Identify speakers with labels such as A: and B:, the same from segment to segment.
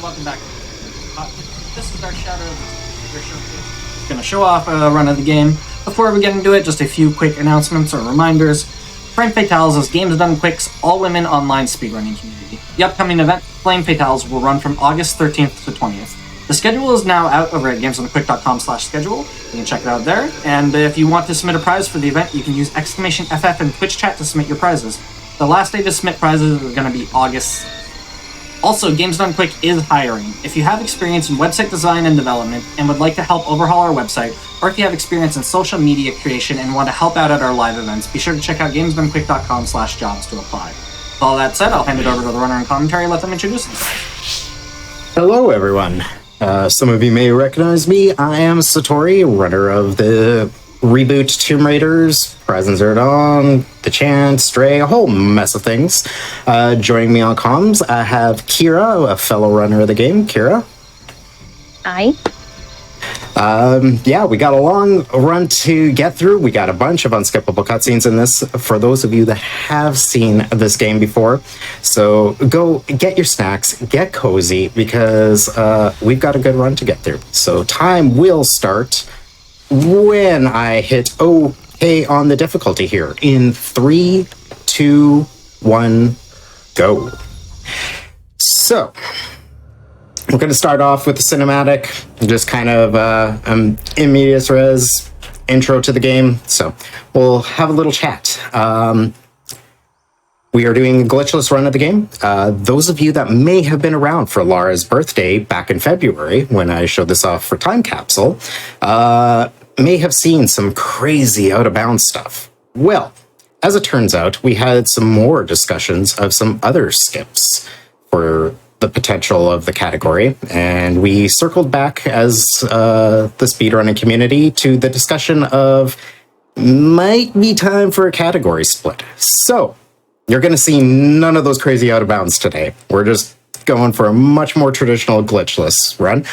A: and welcome back to Hotfix. This is our Shadow of the Showcase. Going to show off a run of the game. Before we get into it, just a few quick announcements or reminders. Flame Fatales is Games Done Quick's all-women online speedrunning community. The upcoming event, Flame Fatales, will run from August 13th to 20th. The schedule is now out over at gamesonthequick.com/schedule. You can check it out there. And if you want to submit a prize for the event, you can use !FF in Twitch chat to submit your prizes. The last day to submit prizes is going to be August. Also, Games Done Quick is hiring. If you have experience in website design and development and would like to help overhaul our website, or if you have experience in social media creation and want to help out at our live events, be sure to check out gamesdonequick.com/jobs to apply. With all that said, I'll hand it over to the runner in commentary and let them introduce themselves.
B: Hello, everyone. Some of you may recognize me. I am Satori, runner of the Reboot Tomb Raiders, Horizon Zero Dawn, The Chant, Stray, a whole mess of things. Joining me on comms, I have Kira, a fellow runner of the game. Kira?
C: Hi.
B: Yeah, we got a long run to get through. We got a bunch of unskippable cutscenes in this for those of you that have seen this game before. So go get your snacks, get cozy, because we've got a good run to get through. So time will start when I hit OK on the difficulty here. In 3, 2, 1, go. So we're going to start off with the cinematic, just kind of in medias res intro to the game. So we'll have a little chat. We are doing a glitchless run of the game. Those of you that may have been around for Lara's birthday back in February, when I showed this off for Time Capsule, may have seen some crazy out-of-bounds stuff. Well, as it turns out, we had some more discussions of some other skips for the potential of the category, and we circled back as the speedrunning community to the discussion of might be time for a category split. So you're going to see none of those crazy out-of-bounds today. We're just going for a much more traditional glitchless run.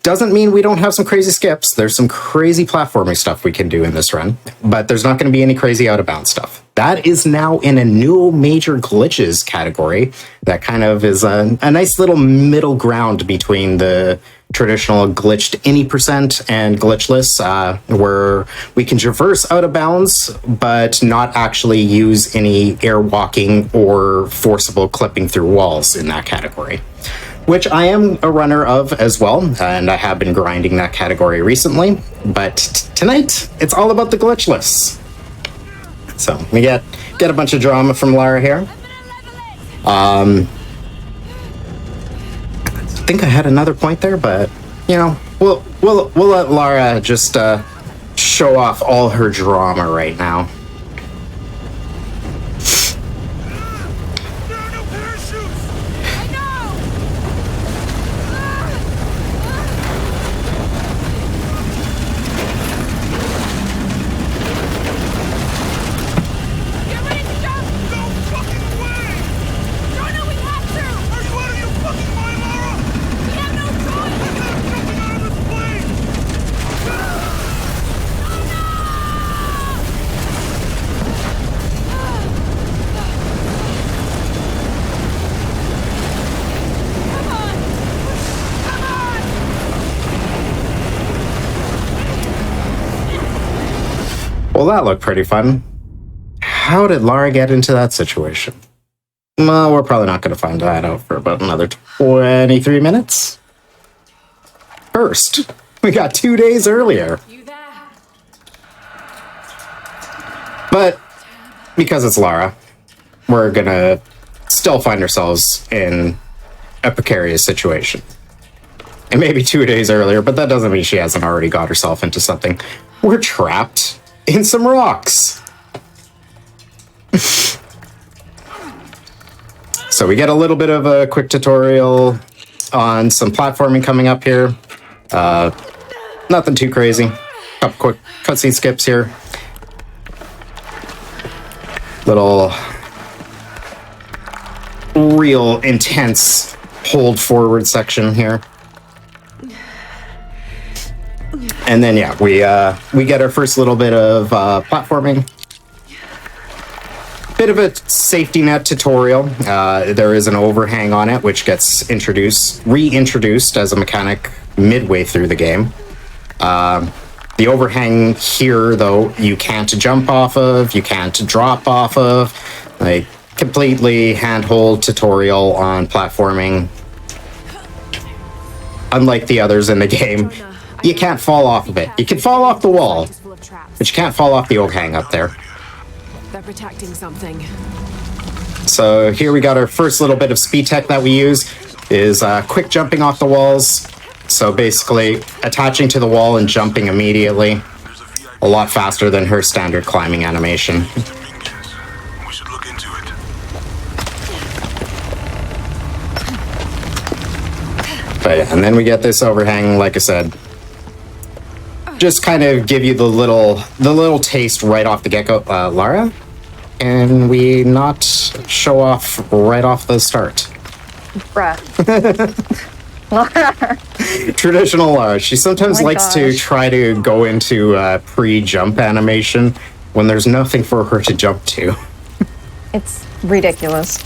B: Doesn't mean we don't have some crazy skips. There's some crazy platforming stuff we can do in this run, but there's not going to be any crazy out-of-bounds stuff. That is now in a new major glitches category that kind of is a nice little middle ground between the traditional glitched any percent and glitchless, where we can traverse out of bounds, but not actually use any airwalking or forcible clipping through walls in that category, which I am a runner of as well, and I have been grinding that category recently. But tonight, it's all about the glitchless. So we get a bunch of drama from Lara here. I think I had another point there, but you know, we'll let Lara just show off all her drama right now. Well, that looked pretty fun. How did Lara get into that situation? Well, we're probably not going to find that out for about another 23 minutes. First, we got 2 days earlier. But because it's Lara, we're going to still find ourselves in a precarious situation. It may be 2 days earlier, but that doesn't mean she hasn't already got herself into something. We're trapped in some rocks. So we get a little bit of a quick tutorial on some platforming coming up here. Nothing too crazy. Couple quick cutscene skips here. Little real intense hold forward section here. And then, yeah, we get our first little bit of platforming. bit of a safety net tutorial. There is an overhang on it, which gets reintroduced as a mechanic midway through the game. The overhang here, though, you can't jump off of, you can't drop off of. Like, completely handhold tutorial on platforming. Unlike the others in the game, you can't fall off of it. You can fall off the wall, but you can't fall off the overhang up there.
D: They're protecting something.
B: So here we got our first little bit of speed tech that we use is quick jumping off the walls. So basically attaching to the wall and jumping immediately. A lot faster than her standard climbing animation.
E: We should look into it.
B: But yeah, and then we get this overhang, like I said. Just kind of give you the little taste right off the get-go. Lara? And we not show off right off the start.
C: Bruh.
B: Traditional Lara. She sometimes likes to try to go into pre-jump animation when there's nothing for her to jump to.
C: It's ridiculous.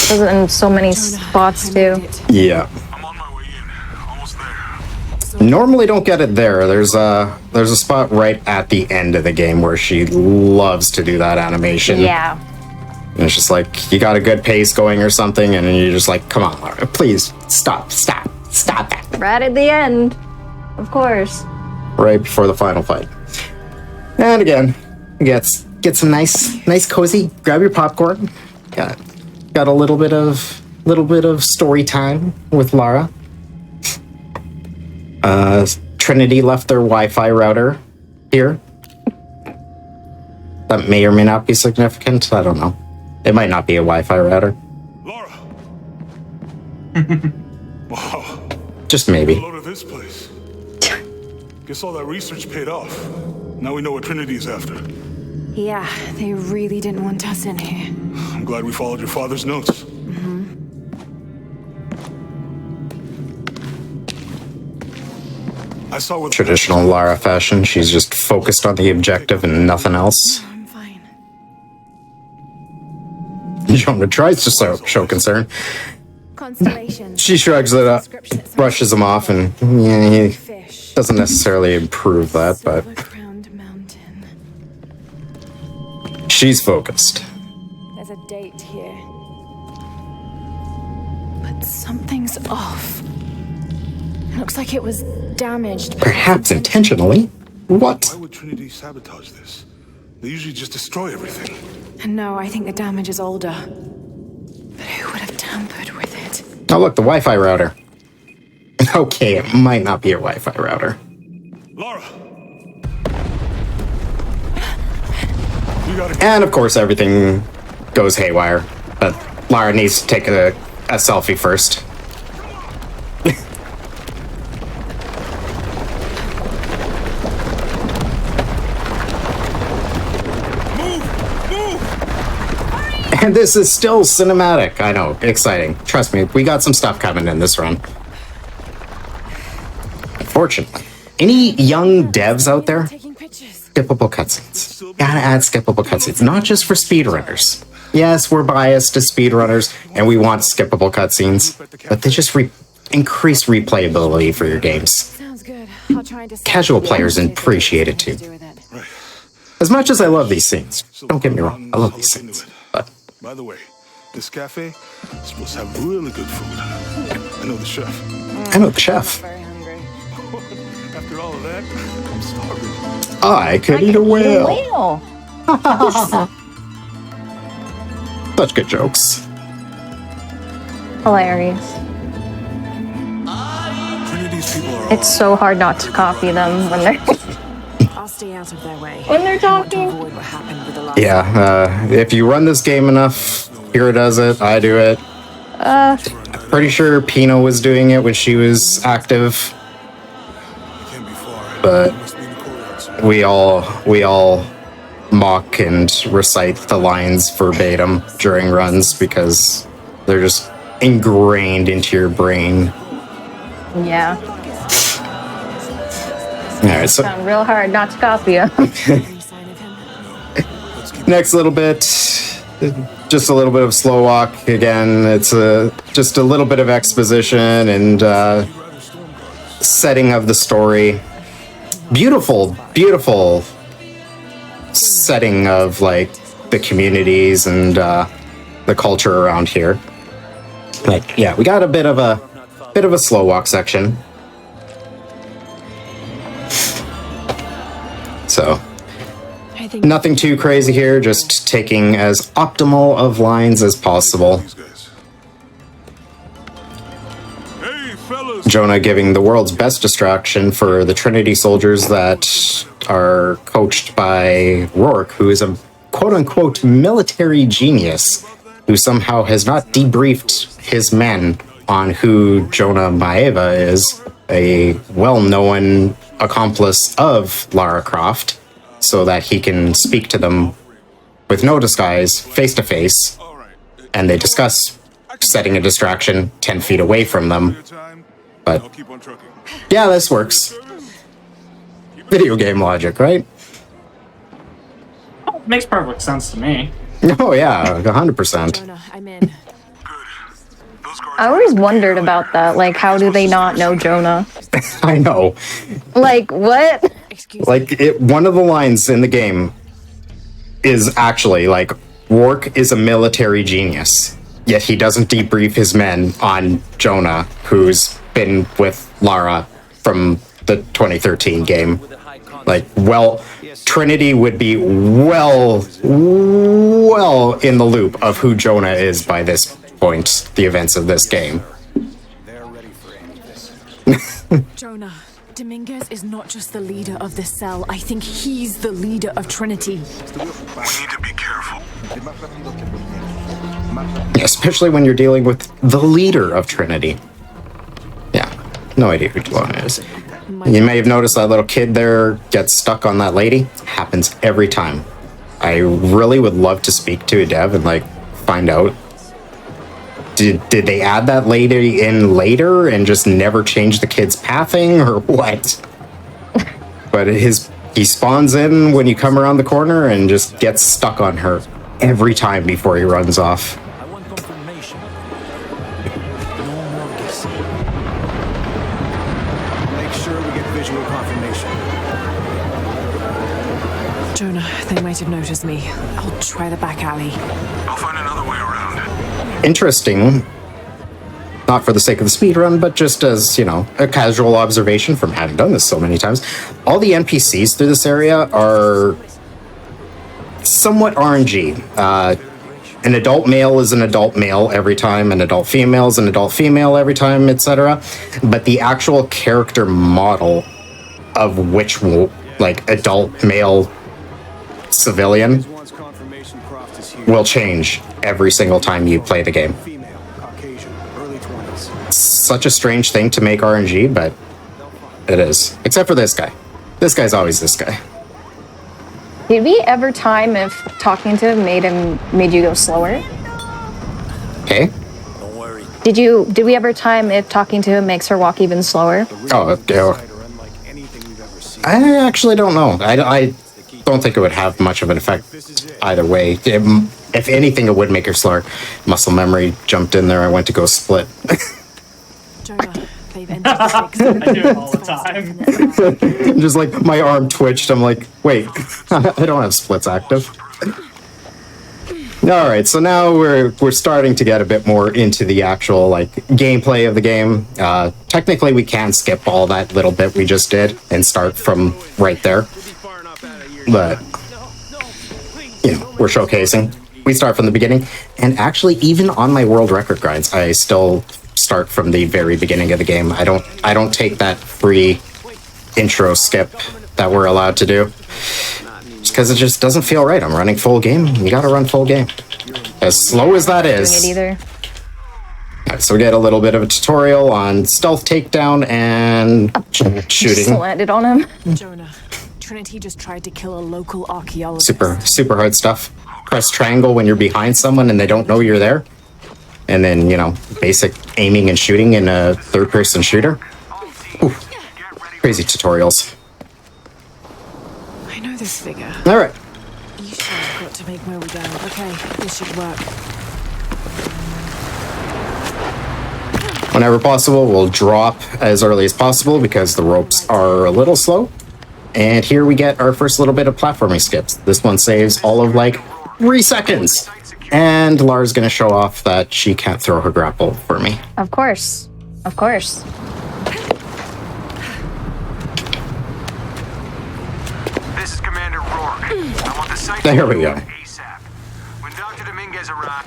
C: Does it in so many spots too.
B: Yeah.
E: I'm on my way in. Almost there.
B: Normally don't get it there. There's a spot right at the end of the game where she loves to do that animation.
C: Yeah.
B: And it's just like, you got a good pace going or something, and you're just like, come on, Lara, please, stop that.
C: Right at the end. Of course.
B: Right before the final fight. And again, get some nice cozy, grab your popcorn. Got a little bit of story time with Lara. Trinity left their Wi-Fi router here. That may or may not be significant. I don't know. It might not be a Wi-Fi router.
E: Laura! Wow.
B: Just maybe.
E: Load of this place. Guess all that research paid off. Now we know what Trinity's after.
D: Yeah, they really didn't want us in here.
E: I'm glad we followed your father's notes. I saw what
B: Traditional Lara fashion. She's just focused on the objective and nothing else.
D: I'm fine.
B: Jonah tries to show concern.
D: Constellation.
B: She shrugs it up, brushes him off, and yeah, he
D: Fish.
B: doesn't necessarily improve that, but
D: Silver-crowned mountain.
B: she's focused.
D: There's a date here. But something's off. It looks like it was damaged.
B: Perhaps intentionally. What?
E: Why would Trinity sabotage this? They usually just destroy everything.
D: No, I think the damage is older. But who would have tampered with it?
B: Oh, look, the Wi-Fi router. Okay, it might not be a Wi-Fi router.
E: Laura! You gotta
B: And of course, everything goes haywire. But Lara needs to take a selfie first. And this is still cinematic. I know, exciting. Trust me, we got some stuff coming in this run. Unfortunately. Any young devs out there?
D: Taking pictures.
B: Skippable cutscenes. Gotta add skippable cutscenes, not just for speedrunners. Yes, we're biased to speedrunners, and we want skippable cutscenes, but they just increase replayability for your games.
D: Sounds good. I'll try and decide
B: Casual
D: what
B: players
D: it is
B: appreciate it too.
D: to do with it.
B: As much as I love these scenes, don't get me wrong, I love these scenes. But
E: By the way, this cafe is supposed to have really good food. I know the chef.
B: I know the chef.
D: Very hungry.
E: After all of that, I'm starving.
B: I could eat a whale.
C: Whale.
B: Such good jokes.
C: Hilarious.
E: Trinity's people are
C: It's so hard not to copy them when they're
D: I'll stay out of their way.
C: when they're
D: I want to
C: talking.
D: avoid what happened with the last
B: Yeah, if you run this game enough, Hero does it, I do it. Pretty sure Pino was doing it when she was active,
E: can't be far.
B: but
E: Must be in the courtyards.
B: we all mock and recite the lines verbatim during runs because they're just ingrained into your brain.
C: Yeah.
B: All right, so
C: Sound real hard not to copy them.
D: Any sign of him?
E: But
B: Next little bit, just a little bit of slow walk. Again, it's just a little bit of exposition and setting of the story. Beautiful, beautiful setting of like the communities and the culture around here. Like, yeah, we got a bit of a slow walk section. So, nothing too crazy here, just taking as optimal of lines as possible.
E: Hey, fellas.
B: Jonah giving the world's best distraction for the Trinity soldiers that are coached by Rourke, who is a quote-unquote military genius who somehow has not debriefed his men on who Jonah Maeva is, a well-known accomplice of Lara Croft, so that he can speak to them with no disguise, face to face, and they discuss setting a distraction 10 feet away from them. But yeah, this works. Video game logic, right?
A: Oh, makes perfect sense to me.
B: Oh yeah, 100%.
D: Jonah, I'm in.
C: I always wondered about that. Like, how do they not know Jonah?
B: I know.
C: Like, what?
D: Excuse me.
B: Like, one of the lines in the game is actually, like, Rourke is a military genius, yet he doesn't debrief his men on Jonah, who's been with Lara from the 2013 game. Like, well, Trinity would be well in the loop of who Jonah is by this point, the events of this game.
D: Jonah, Dominguez is not just the leader of the cell. I think he's the leader of Trinity.
E: We need to be careful.
B: Especially when you're dealing with the leader of Trinity. Yeah, no idea who Jonah is. You may have noticed that little kid there gets stuck on that lady. Happens every time. I really would love to speak to a dev and, like, find out. Did they add that lady in later and just never change the kid's pathing, or what? But he spawns in when you come around the corner and just gets stuck on her every time before he runs off.
F: I want confirmation. No more guessing.
G: Make sure we get visual confirmation.
D: Jonah, they might have noticed me. I'll try the back alley.
E: I'll find another way around.
B: Interesting, not for the sake of the speedrun, but just as, you know, a casual observation from having done this so many times. All the NPCs through this area are somewhat RNG. An adult male is an adult male every time, an adult female is an adult female every time, etc. But the actual character model of which, like, adult male civilian
G: Once confirmation Croft is here.
B: will change every single time you play the game.
G: Female, Caucasian, early 20s.
B: Such a strange thing to make RNG, but it is. Except for this guy. This guy's always this guy.
C: Did we ever time if talking to him made you go slower?
B: Okay.
F: Don't worry.
C: Did we ever time if talking to him makes her walk even slower?
B: Oh, okay.
G: Are unlike anything we've ever seen.
B: I actually don't know. I don't think it would have much of an effect either way. If anything, it would make her slower. Muscle memory jumped in there. I went to go split.
D: Jonah, they've entered the big zone.
A: I do it all the time.
B: Just like my arm twitched. I'm like, wait, I don't have splits active. All right, so now we're starting to get a bit more into the actual, like, gameplay of the game. Technically, we can skip all that little bit we just did and start from right there. But, you know, we're showcasing. We start from the beginning. And actually, even on my world record grinds, I still start from the very beginning of the game. I don't take that free intro skip that we're allowed to do. Just because it just doesn't feel right. I'm running full game. You gotta run full game. As slow as that
C: Doing
B: is.
C: it either.
B: Alright, so we get a little bit of a tutorial on stealth takedown and
C: Just
B: shooting.
C: landed on him.
D: Jonah, Trinity just tried to kill a local archaeologist.
B: Super hard stuff. Press triangle when you're behind someone and they don't know you're there. And then, you know, basic aiming and shooting in a third-person shooter. Oof. Crazy tutorials.
D: I know this figure.
B: All right.
D: You should. Got to make my way down. Okay, this should work.
B: Whenever possible, we'll drop as early as possible because the ropes are a little slow. And here we get our first little bit of platforming skips. This one saves all of like 3 seconds. And Lara's gonna show off that she can't throw her grapple for me.
C: Of course. Of course.
H: This is Commander Rourke. I want the site
B: There we go.
H: ASAP. When Dr. Dominguez arrives.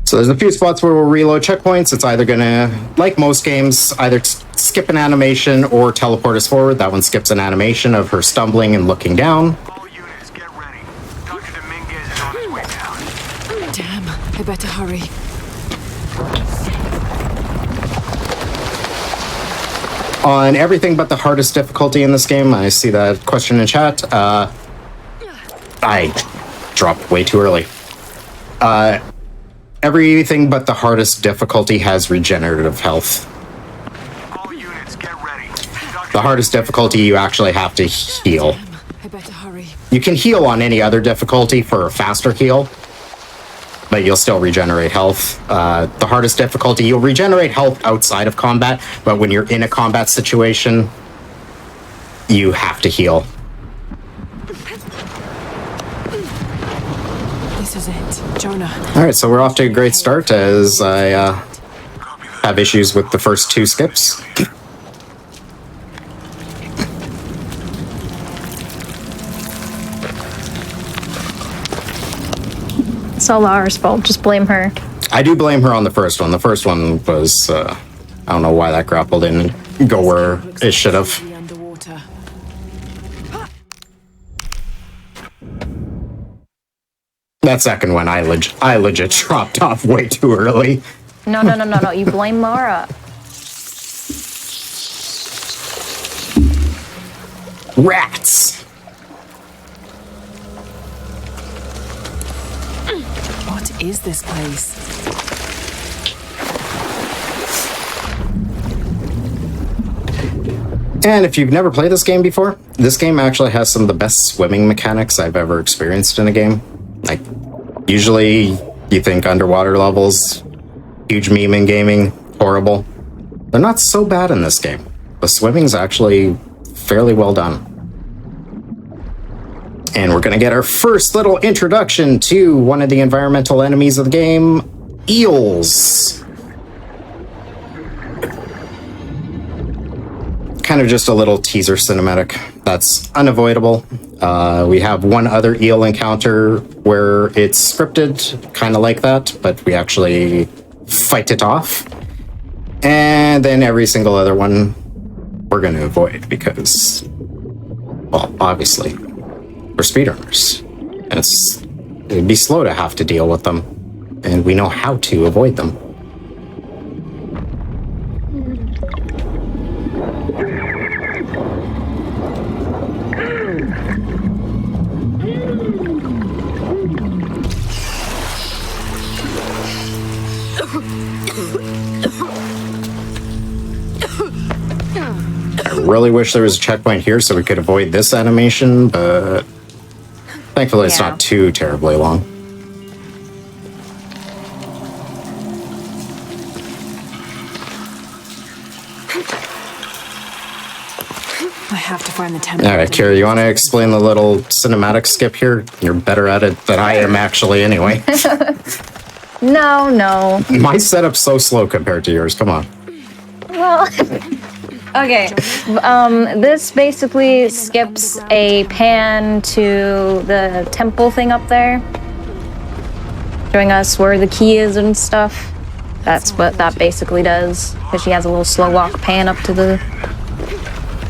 B: So there's a few spots where we'll reload checkpoints. It's either gonna, like most games, either skip an animation or teleport us forward. That one skips an animation of her stumbling and looking down.
H: All units, get ready. Dr. Dominguez is on his way down.
D: Damn, I better hurry.
B: On everything but the hardest difficulty in this game, I see that question in chat. I dropped way too early. Everything but the hardest difficulty has regenerative health.
H: All units, get ready.
B: The hardest difficulty, you actually have to heal.
D: Damn, I better hurry.
B: You can heal on any other difficulty for a faster heal, but you'll still regenerate health. The hardest difficulty, you'll regenerate health outside of combat, but when you're in a combat situation, you have to heal.
D: This is it. Jonah.
B: All right, so we're off to a great start as I have issues with the first 2 skips.
C: It's all Lara's fault. Just blame her.
B: I do blame her on the first one. The first one was, I don't know why that grapple didn't go where it should have.
D: Be underwater.
B: That second one, I legit dropped off way too early.
C: No. You blame Lara.
B: Rats!
D: What is this place?
B: And if you've never played this game before, this game actually has some of the best swimming mechanics I've ever experienced in a game. Like, usually you think underwater levels, huge meme in gaming, horrible. They're not so bad in this game. The swimming's actually fairly well done. And we're gonna get our first little introduction to one of the environmental enemies of the game, eels. Kind of just a little teaser cinematic that's unavoidable. We have one other eel encounter where it's scripted, kind of like that, but we actually fight it off. And then every single other one we're going to avoid because, well, obviously, we're speedrunners. And it'd be slow to have to deal with them, and we know how to avoid them. I really wish there was a checkpoint here so we could avoid this animation, but thankfully it's not too terribly long.
D: I have to find the temple.
B: All right, Kira, you want to explain the little cinematic skip here? You're better at it than I am, actually, anyway.
C: No.
B: My setup's so slow compared to yours. Come on.
C: Well, okay. This basically skips a pan to the temple thing up there, showing us where the key is and stuff. That's what that basically does, because she has a little slow walk pan up to the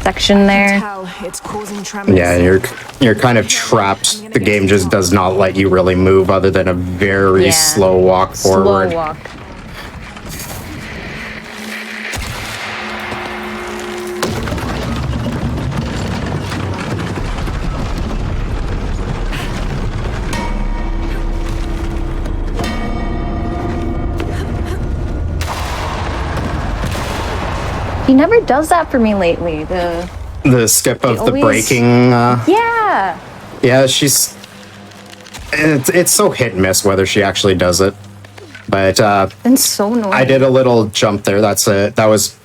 C: section there.
D: It's causing tremors.
B: Yeah, you're kind of trapped. The game just does not let you really move other than a very slow walk forward.
C: Slow walk. He never does that for me lately. The
B: The skip of the
C: always-
B: braking.
C: Yeah.
B: Yeah, it's so hit and miss whether she actually does it. But
C: And so annoying.
B: I did a little jump there. That was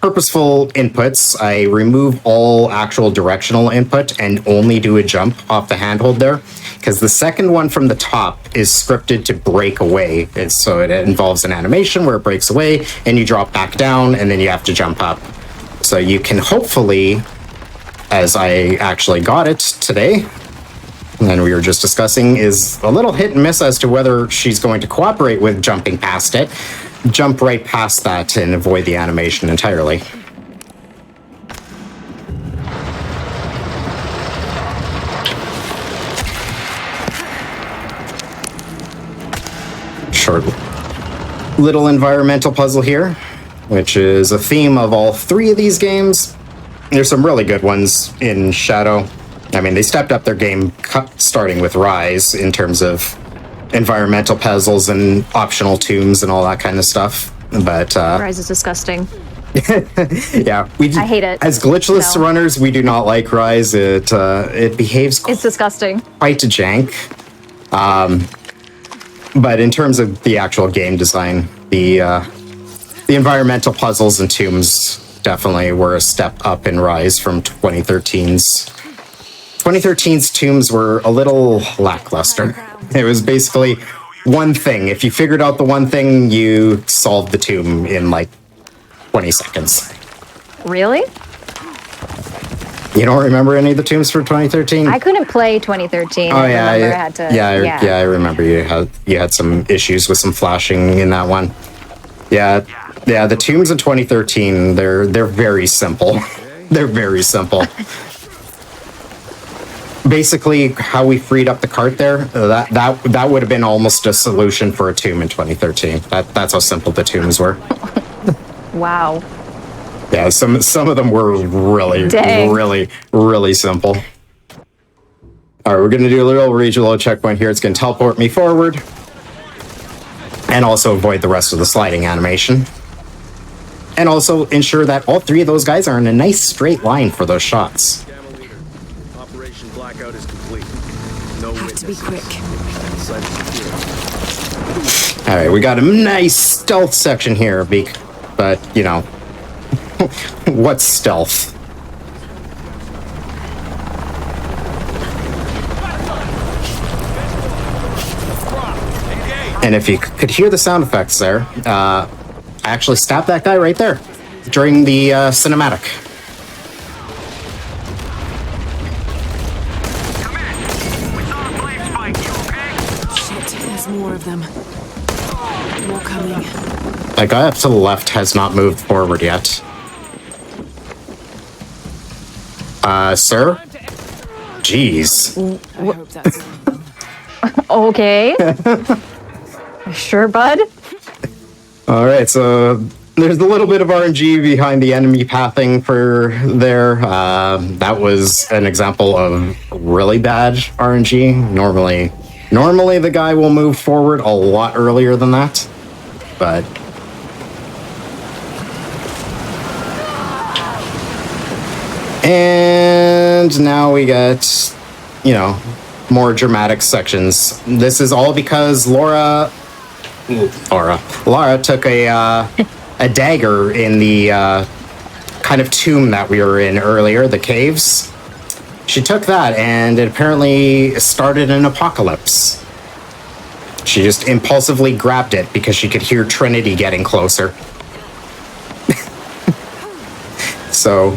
B: purposeful inputs. I remove all actual directional input and only do a jump off the handhold there, because the second one from the top is scripted to break away. So it involves an animation where it breaks away and you drop back down and then you have to jump up. So you can hopefully, as I actually got it today, and we were just discussing, is a little hit and miss as to whether she's going to cooperate with jumping past it, jump right past that and avoid the animation entirely. Short little environmental puzzle here, which is a theme of all three of these games. There's some really good ones in Shadow. I mean, they stepped up their game starting with Rise in terms of environmental puzzles and optional tombs and all that kind of stuff. But
C: Rise is disgusting.
B: yeah,
C: I hate it.
B: As glitchless runners, we do not like Rise. It behaves
C: It's disgusting.
B: quite a jank. But in terms of the actual game design, the environmental puzzles and tombs definitely were a step up in Rise from 2013's. 2013's tombs were a little lackluster. It was basically one thing. If you figured out the one thing, you solved the tomb in like 20 seconds.
C: Really?
B: You don't remember any of the tombs for 2013?
C: I couldn't play 2013.
B: Oh yeah,
C: I remember I had to.
B: I remember you had some issues with some flashing in that one. Yeah, the tombs in 2013, they're very simple. They're very simple. Basically, how we freed up the cart there, that would have been almost a solution for a tomb in 2013. That's how simple the tombs were.
C: Wow.
B: Yeah, some of them were really,
C: Dang.
B: really simple. All right, we're going to do a little regional checkpoint here. It's going to teleport me forward and also avoid the rest of the sliding animation. And also ensure that all three of those guys are in a nice straight line for those shots.
G: Operation Blackout is complete. No
D: Have to be quick.
G: Site is secure.
B: All right, we got a nice stealth section here, but you know, what's stealth? And if you could hear the sound effects there, I actually stabbed that guy right there during the cinematic.
H: Come in. We saw the flame spike. You okay?
D: Shit, there's more of them. More coming.
B: That guy up to the left has not moved forward yet. Sir? Jeez.
D: I hope that's one of them.
C: Okay. Sure, bud.
B: All right, so there's a little bit of RNG behind the enemy pathing for there. That was an example of really bad RNG. Normally the guy will move forward a lot earlier than that, but and now we get, you know, more dramatic sections. This is all because Lara took a dagger in the kind of tomb that we were in earlier, the caves. She took that and it apparently started an apocalypse. She just impulsively grabbed it because she could hear Trinity getting closer. So,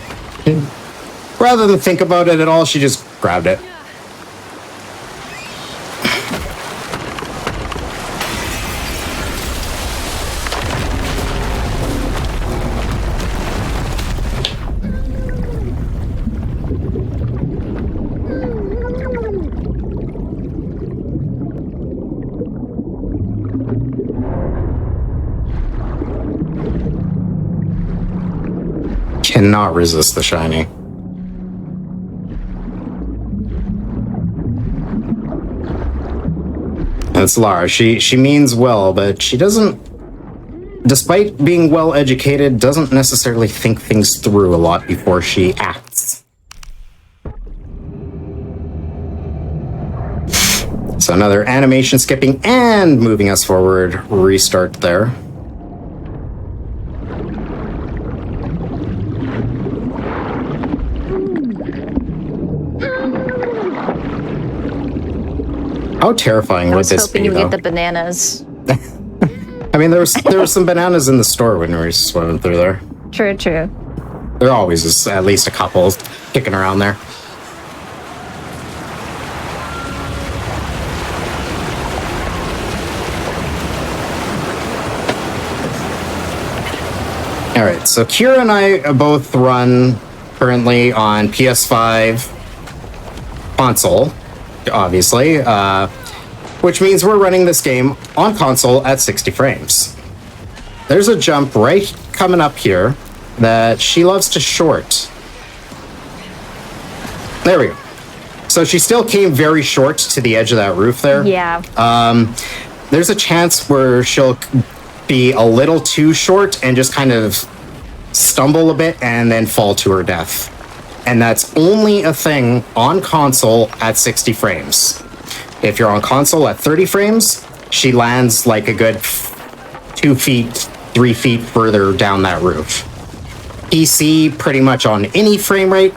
B: rather than think about it at all, she just grabbed it. Cannot resist the shiny. That's Lara. She means well, but she doesn't, despite being well educated, doesn't necessarily think things through a lot before she acts. So another animation skipping and moving us forward. Restart there. How terrifying would this be,
C: hoping you
B: though?
C: get the bananas.
B: I mean, there was some bananas in the store when we were swimming through there.
C: True, true.
B: There always is at least a couple kicking around there. Alright, so Kira and I both run currently on PS5 console, obviously, which means we're running this game on console at 60 frames. There's a jump right coming up here that she loves to short. There we go. So she still came very short to the edge of that roof there.
C: Yeah.
B: There's a chance where she'll be a little too short and just kind of stumble a bit and then fall to her death. And that's only a thing on console at 60 frames. If you're on console at 30 frames, she lands like a good 2 feet, 3 feet further down that roof. PC, pretty much on any frame rate,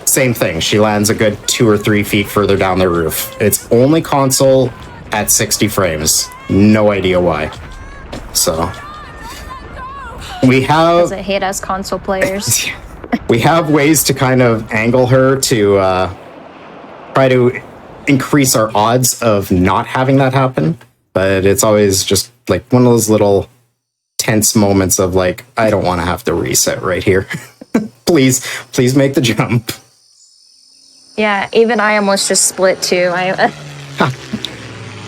B: same thing. She lands a good 2 or 3 feet further down the roof. It's only console at 60 frames. No idea why. So we have.
C: Does it hate us console players?
B: We have ways to kind of angle her to try to increase our odds of not having that happen, but it's always just like one of those little tense moments of like, I don't want to have to reset right here. please make the jump.
C: Yeah, even I almost just split too.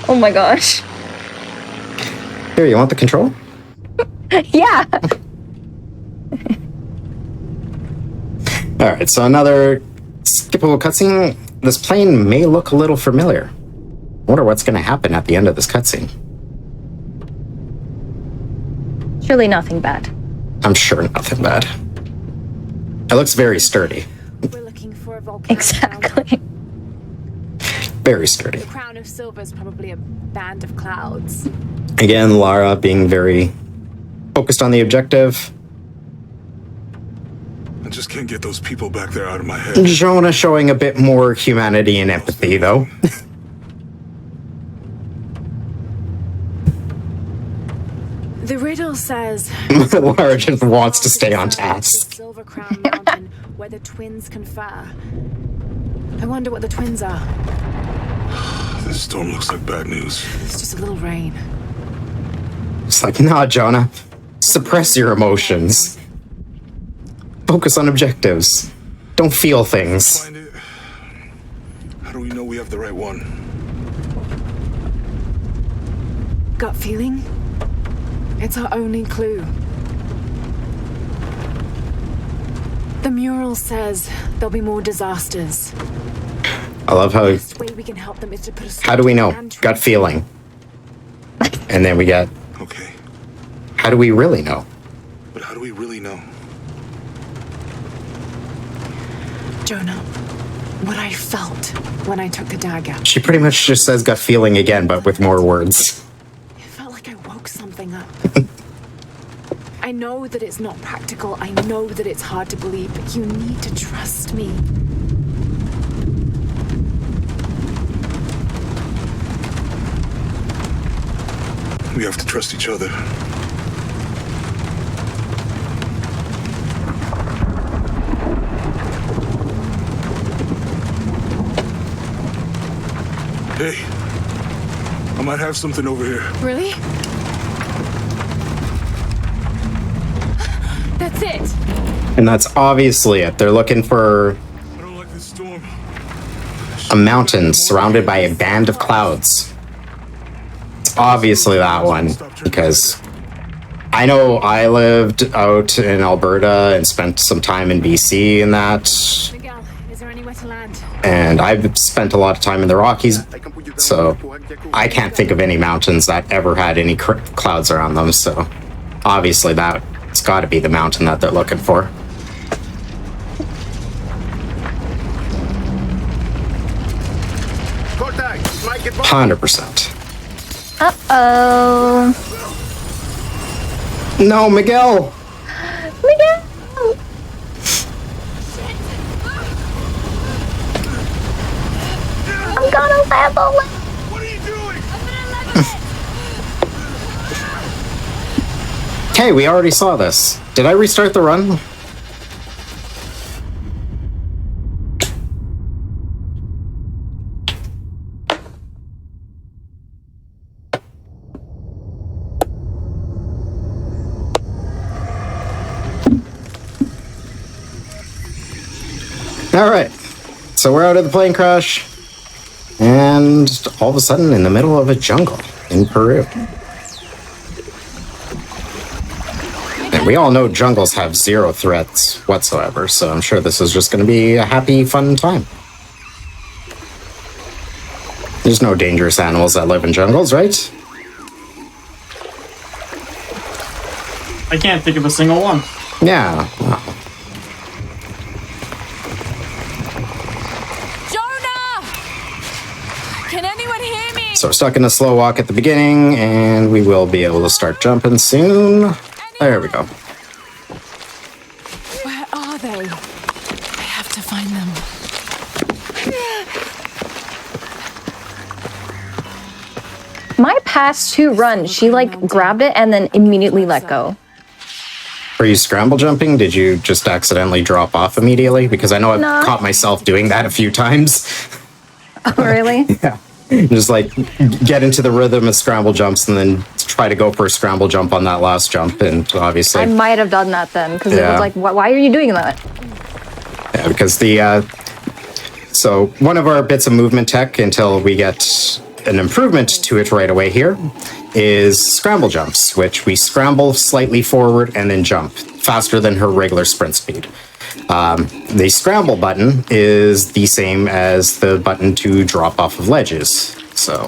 C: Oh my gosh.
B: Here, you want the control?
C: Yeah.
B: All right, so another skippable cutscene. This plane may look a little familiar. Wonder what's going to happen at the end of this cutscene.
C: Surely nothing bad.
B: I'm sure nothing bad. It looks very sturdy.
D: We're looking for a volcano.
C: Exactly.
B: Very sturdy.
D: The crown of silver is probably a band of clouds.
B: Again, Lara being very focused on the objective.
E: I just can't get those people back there out of my head.
B: Jonah showing a bit more humanity and empathy, though.
D: The riddle says
B: Lara just wants to stay on task.
D: the Silver Crown Mountain where the twins confer. I wonder what the twins are.
E: This storm looks like bad news.
D: It's just a little rain.
B: It's like, nah, Jonah. Suppress your emotions. Focus on objectives. Don't feel things.
E: Find it. How do we know we have the right one?
D: Gut feeling? It's our only clue. The mural says there'll be more disasters.
B: I love how.
D: The best way we can help them is to put a stop
B: How do we
D: to
B: know?
D: land
B: Gut feeling. And then we get.
E: Okay,
B: How do we really know?
E: but how do we really know?
D: Jonah, what I felt when I took the dagger.
B: She pretty much just says gut feeling again, but with more words.
D: It felt like I woke something up. I know that it's not practical. I know that it's hard to believe, but you need to trust me.
E: We have to trust each other. Hey, I might have something over here.
D: Really? That's it.
B: And that's obviously it. They're looking for
E: I don't like this storm.
B: a mountain surrounded by a band of clouds. It's obviously that one, because I know I lived out in Alberta and spent some time in BC and that,
D: Miguel, is there anywhere to land?
B: and I've spent a lot of time in the Rockies, so I can't think of any mountains that ever had any clouds around them, so obviously that's got to be the mountain that they're looking for.
I: Contact!
B: 100%.
C: Uh-oh.
B: No, Miguel!
C: Miguel! I'm gonna level it.
H: What are you doing?
B: Hey, we already saw this. Did I restart the run? Alright, so we're out of the plane crash, and all of a sudden in the middle of a jungle in Peru. And we all know jungles have zero threats whatsoever, so I'm sure this is just going to be a happy, fun time. There's no dangerous animals that live in jungles, right?
A: I can't think of a single one.
B: Yeah. Well,
D: Can anyone hear me?
B: so we're stuck in a slow walk at the beginning, and we will be able to start jumping soon. There we go.
D: Where are they? I have to find them.
C: My past 2 runs, she like grabbed it and then immediately let go.
B: Were you scramble jumping? Did you just accidentally drop off immediately? Because I know I've
C: No.
B: caught myself doing that a few times.
C: Oh, really?
B: Yeah. Just like get into the rhythm of scramble jumps and then try to go for a scramble jump on that last jump. And obviously,
C: I might have done that then, because it
B: Yeah.
C: was like, why are you doing that?
B: yeah, because so one of our bits of movement tech until we get an improvement to it right away here is scramble jumps, which we scramble slightly forward and then jump faster than her regular sprint speed. The scramble button is the same as the button to drop off of ledges. So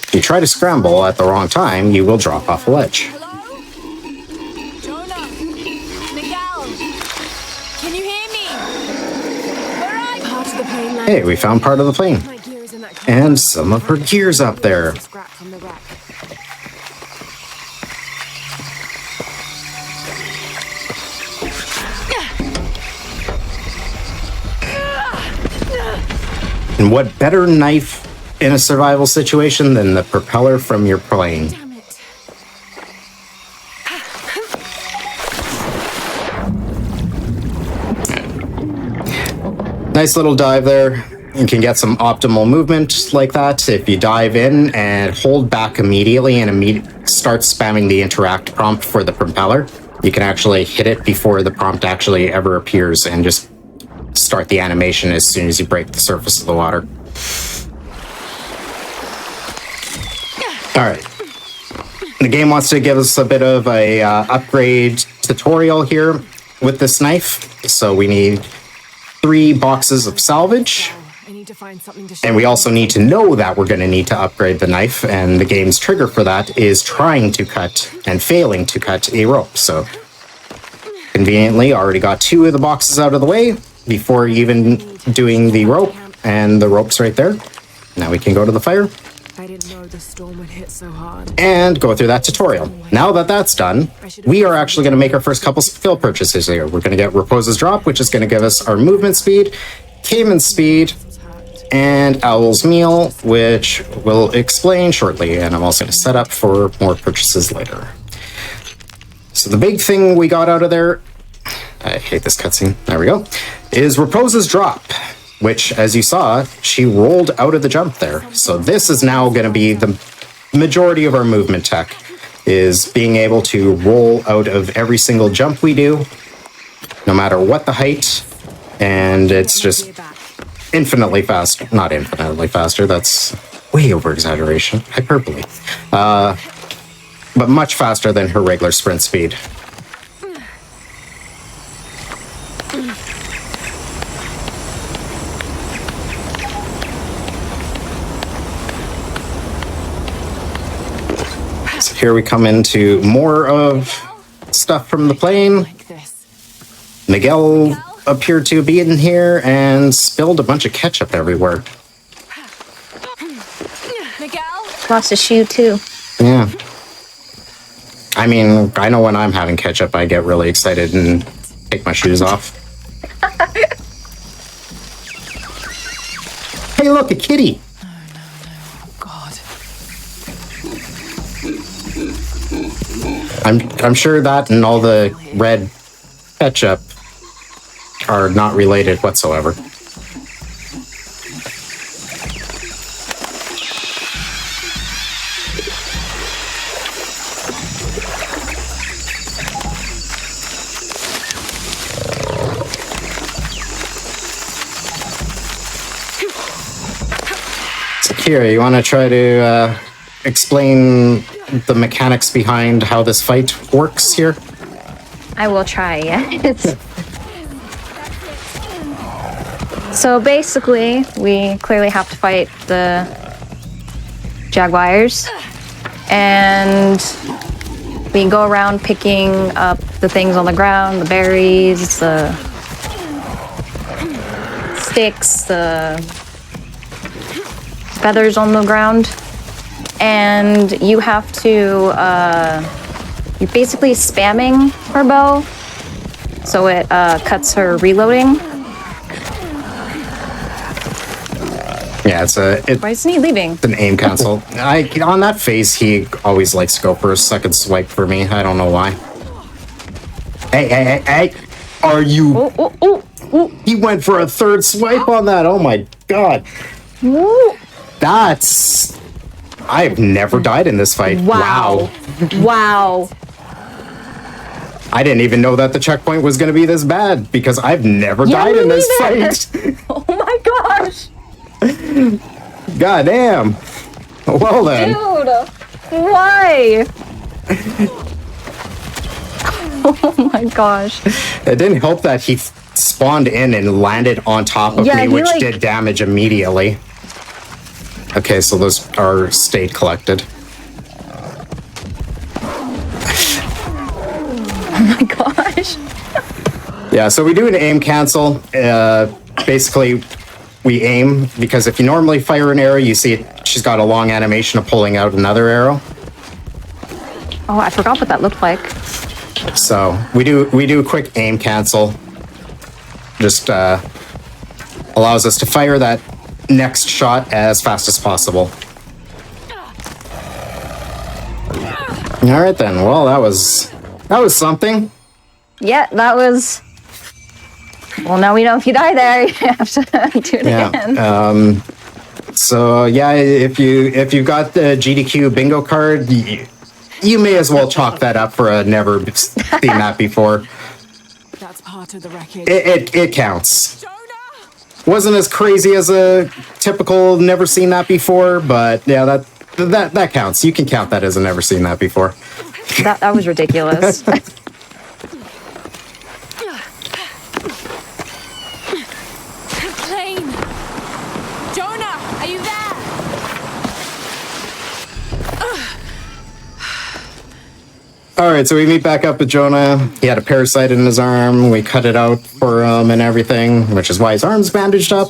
B: if you try to scramble at the wrong time, you will drop off a ledge.
D: Hello? Jonah? Miguel? Can you hear me? Where are you? Part of the plane landed.
B: Hey, we found part of the plane.
D: My gear is in that car.
B: And some of her gear's up there.
D: Scrap from the wreck.
B: And what better knife in a survival situation than the propeller from your plane?
D: Damn it.
B: Nice little dive there. You can get some optimal movement like that if you dive in and hold back immediately and start spamming the interact prompt for the propeller. You can actually hit it before the prompt actually ever appears and just start the animation as soon as you break the surface of the water. All right. The game wants to give us a bit of a upgrade tutorial here with this knife. So we need 3 boxes of salvage.
D: I need to find something to show.
B: And we also need to know that we're going to need to upgrade the knife, and the game's trigger for that is trying to cut and failing to cut a rope. So, conveniently, already got 2 of the boxes out of the way before even doing the rope, and the rope's right there. Now we can go to the fire
D: I didn't know the storm would hit so hard.
B: and go through that tutorial. Now that that's done, we are actually going to make our first couple skill purchases here. We're going to get Raposa's Drop, which is going to give us our movement speed, Cayman's speed, and Owl's Meal, which we'll explain shortly, and I'm also going to set up for more purchases later. So the big thing we got out of there, I hate this cutscene, there we go, is Raposa's Drop, which, as you saw, she rolled out of the jump there. So this is now going to be the majority of our movement tech, is being able to roll out of every single jump we do, no matter what the height, and it's just infinitely fast. Not infinitely faster, that's way over exaggeration, hyperbole. But much faster than her regular sprint speed. So here we come into more of stuff from the plane.
D: Like this.
B: Miguel appeared to be in here and spilled a bunch of ketchup everywhere.
C: Lost a shoe too.
B: Yeah. I mean, I know when I'm having ketchup, I get really excited and take my shoes off. Hey, look, a kitty.
D: God.
B: I'm sure that and all the red ketchup are not related whatsoever. So, Kira, you want to try to explain the mechanics behind how this fight works here?
C: I will try, yes. So basically, we clearly have to fight the jaguars, and we go around picking up the things on the ground, the berries, the sticks, the feathers on the ground, and you have to, you're basically spamming her bow, so it cuts her reloading.
B: Yeah,
C: Why isn't he leaving?
B: It's an aim cancel. On that phase, he always likes to go for a second swipe for me. I don't know why. Hey! Are you?
C: Oh.
B: He went for a third swipe on that. Oh my god.
C: Ooh.
B: That's... I've never died in this fight.
C: Wow.
B: I didn't even know that the checkpoint was going to be this bad because I've never died in this fight.
C: Oh my gosh.
B: God damn. Well then.
C: Dude, why? Oh my gosh.
B: It didn't help that he spawned in and landed on top of me, which did damage immediately. Okay, so those are stayed collected.
C: Oh my gosh.
B: Yeah, so we do an aim cancel. Basically, we aim because if you normally fire an arrow, you see she's got a long animation of pulling out another arrow.
C: Oh, I forgot what that looked like.
B: So we do a quick aim cancel. Just allows us to fire that next shot as fast as possible. All right then. Well, that was something.
C: Yeah, that was. Well, now we know if you die there, you have to do it again.
B: So yeah, if you got the GDQ bingo card, you may as well chalk that up for a never seen that before.
D: That's part of the wreckage.
B: It counts. Wasn't as crazy as a typical never seen that before, but yeah, that counts. You can count that as a never seen that before.
C: That was ridiculous.
D: Plane! Jonah, are you there?
B: Alright, so we meet back up with Jonah. He had a parasite in his arm. We cut it out for him and everything, which is why his arm's bandaged up.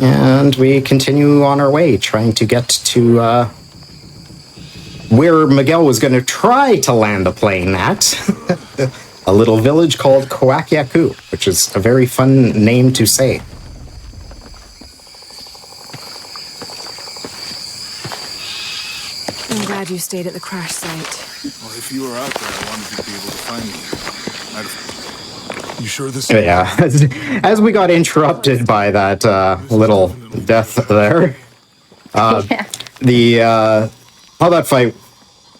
B: And we continue on our way, trying to get to where Miguel was going to try to land the plane at. A little village called Coaquiacu, which is a very fun name to say.
D: I'm glad you stayed at the crash site.
E: Well, if you were out there, I wanted you to be able to find me. You sure this is...
B: Yeah, as we got interrupted by that little death there. How that fight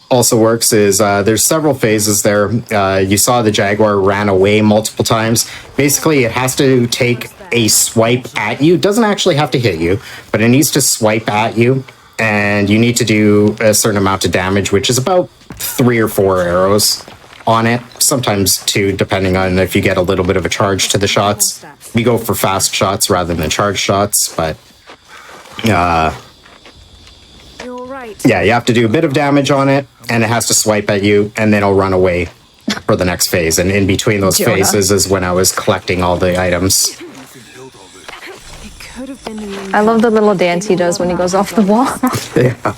B: also works is there's several phases there. You saw the Jaguar ran away multiple times. Basically, it has to take a swipe at you. It doesn't actually have to hit you, but it needs to swipe at you. And you need to do a certain amount of damage, which is about 3 or 4 arrows on it. Sometimes 2, depending on if you get a little bit of a charge to the shots. We go for fast shots rather than charge shots, but...
D: You're right.
B: Yeah, you have to do a bit of damage on it, and it has to swipe at you, and then it'll run away for the next phase. And in between those phases is when I was collecting all the items.
C: I love the little dance he does when he goes off the wall.
B: Yeah.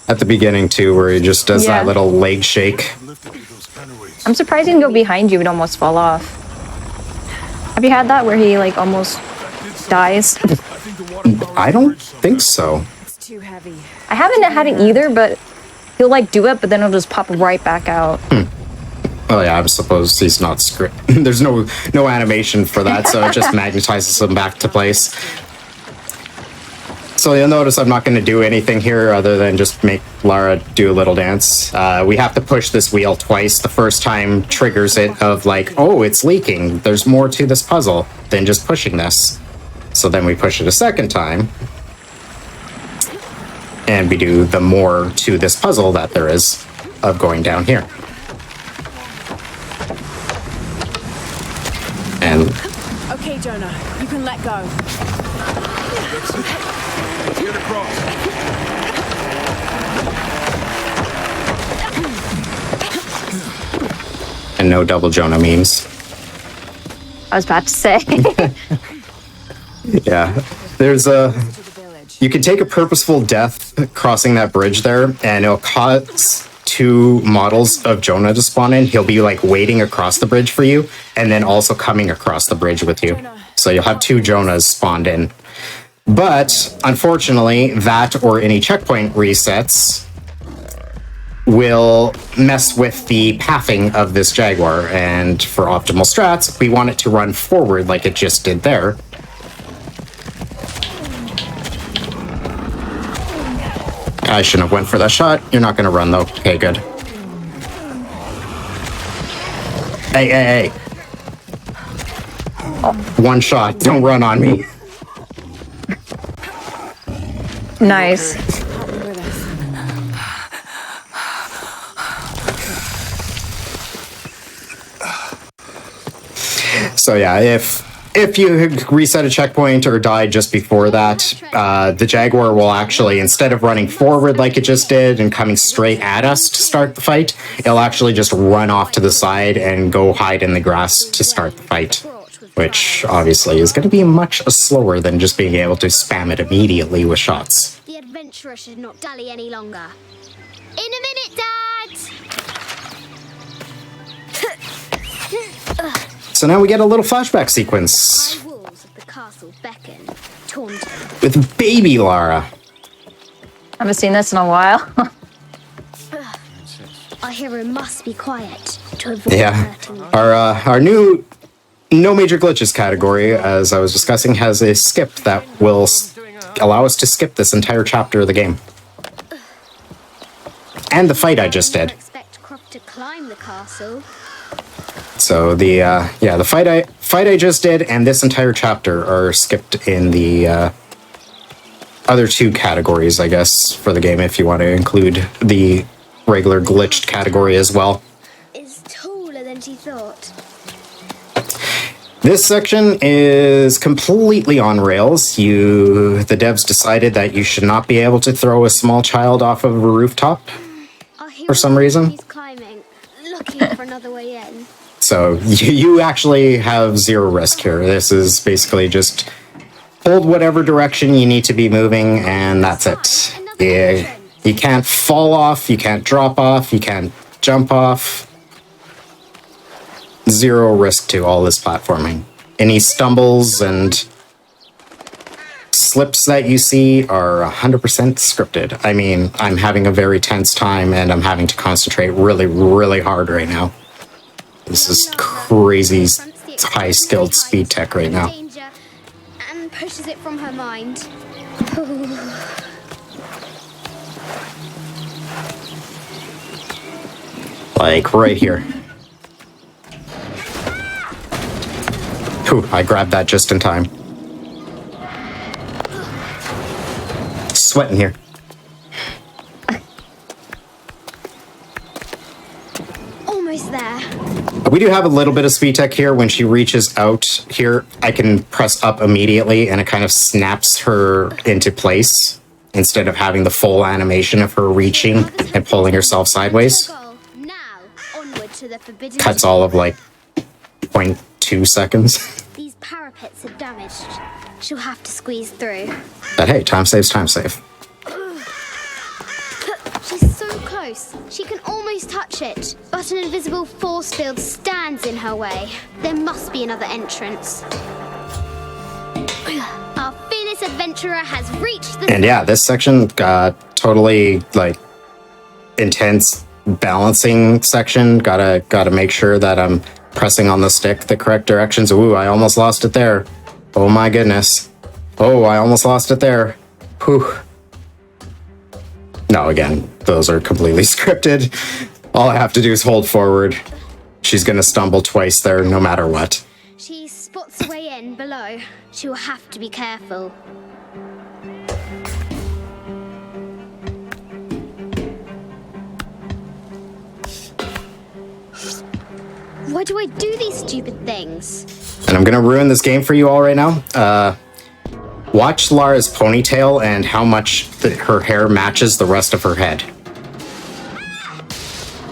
B: at the beginning too, where he just does
C: Yeah.
B: that little leg shake.
E: Lifted with those counterweights.
C: I'm surprised he can go behind you and almost fall off. Have you had that where he like almost dies?
E: I think the water power
B: I don't
E: bridge
B: think so.
D: It's too heavy.
C: I haven't had it either, but he'll like do it, but then it'll just pop right back out.
B: Oh yeah, I suppose he's not script. There's no animation for that, so it just magnetizes him back to place. So you'll notice I'm not going to do anything here other than just make Lara do a little dance. We have to push this wheel twice. The first time triggers it of like, oh, it's leaking. There's more to this puzzle than just pushing this. So then we push it a second time. And we do the more to this puzzle that there is of going down here. And
D: Okay, Jonah, you can let go.
E: Get across.
B: and no double Jonah memes.
C: I was about to say.
B: Yeah. There's a...
D: To the village.
B: You can take a purposeful death crossing that bridge there, and it'll cause 2 models of Jonah to spawn in. He'll be like waiting across the bridge for you, and then also coming across the bridge with you. So you'll have 2 Jonahs spawned in. But unfortunately, that or any checkpoint resets will mess with the pathing of this Jaguar. And for optimal strats, we want it to run forward like it just did there. I shouldn't have went for that shot. You're not going to run, though. Okay, good. Hey, hey, hey. One shot. Don't run on me.
C: Nice.
D: Help me with this.
B: So yeah, if you reset a checkpoint or die just before that, the Jaguar will actually, instead of running forward like it just did and coming straight at us to start the fight, it'll actually just run off to the side and go hide in the grass to start the fight, which obviously is going to be much slower than just being able to spam it immediately with shots.
I: The adventurer should not dally any longer. In a minute, Dad!
B: So now we get a little flashback sequence
I: High walls of the castle beckon, taunting.
B: with baby Lara.
C: I haven't seen this in a while.
I: Our hero must be quiet to avoid
B: Yeah,
I: hurting them.
B: our new no major glitches category, as I was discussing, has a skip that will allow us to skip this entire chapter of the game. And the fight I just did.
I: Expect Croft to climb the castle.
B: So the fight I just did and this entire chapter are skipped in the other 2 categories, I guess, for the game, if you want to include the regular glitched category as well.
I: Is taller than she thought.
B: This section is completely on rails. The devs decided that you should not be able to throw a small child off of a rooftop.
I: Our hero
B: For some reason.
I: He's climbing, looking for another way in.
B: So you actually have 0 risk here. This is basically just hold whatever direction you need to be moving, and that's it. Yeah, you can't fall off, you can't drop off, you can't jump off. 0 risk to all this platforming. Any stumbles and slips that you see are 100% scripted. I mean, I'm having a very tense time, and I'm having to concentrate really, really hard right now. This is crazy high-skilled speed tech right now.
I: Danger, and pushes it from her mind.
B: Like right here. Whew, I grabbed that just in time. Sweating here.
I: Almost there.
B: We do have a little bit of speed tech here. When she reaches out here, I can press up immediately and it kind of snaps her into place instead of having the full animation of her reaching and pulling herself sideways.
I: Goal. Now, onward to the forbidden.
B: Cuts all of like 0.2 seconds.
I: These parapets are damaged. She'll have to squeeze through.
B: But hey, time saves, time save.
I: close. She can almost touch it, but an invisible force field stands in her way. There must be another entrance. Our fearless adventurer has reached the...
B: And yeah, this section got totally, like, intense balancing section. Gotta make sure that I'm pressing on the stick the correct directions. Ooh, I almost lost it there. Oh my goodness. Oh, I almost lost it there. Whew. No, again, those are completely scripted. All I have to do is hold forward. She's gonna stumble twice there, no matter what.
I: She spots the way in below. She will have to be careful. Why do I do these stupid things?
B: And I'm gonna ruin this game for you all right now. Watch Lara's ponytail and how much her hair matches the rest of her head.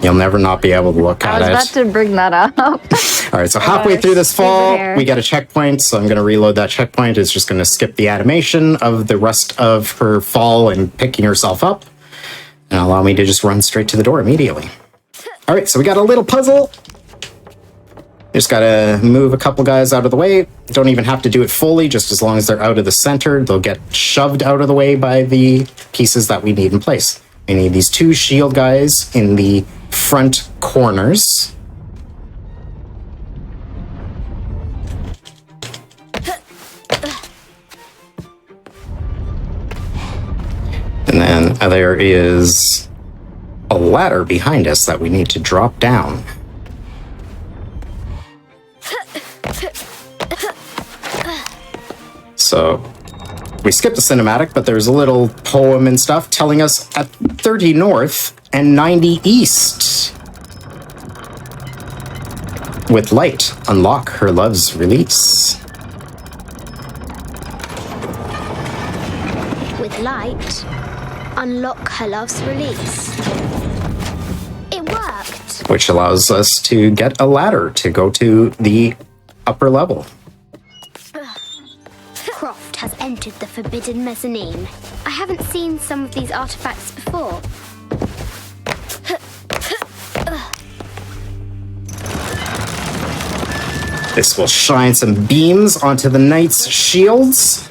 B: You'll never not be able to look at it.
C: I was about to bring that up.
B: All right, so halfway through this fall, we get a checkpoint, so I'm going to reload that checkpoint. It's just going to skip the animation of the rest of her fall and picking herself up, and allow me to just run straight to the door immediately. All right, so we got a little puzzle. Just got to move a couple guys out of the way. Don't even have to do it fully, just as long as they're out of the center. They'll get shoved out of the way by the pieces that we need in place. We need these two shield guys in the front corners. And then there is a ladder behind us that we need to drop down. So we skipped the cinematic, but there's a little poem and stuff telling us at 30 north and 90 east. With light, unlock her love's release.
I: With light, unlock her love's release. It worked.
B: Which allows us to get a ladder to go to the upper level.
I: Croft has entered the forbidden mezzanine. I haven't seen some of these artifacts before.
B: This will shine some beams onto the knight's shields.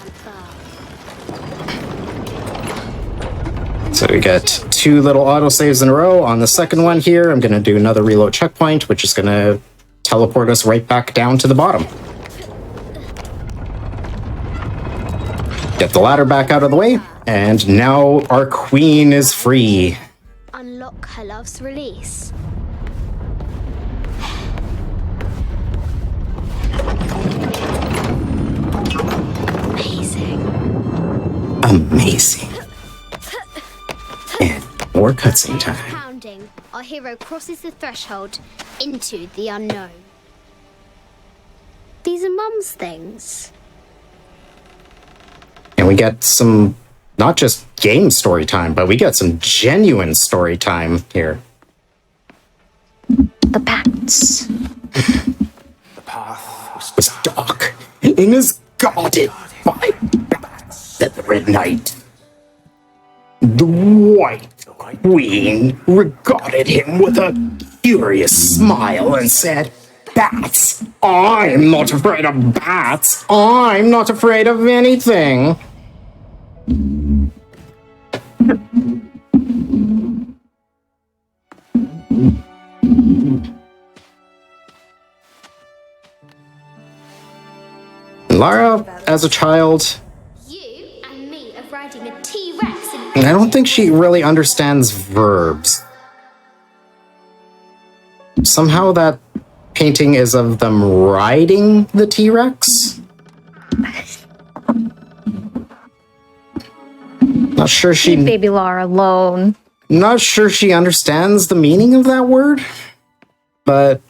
B: So we get two little autosaves in a row. On the second one here, I'm going to do another reload checkpoint, which is going to teleport us right back down to the bottom. Get the ladder back out of the way, and now our queen is free.
I: Unlock her love's release.
B: Amazing. And more cutscene time.
I: Pounding, our hero crosses the threshold into the unknown. These are Mum's things.
B: And we get some, not just game story time, but we get some genuine story time here.
C: The bats.
F: The path
B: Was dark and is guarded by bats. The Red Knight. The White Queen regarded him with a curious smile and said, "Bats? I'm not afraid of bats. I'm not afraid of anything." Lara, as a child,
I: You and me are riding a T-Rex in...
B: I don't think she really understands verbs. Somehow that painting is of them riding the T-Rex? Not sure she...
C: Leave baby Lara alone.
B: Not sure she understands the meaning of that word, but...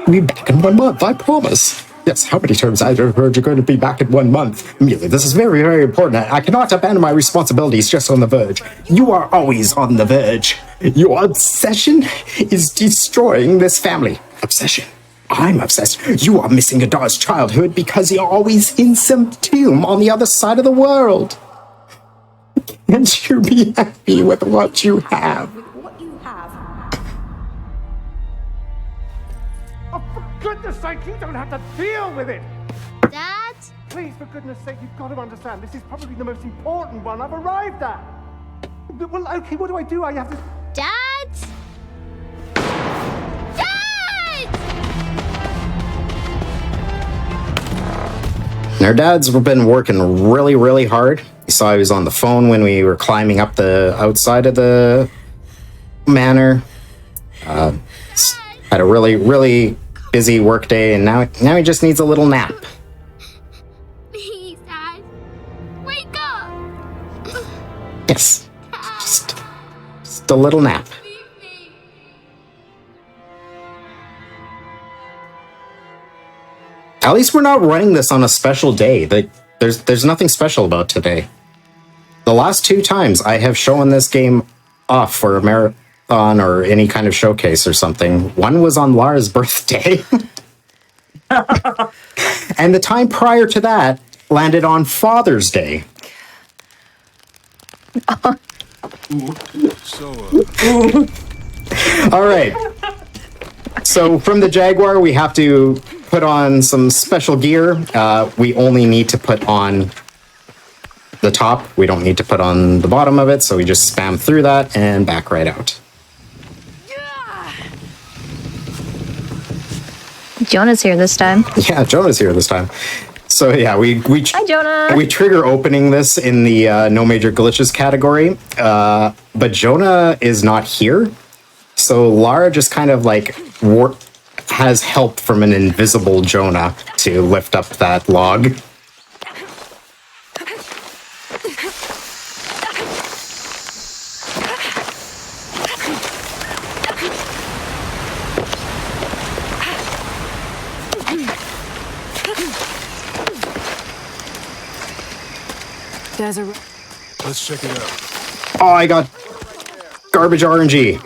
B: Be back in 1 month, I promise. Yes, how many times I've heard you're going to be back in 1 month? Amelia, this is very, very important. I cannot abandon my responsibilities just on the verge. You are always on the verge. Your obsession is destroying this family. Obsession. I'm obsessed. You are missing a daughter's childhood because you're always in some tomb on the other side of the world. Can't you be happy with what you have?
J: Oh, for goodness sake, you don't have to deal with it!
I: Dad?
J: Please, for goodness sake, you've got to understand, this is probably the most important one I've arrived at. Well, okay, what do? I have to...
I: Dad? Dad!
B: Our dads have been working really, really hard. You saw he was on the phone when we were climbing up the outside of the manor. Had a really, really busy work day, and now he just needs a little nap.
I: Please, Dad. Wake up!
B: Yes. Just a little nap. At least we're not running this on a special day. There's nothing special about today. The last 2 times I have shown this game off for a marathon or any kind of showcase or something, one was on Lara's birthday. And the time prior to that landed on Father's Day. All right. So from the Jaguar, we have to put on some special gear. We only need to put on the top. We don't need to put on the bottom of it, so we just spam through that and back right out.
C: Jonah's here this time.
B: Yeah, Jonah's here this time. So yeah,
C: Hi, Jonah.
B: we trigger opening this in the no major glitches category, but Jonah is not here. So Lara just kind of like has help from an invisible Jonah to lift up that log.
D: There's a...
E: Let's check it out.
B: Oh, I got garbage RNG.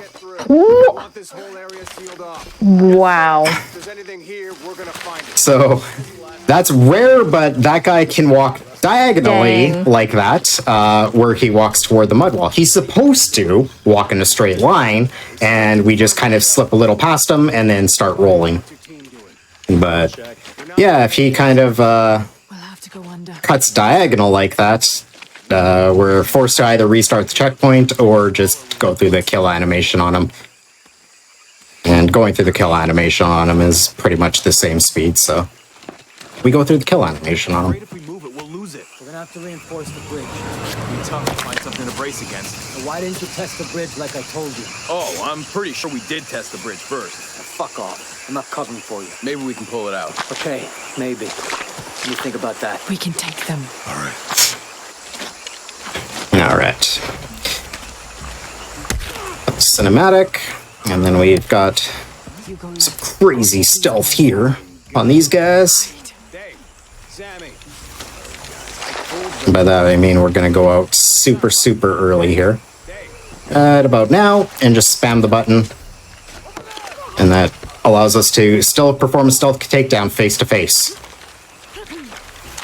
C: Wow.
B: So that's rare, but that guy can walk diagonally like that, where he walks toward the mud wall. He's supposed to walk in a straight line, and we just kind of slip a little past him and then start rolling. But yeah, if he kind of cuts diagonal like that, we're forced to either restart the checkpoint or just go through the kill animation on him. And going through the kill animation on him is pretty much the same speed, so we go through the kill animation on him.
G: If we move it, we'll lose it. We're gonna have to reinforce the bridge. It'll be tough to find something to brace against.
F: Why didn't you test the bridge like I told you?
G: Oh, I'm pretty sure we did test the bridge first.
F: Fuck off. I'm not covering for you.
G: Maybe we can pull it out.
F: Okay, maybe. What do you think about that?
D: We can take them.
E: All right.
B: All right. Cinematic, and then we've got some crazy stealth here on these guys. And by that I mean we're gonna go out super, super early here. At about now, and just spam the button. And that allows us to still perform a stealth takedown face to face.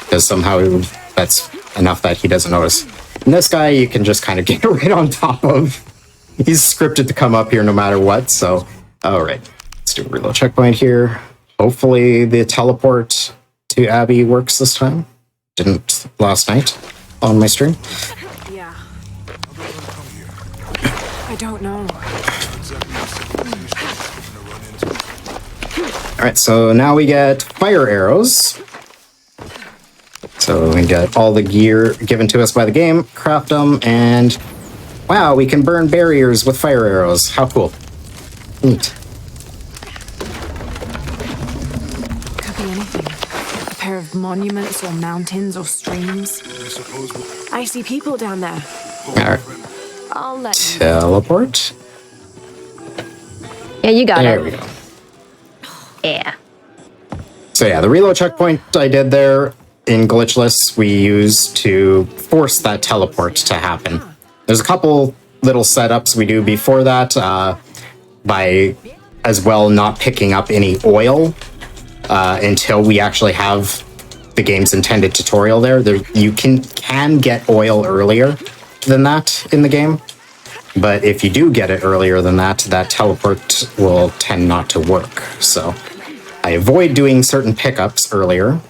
B: Because somehow that's enough that he doesn't notice. And this guy you can just kind of get right on top of. He's scripted to come up here no matter what, so... Alright, let's do a reload checkpoint here. Hopefully the teleport to Abby works this time. Didn't last night on my stream.
D: Yeah. I don't know.
B: Alright, so now we get fire arrows. So we get all the gear given to us by the game, craft them, and wow, we can burn barriers with fire arrows. How cool. Neat.
D: Could be anything. A pair of monuments or mountains or streams. I see people down there.
B: Alright.
D: I'll let you.
B: Teleport.
C: Yeah, you got
B: There
C: it.
B: we go.
C: Yeah.
B: So yeah, the reload checkpoint I did there in glitchless we use to force that teleport to happen. There's a couple little setups we do before that, by as well not picking up any oil until we actually have the game's intended tutorial there. You can get oil earlier, than that in the game. But if you do get it earlier than that, that teleport will tend not to work. So I avoid doing certain pickups earlier.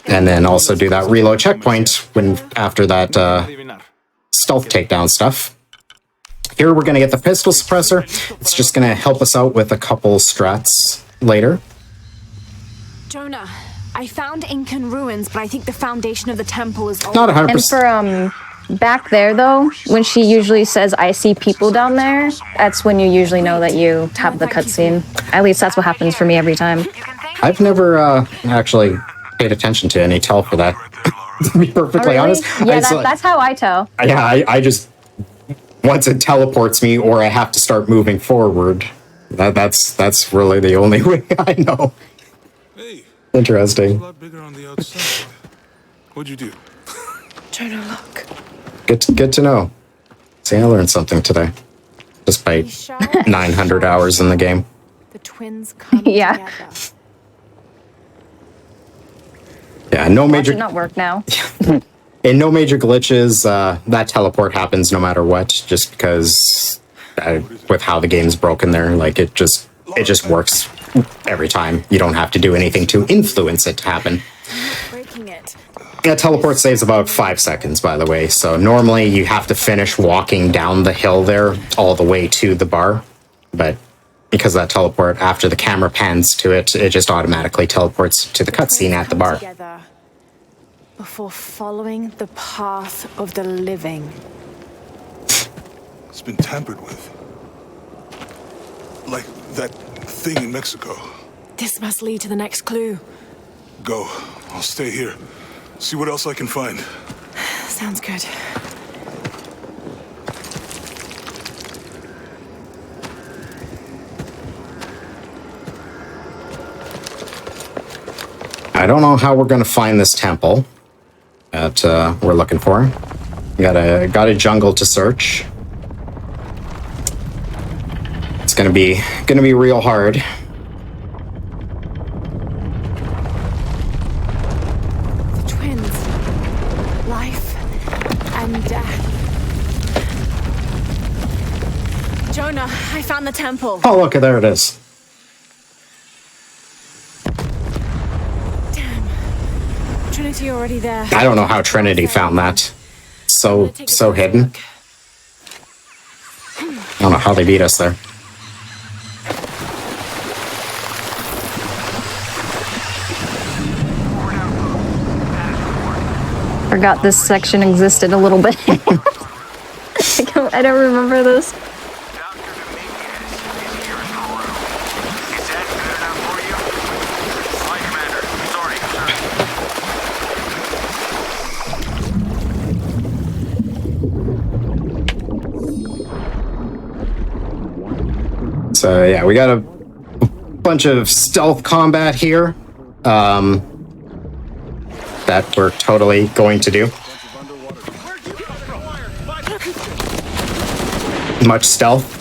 B: And then also do that reload checkpoint when after that stealth takedown stuff. Here we're going to get the pistol suppressor. It's just going to help us out with a couple strats later.
D: Jonah, I found Incan ruins, but I think the foundation of the temple is
B: Not 100%.
C: And for back there though, when she usually says I see people down there, that's when you usually know that you have the cutscene. At least that's what happens for me every time.
B: I've never actually paid attention to any tell for that. To be perfectly honest.
C: Yeah, that's how I tell.
B: Yeah, I just once it teleports me or I have to start moving forward. That's really the only way I know.
E: Hey,
B: interesting.
E: a lot bigger on the outside. What'd you do?
D: Jonah, look.
B: Good to know. See, I learned something today. Despite 900 hours in the game.
D: The twins come
C: Yeah.
D: together.
B: Yeah, no
C: Watch
B: major.
C: it not work now.
B: In no major glitches, that teleport happens no matter what. Just because with how the game's broken there, like it just works every time. You don't have to do anything to influence it to happen.
D: Breaking it.
B: That teleport saves about 5 seconds, by the way. So normally you have to finish walking down the hill there all the way to the bar. But because that teleport, after the camera pans to it, it just automatically teleports to the cutscene at the bar.
D: Together before following the path of the living.
E: It's been tampered with. Like that thing in Mexico.
D: This must lead to the next clue.
E: Go. I'll stay here. See what else I can find.
D: Sounds good.
B: I don't know how we're going to find this temple that we're looking for. Got a jungle to search. It's gonna be real hard.
D: The twins. Life and death. Jonah, I found the temple.
B: Oh, look, there it is.
D: Trinity already there.
B: I don't know how Trinity found that. So hidden. I don't know how they beat us there.
C: Forgot this section existed a little bit. I don't remember this.
B: So yeah, we got a bunch of stealth combat here that we're totally going to do. Much stealth.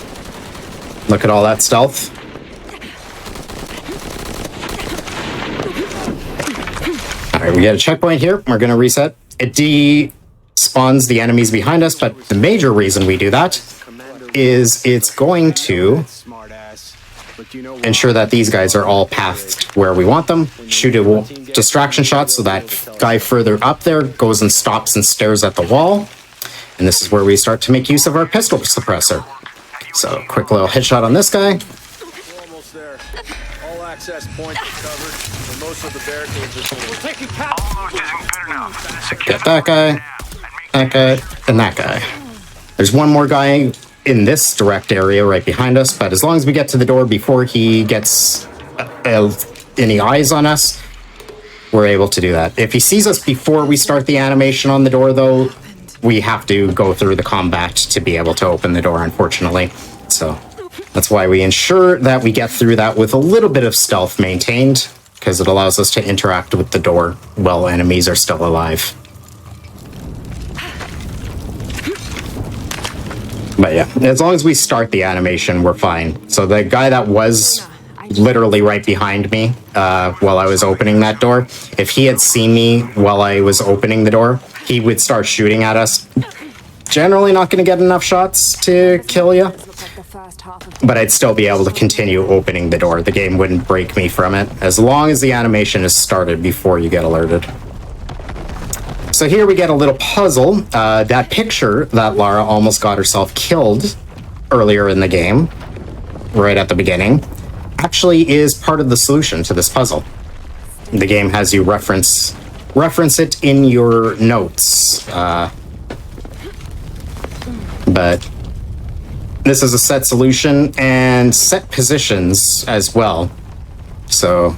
B: Look at all that stealth. All right, we got a checkpoint here. We're going to reset. It de-spawns the enemies behind us, but the major reason we do that is it's going to ensure that these guys are all pathed where we want them. Shoot a distraction shot so that guy further up there goes and stops and stares at the wall. And this is where we start to make use of our pistol suppressor. So quick little headshot on this guy.
G: We're almost there. All access points are covered, and most of the barricades are full. We're taking cover.
H: Almost isn't good enough.
B: Get that guy, and that guy. There's one more guy in this direct area right behind us, but as long as we get to the door before he gets any eyes on us, we're able to do that. If he sees us before we start the animation on the door, though, we have to go through the combat to be able to open the door, unfortunately. So that's why we ensure that we get through that with a little bit of stealth maintained, because it allows us to interact with the door while enemies are still alive. But yeah, as long as we start the animation, we're fine. So the guy that was literally right behind me while I was opening that door. If he had seen me while I was opening the door, he would start shooting at us. Generally not going to get enough shots to kill you, but I'd still be able to continue opening the door. The game wouldn't break me from it, as long as the animation is started before you get alerted. So here we get a little puzzle. That picture that Lara almost got herself killed earlier in the game, right at the beginning, actually is part of the solution to this puzzle. The game has you reference it in your notes. But this is a set solution and set positions as well. So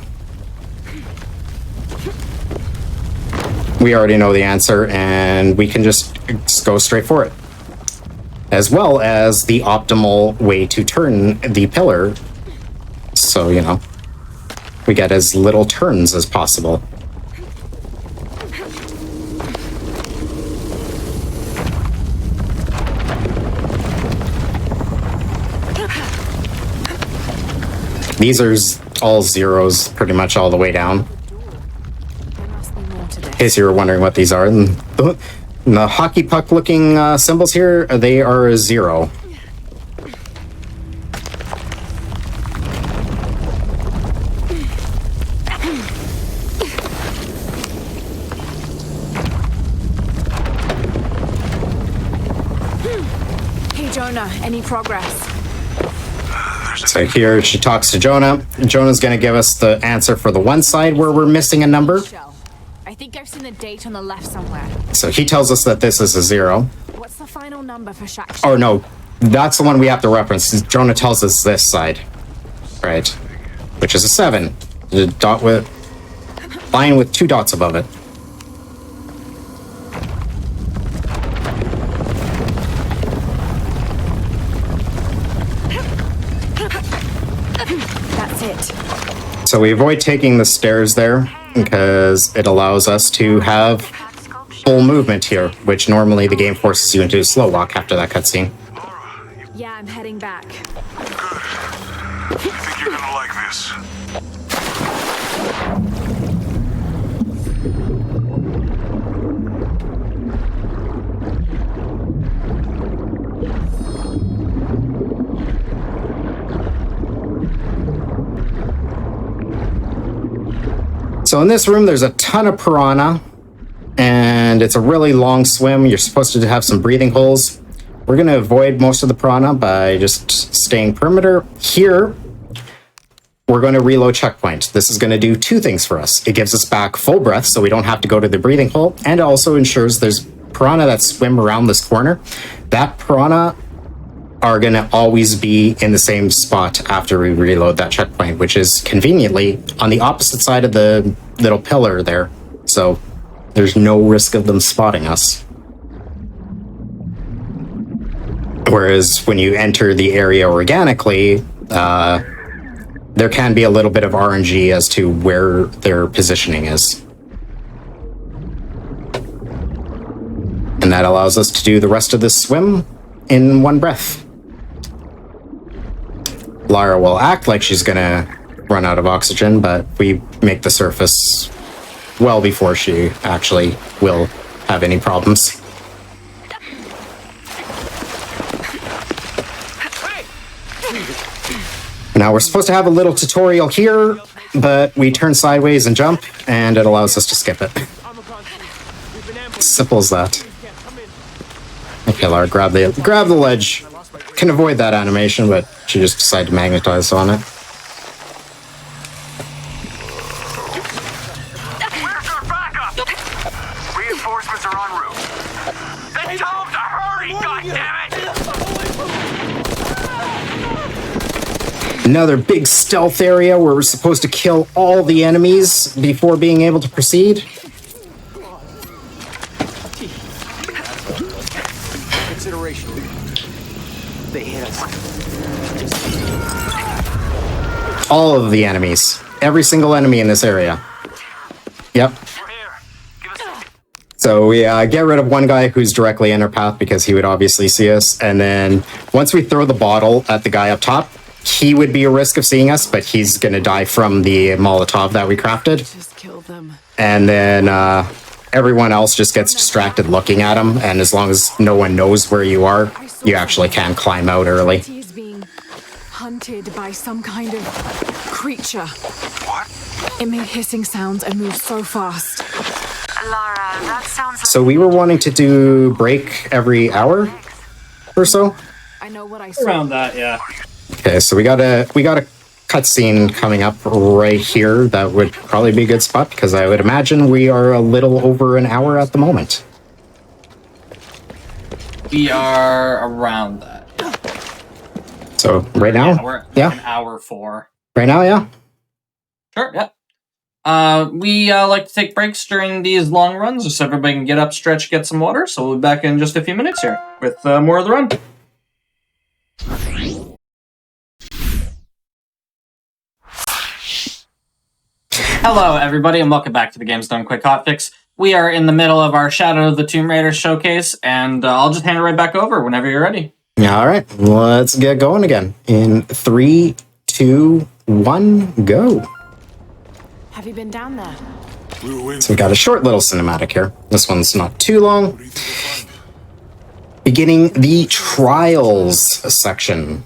B: we already know the answer and we can just go straight for it. As well as the optimal way to turn the pillar. So, you know, we get as little turns as possible. These are all zeros pretty much all the way down. In case you were wondering what these are. And the hockey puck looking symbols here, they are a 0.
D: Hey Jonah, any progress?
B: So here she talks to Jonah. Jonah's going to give us the answer for the one side where we're missing a number.
D: I think I've seen a date on the left somewhere.
B: So he tells us that this is a 0.
D: What's the final number for Shaq?
B: Oh no, that's the one we have to reference. Jonah tells us this side. Right. Which is a 7. The dot with line with 2 dots above it.
D: That's it.
B: So we avoid taking the stairs there because it allows us to have full movement here, which normally the game forces you into a slow walk after that cutscene.
D: Yeah, I'm heading back.
H: Good. I think you're gonna like this.
B: So in this room, there's a ton of piranha, and it's a really long swim. You're supposed to have some breathing holes. We're going to avoid most of the piranha by just staying perimeter. Here, we're going to reload checkpoint. This is going to do 2 things for us. It gives us back full breath, so we don't have to go to the breathing hole, and it also ensures there's piranha that swim around this corner. That piranha are going to always be in the same spot after we reload that checkpoint, which is conveniently on the opposite side of the little pillar there. So there's no risk of them spotting us. Whereas when you enter the area organically, there can be a little bit of RNG as to where their positioning is. And that allows us to do the rest of this swim in one breath. Lara will act like she's gonna run out of oxygen, but we make the surface well before she actually will have any problems. Now we're supposed to have a little tutorial here, but we turn sideways and jump, and it allows us to skip it. Simple as that. Okay, Lara, grab the ledge. Can avoid that animation, but she just decided to magnetize on it.
H: Where's our backup? Reinforcements are en route. Then tell them to hurry, goddammit!
B: Another big stealth area where we're supposed to kill all the enemies before being able to proceed.
F: Consideration. They hit us.
B: All of the enemies. Every single enemy in this area. Yep. So we get rid of one guy who's directly in our path because he would obviously see us. And then once we throw the bottle at the guy up top, he would be a risk of seeing us, but he's going to die from the Molotov that we crafted.
D: Just kill them.
B: And then everyone else just gets distracted looking at him, and as long as no one knows where you are, you actually can climb out early.
D: He's being hunted by some kind of creature.
H: What?
D: It made hissing sounds and moved so fast.
H: Lara, that sounds like...
B: So we were wanting to do break every hour or so.
D: I know what I saw.
A: Around that, yeah.
B: Okay, so we got a cutscene coming up right here. That would probably be a good spot because I would imagine we are a little over an hour at the moment.
A: We are around that.
B: So right now,
A: Yeah, we're at an hour 4.
B: Right now, yeah.
A: Sure, yeah. We like to take breaks during these long runs just so everybody can get up, stretch, get some water. So we'll be back in just a few minutes here with more of the run. Hello, everybody, and welcome back to the Games Done Quick Hotfix. We are in the middle of our Shadow of the Tomb Raider showcase, and I'll just hand it right back over whenever you're ready.
B: All right, let's get going again. In 3, 2, 1, go.
D: Have you been down there?
B: So we got a short little cinematic here. This one's not too long. Beginning the trials section.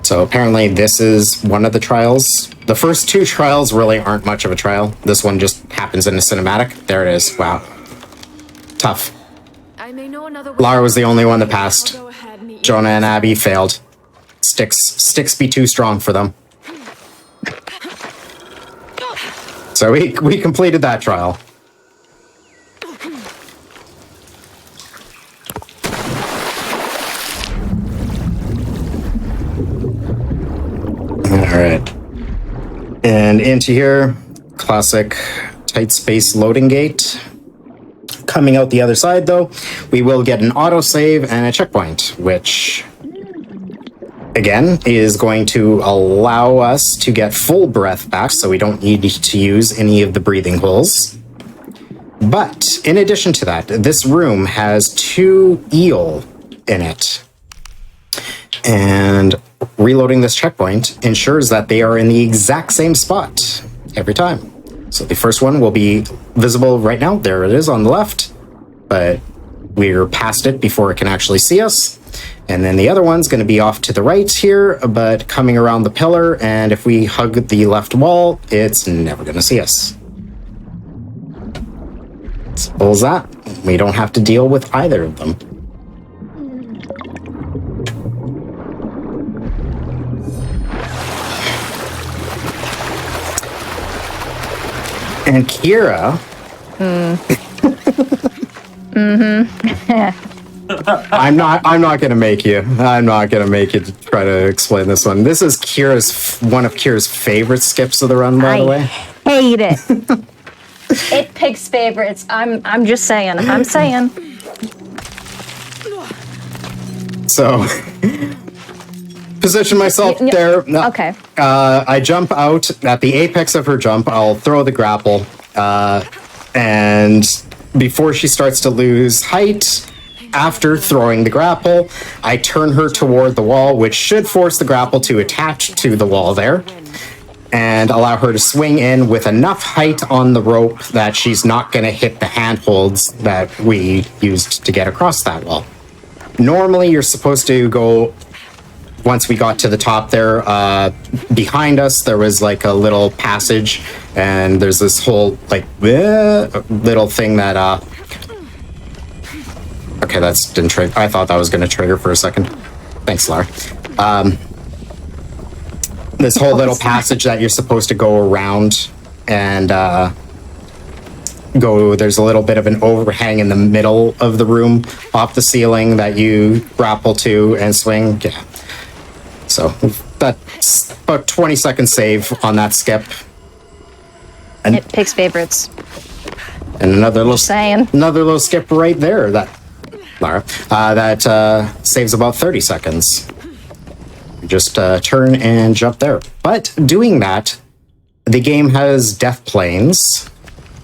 B: So apparently this is one of the trials. The first 2 trials really aren't much of a trial. This one just happens in a cinematic. There it is. Wow. Tough.
D: I may know another way.
B: Lara was the only one that passed.
D: Go ahead, meet you.
B: Jonah and Abby failed. Sticks be too strong for them. So we completed that trial. Alright. And into here, classic tight space loading gate. Coming out the other side, though, we will get an autosave and a checkpoint, which, again, is going to allow us to get full breath back, so we don't need to use any of the breathing holes. But, in addition to that, this room has 2 eel in it. And reloading this checkpoint ensures that they are in the exact same spot every time. So the first one will be visible right now. There it is on the left, but we're past it before it can actually see us. And then the other one's going to be off to the right here, but coming around the pillar, and if we hug the left wall, it's never going to see us. Simple as that. We don't have to deal with either of them. And Kira. I'm not gonna make you. I'm not gonna make you to try to explain this one. This is one of Kira's favorite skips of the run, by the way.
C: Hate it. It picks favorites. I'm just saying. I'm saying.
B: So position myself there. No,
C: okay.
B: I jump out at the apex of her jump. I'll throw the grapple, and before she starts to lose height, after throwing the grapple, I turn her toward the wall, which should force the grapple to attach to the wall there, and allow her to swing in with enough height on the rope that she's not going to hit the handholds that we used to get across that wall. Normally, you're supposed to go. Once we got to the top there, behind us, there was like a little passage, and there's this whole like little thing that okay, that's didn't trigger. I thought that was going to trigger for a second. Thanks, Lara. This whole little passage that you're supposed to go around and there's a little bit of an overhang in the middle of the room off the ceiling that you grapple to and swing. Yeah. So that's about 20 second save on that skip. And
C: It picks favorites.
B: And another
C: saying.
B: little skip right there, that Lara, that saves about 30 seconds. Just turn and jump there. But doing that, the game has death planes.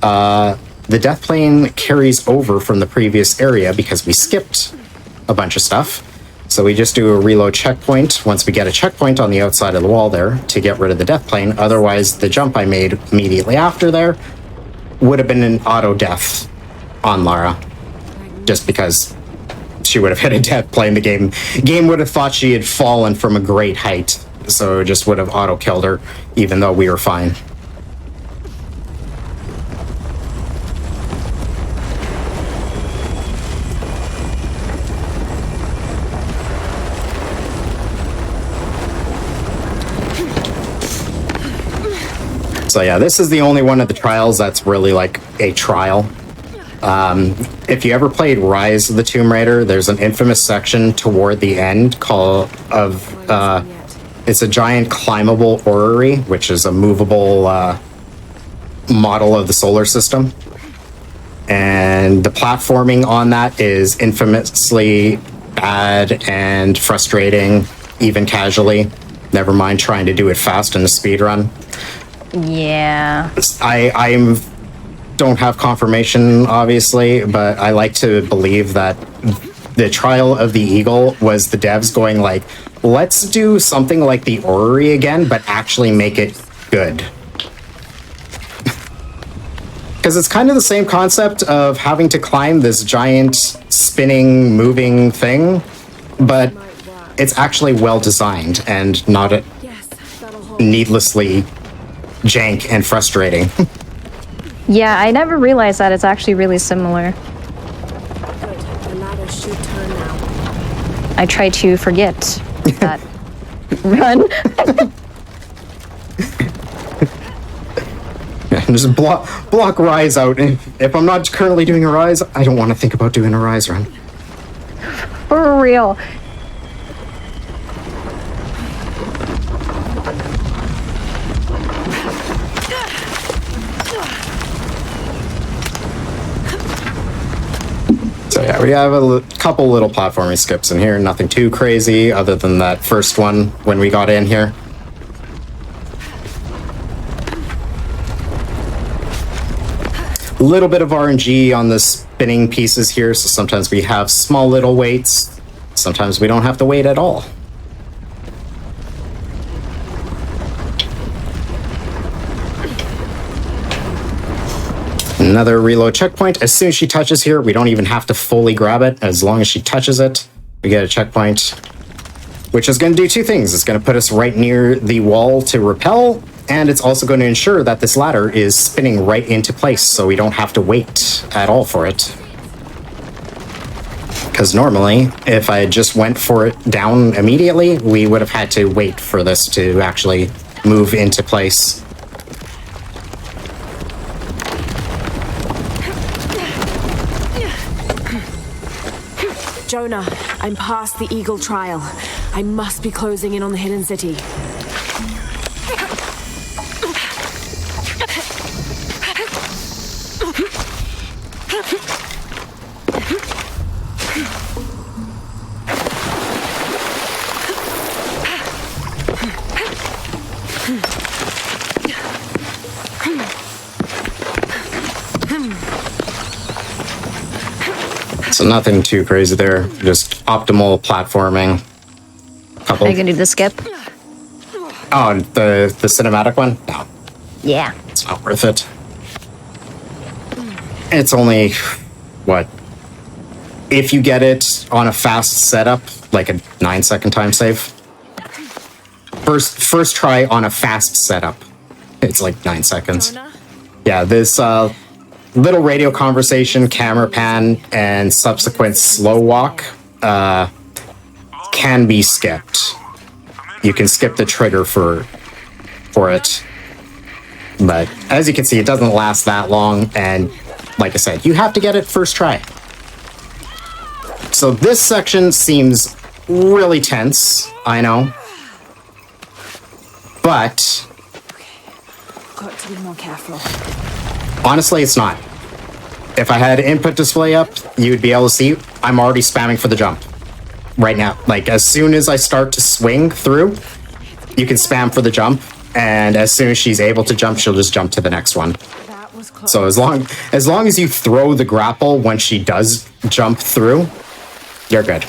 B: The death plane carries over from the previous area because we skipped a bunch of stuff. So we just do a reload checkpoint once we get a checkpoint on the outside of the wall there to get rid of the death plane. Otherwise, the jump I made immediately after there would have been an auto death on Lara, just because she would have hit a death plane. The game would have thought she had fallen from a great height, so it just would have auto killed her, even though we were fine. So yeah, this is the only one of the trials that's really like a trial. If you ever played Rise of the Tomb Raider, there's an infamous section toward the end it's a giant climbable orrery, which is a movable model of the solar system. And the platforming on that is infamously bad and frustrating, even casually. Never mind trying to do it fast in a speedrun.
C: Yeah.
B: I don't have confirmation, obviously, but I like to believe that the Trial of the Eagle was the devs going like, let's do something like the orrery again, but actually make it good. Because it's kind of the same concept of having to climb this giant spinning, moving thing, but it's actually well designed and not needlessly jank and frustrating.
C: Yeah, I never realized that it's actually really similar.
D: The ladder should turn now.
C: I try to forget that run.
B: Just block Rise out. If I'm not currently doing a Rise, I don't want to think about doing a Rise run.
C: For real.
B: So yeah, we have a couple little platforming skips in here. Nothing too crazy other than that first one when we got in here. A little bit of RNG on the spinning pieces here, so sometimes we have small little waits. Sometimes we don't have to wait at all. Another reload checkpoint. As soon as she touches here, we don't even have to fully grab it. As long as she touches it, we get a checkpoint, which is going to do two things. It's going to put us right near the wall to repel, and it's also going to ensure that this ladder is spinning right into place, so we don't have to wait at all for it. Because normally, if I just went for it down immediately, we would have had to wait for this to actually move into place.
D: Jonah, I'm past the Eagle trial. I must be closing in on the hidden city.
B: So nothing too crazy there, just optimal platforming.
C: Are you gonna do the skip?
B: Oh, the cinematic one? No.
C: Yeah.
B: It's not worth it. It's only, what? If you get it on a fast setup, like a 9-second time save. First try on a fast setup. It's like 9 seconds. Yeah, this little radio conversation, camera pan, and subsequent slow walk can be skipped. You can skip the trigger for it. But as you can see, it doesn't last that long, and like I said, you have to get it first try. So this section seems really tense, I know. But
D: Got to be more careful.
B: honestly, it's not. If I had input display up, you would be able to see I'm already spamming for the jump right now. Like, as soon as I start to swing through, you can spam for the jump, and as soon as she's able to jump, she'll just jump to the next one. So as long as you throw the grapple when she does jump through, you're good.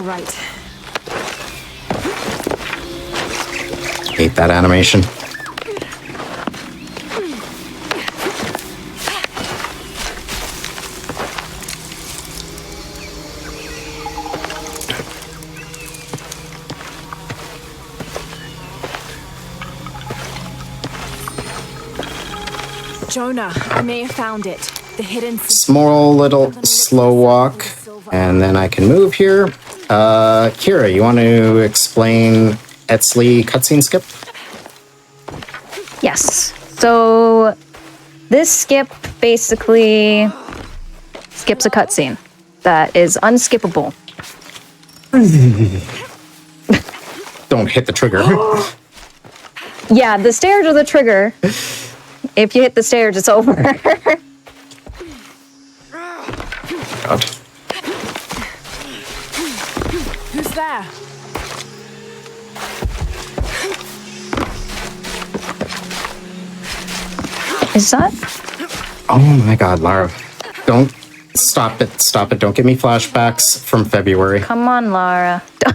D: Right.
B: Hate that animation.
D: Jonah, I may have found it. The hidden...
B: Small little slow walk, and then I can move here. Kira, you want to explain Etsley cutscene skip?
C: Yes. So this skip basically skips a cutscene that is unskippable.
B: Don't hit the trigger.
C: Yeah, the stairs are the trigger. If you hit the stairs, it's over.
B: God.
D: Who's there?
C: Is that?
B: Oh my God, Lara. Don't stop it. Stop it. Don't give me flashbacks from February.
C: Come on, Lara.
D: I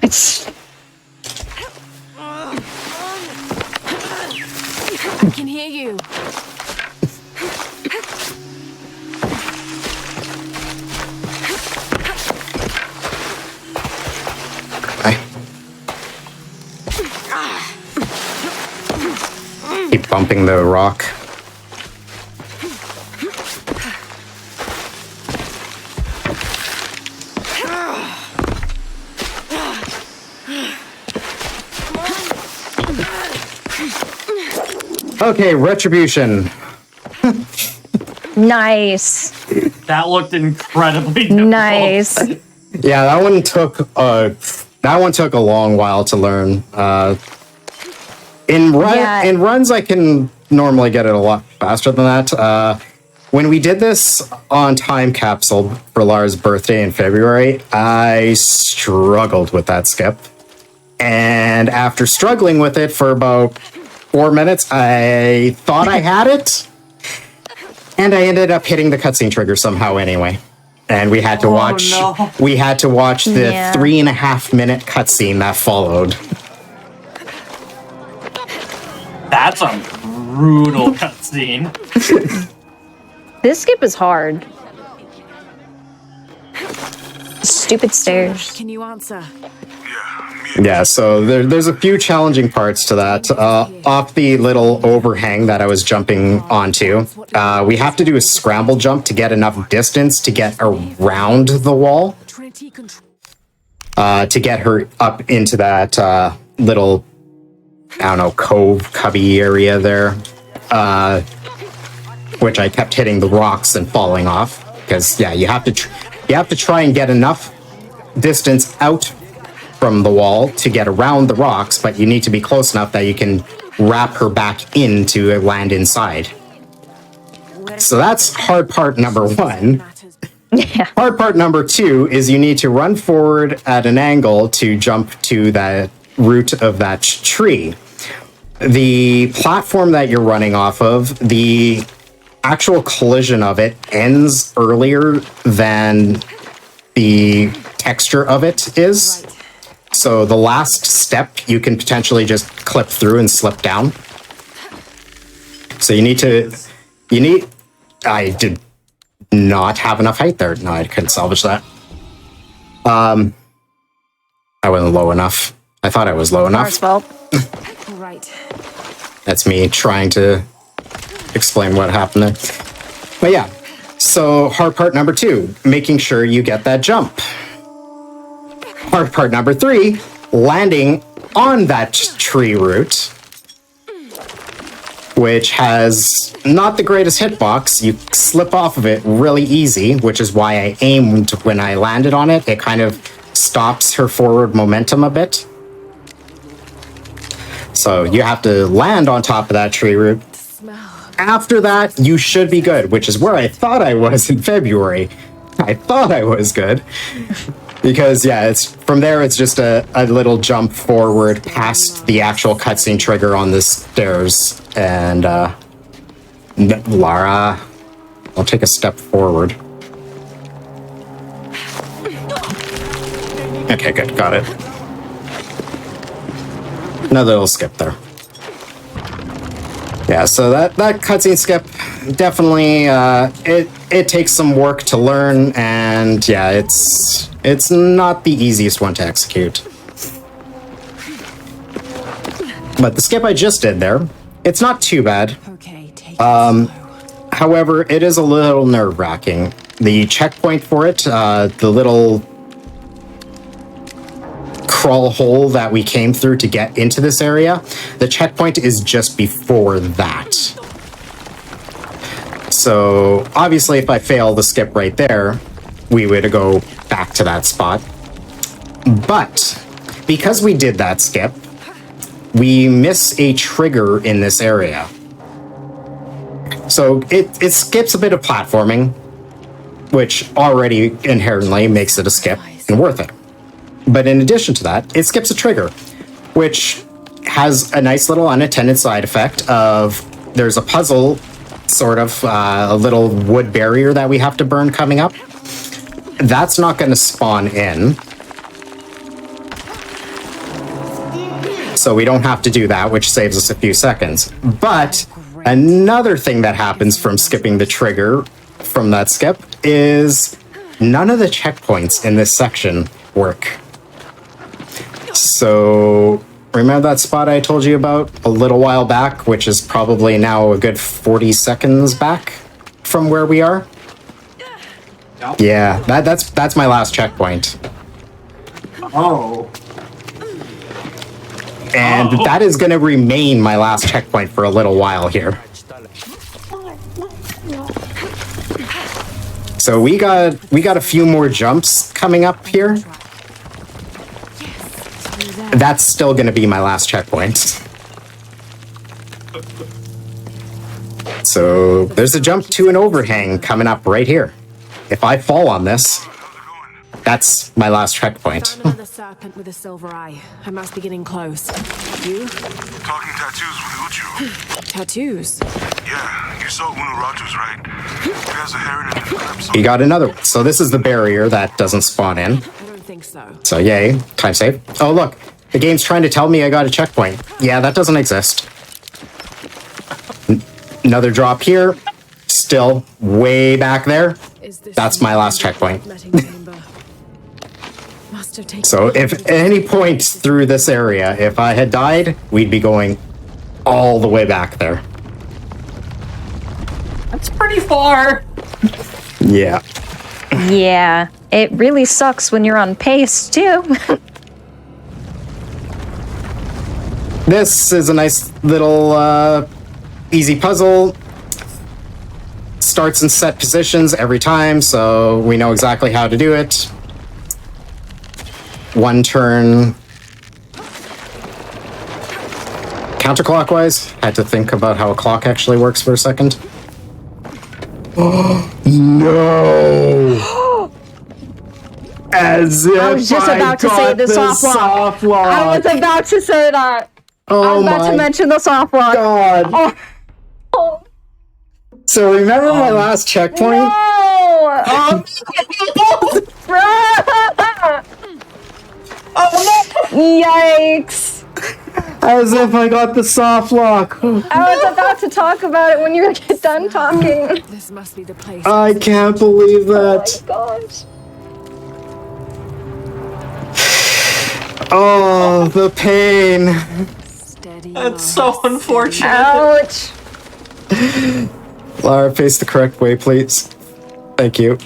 D: can hear you.
B: Keep bumping the rock. Okay, retribution.
C: Nice.
A: That looked incredibly difficult.
C: Nice.
B: Yeah, that one took a long while to learn. In runs, I can normally get it a lot faster than that. When we did this on Time Capsule for Lara's birthday in February, I struggled with that skip. And after struggling with it for about 4 minutes, I thought I had it. And I ended up hitting the cutscene trigger somehow anyway. And we had to watch the 3.5 minute cutscene that followed.
A: That's a brutal cutscene.
C: This skip is hard. Stupid stairs.
D: Can you answer?
B: Yeah, so there's a few challenging parts to that. Off the little overhang that I was jumping onto, we have to do a scramble jump to get enough distance to get around the wall. To get her up into that little, I don't know, cove, cubby area there. Which I kept hitting the rocks and falling off. Because, yeah, you have to try and get enough distance out from the wall to get around the rocks, but you need to be close enough that you can wrap her back in to land inside. So that's hard part number 1.
C: Yeah.
B: Hard part number 2 is you need to run forward at an angle to jump to that root of that tree. The platform that you're running off of, the actual collision of it ends earlier than the texture of it is. So the last step, you can potentially just clip through and slip down. So I did not have enough height there. No, I couldn't salvage that. I wasn't low enough. I thought I was low enough.
C: Fault.
D: Right.
B: That's me trying to explain what happened there. But yeah, so hard part number 2, making sure you get that jump. Hard part number 3, landing on that tree root, which has not the greatest hitbox. You slip off of it really easy, which is why I aimed when I landed on it. It kind of stops her forward momentum a bit. So you have to land on top of that tree root. After that, you should be good, which is where I thought I was in February. I thought I was good. Because, yeah, from there, it's just a little jump forward past the actual cutscene trigger on the stairs. And, Lara, I'll take a step forward. Okay, good. Got it. Another little skip there. Yeah, so that cutscene skip, definitely, it takes some work to learn, and yeah, it's not the easiest one to execute. But the skip I just did there, it's not too bad.
D: Okay, take it slow.
B: However, it is a little nerve-wracking. The checkpoint for it, the little crawl hole that we came through to get into this area, the checkpoint is just before that. So, obviously, if I fail the skip right there, we would go back to that spot. But, because we did that skip, we miss a trigger in this area. So it skips a bit of platforming, which already inherently makes it a skip and worth it. But in addition to that, it skips a trigger, which has a nice little unintended side effect of there's a puzzle, sort of, a little wood barrier that we have to burn coming up. That's not going to spawn in. So we don't have to do that, which saves us a few seconds. But another thing that happens from skipping the trigger from that skip is none of the checkpoints in this section work. So remember that spot I told you about a little while back, which is probably now a good 40 seconds back from where we are? Yeah, that's my last checkpoint.
A: Oh.
B: And that is going to remain my last checkpoint for a little while here. So we got a few more jumps coming up here. That's still going to be my last checkpoint. So there's a jump to an overhang coming up right here. If I fall on this, that's my last checkpoint.
D: Found another serpent with a silver eye. I must be getting close. You?
E: Talking tattoos with Uchu.
D: Tattoos?
E: Yeah, you saw Uno Rogers, right? He has a heron in the clip.
B: You got another one. So this is the barrier that doesn't spawn in.
D: I don't think so.
B: So yay, time save. Oh look, the game's trying to tell me I got a checkpoint. Yeah, that doesn't exist. Another drop here. Still way back there. That's my last checkpoint. So if at any point through this area, if I had died, we'd be going all the way back there.
A: That's pretty far.
B: Yeah.
C: Yeah, it really sucks when you're on pace, too.
B: This is a nice little easy puzzle. Starts in set positions every time, so we know exactly how to do it. One turn counterclockwise. Had to think about how a clock actually works for a second. Oh, no! As if
C: I was just about to say the soft lock. I was about to say that.
B: Oh,
C: I was about to mention the soft lock.
B: God.
C: Oh.
B: So remember my last checkpoint?
C: No! Yikes!
B: As if I got the soft lock.
C: I was about to talk about it when you get done talking.
D: This must be the place.
B: I can't believe that.
C: Oh my gosh.
B: Oh, the pain.
D: Steady.
A: That's so unfortunate.
C: Ouch.
B: Lara, face the correct way, please. Thank you.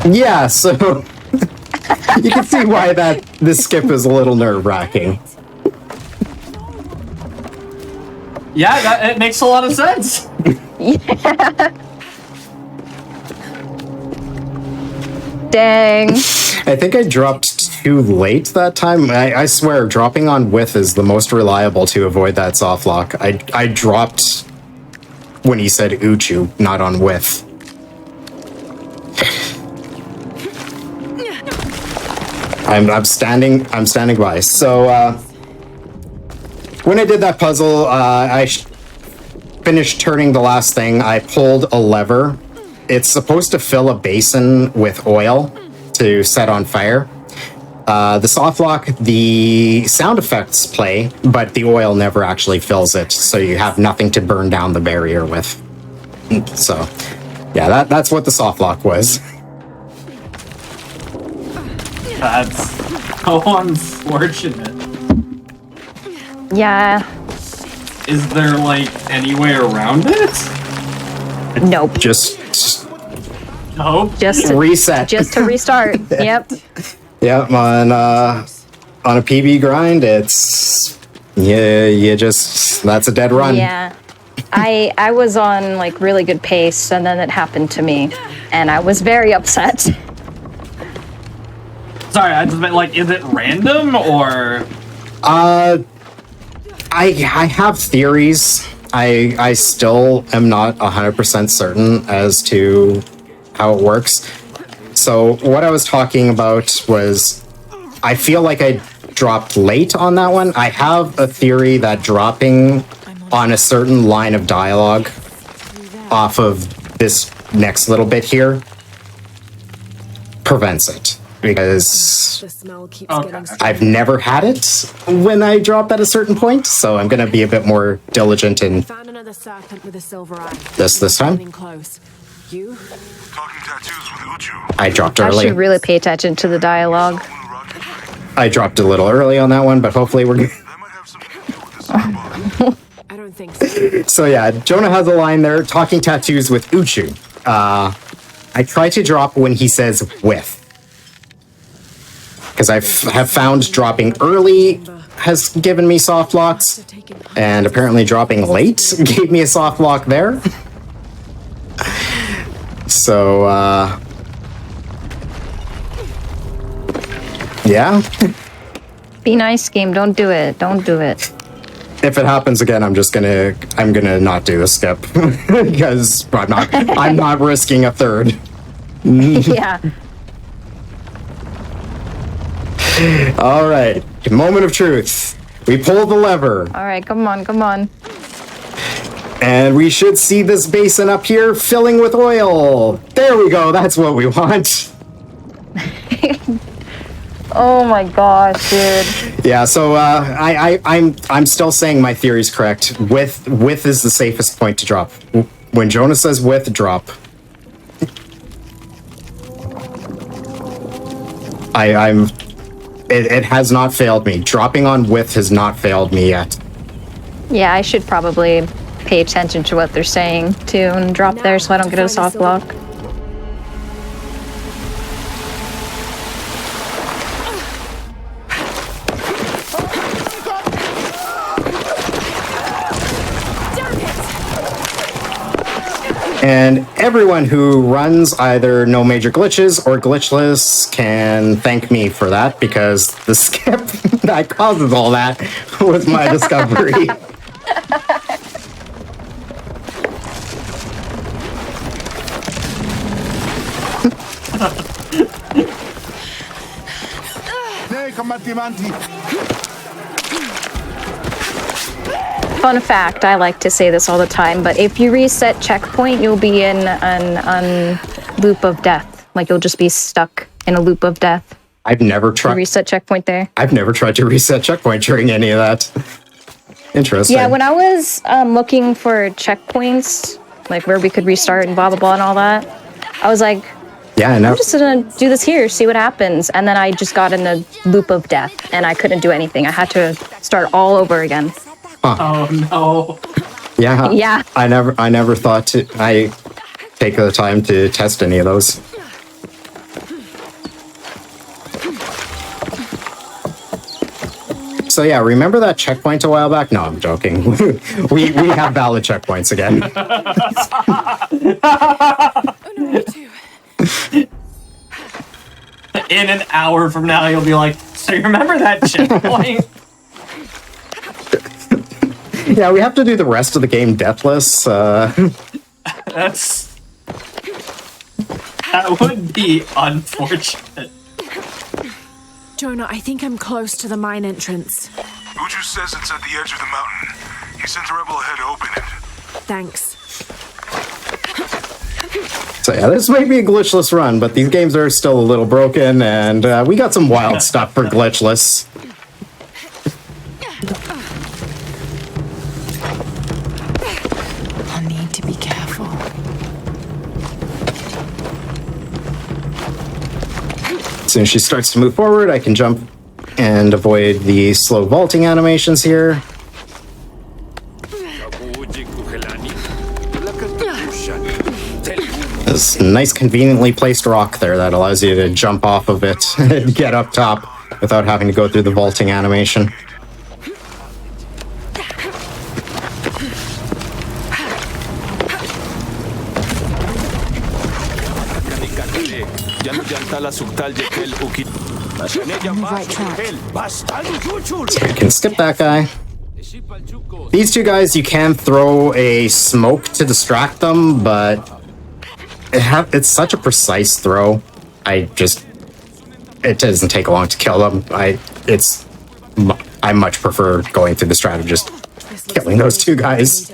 B: Yeah, so you can see why this skip is a little nerve-wracking.
A: Yeah, it makes a lot of sense.
C: Yeah. Dang.
B: I think I dropped too late that time. I swear, dropping on with is the most reliable to avoid that soft lock. I dropped when he said Uchu, not on with. I'm standing by. So when I did that puzzle, finished turning the last thing. I pulled a lever. It's supposed to fill a basin with oil to set on fire. The soft lock, the sound effects play, but the oil never actually fills it, so you have nothing to burn down the barrier with. So, yeah, that's what the soft lock was.
A: That's so unfortunate.
C: Yeah.
A: Is there, like, any way around it?
C: Nope.
B: Just
A: Nope.
C: Just to,
B: reset.
C: Just to restart. Yep.
B: Yeah, on a PB grind, it's you just that's a dead run.
C: Yeah. I was on like really good pace, and then it happened to me, and I was very upset.
A: Sorry, I just meant, like, is it random or?
B: I have theories. I still am not 100% certain as to how it works. So what I was talking about was, I feel like I dropped late on that one. I have a theory that dropping on a certain line of dialogue off of this next little bit here prevents it. Because I've never had it when I drop at a certain point, so I'm going to be a bit more diligent in this time. I dropped
C: I
B: early.
C: should really pay attention to the dialogue.
B: I dropped a little early on that one, but hopefully we're good.
D: I don't think so.
B: So yeah, Jonah has a line there, talking tattoos with Uchu. I try to drop when he says with. Because I have found dropping early has given me soft locks, and apparently dropping late gave me a soft lock there. So, yeah.
C: Be nice, game. Don't do it. Don't do it.
B: If it happens again, I'm gonna not do the skip because I'm not risking a third.
C: Yeah.
B: All right, moment of truth. We pull the lever.
C: All right, come on, come on.
B: And we should see this basin up here filling with oil. There we go. That's what we want.
C: Oh my gosh, dude.
B: Yeah. So I'm still saying my theory's correct. With is the safest point to drop. When Jonah says with, drop. It has not failed me. Dropping on with has not failed me yet.
C: Yeah, I should probably pay attention to what they're saying too and drop there so I don't get a soft block.
B: And everyone who runs either no major glitches or glitchless can thank me for that, because the skip that causes all that was my discovery.
C: Fun fact, I like to say this all the time, but if you reset checkpoint, you'll be in an loop of death. Like, you'll just be stuck in a loop of death.
B: I've never tried
C: reset checkpoint there.
B: I've never tried to reset checkpoint during any of that. Interesting.
C: Yeah, when I was looking for checkpoints, like where we could restart and blah blah blah and all that, I was like,
B: yeah, I know.
C: I'm just gonna do this here, see what happens. And then I just got in a loop of death and I couldn't do anything. I had to start all over again.
B: Huh.
A: Oh no.
B: Yeah.
C: Yeah.
B: I never thought to take the time to test any of those. So yeah, remember that checkpoint a while back? No, I'm joking. we have valid checkpoints again.
A: In an hour from now, you'll be like, so you remember that checkpoint?
B: Yeah, we have to do the rest of the game deathless.
A: That would be unfortunate.
D: Jonah, I think I'm close to the mine entrance.
E: Uju says it's at the edge of the mountain. He sent a rebel ahead to open it.
D: Thanks.
B: So yeah, this might be a glitchless run, but these games are still a little broken, and we got some wild stuff for glitchless.
D: I'll need to be careful.
B: As soon as she starts to move forward, I can jump and avoid the slow vaulting animations here. This nice conveniently placed rock there that allows you to jump off of it and get up top without having to go through the vaulting animation. I can skip that guy. These two guys, you can throw a smoke to distract them, but it's such a precise throw. It doesn't take long to kill them. I much prefer going through the strat of just killing those two guys.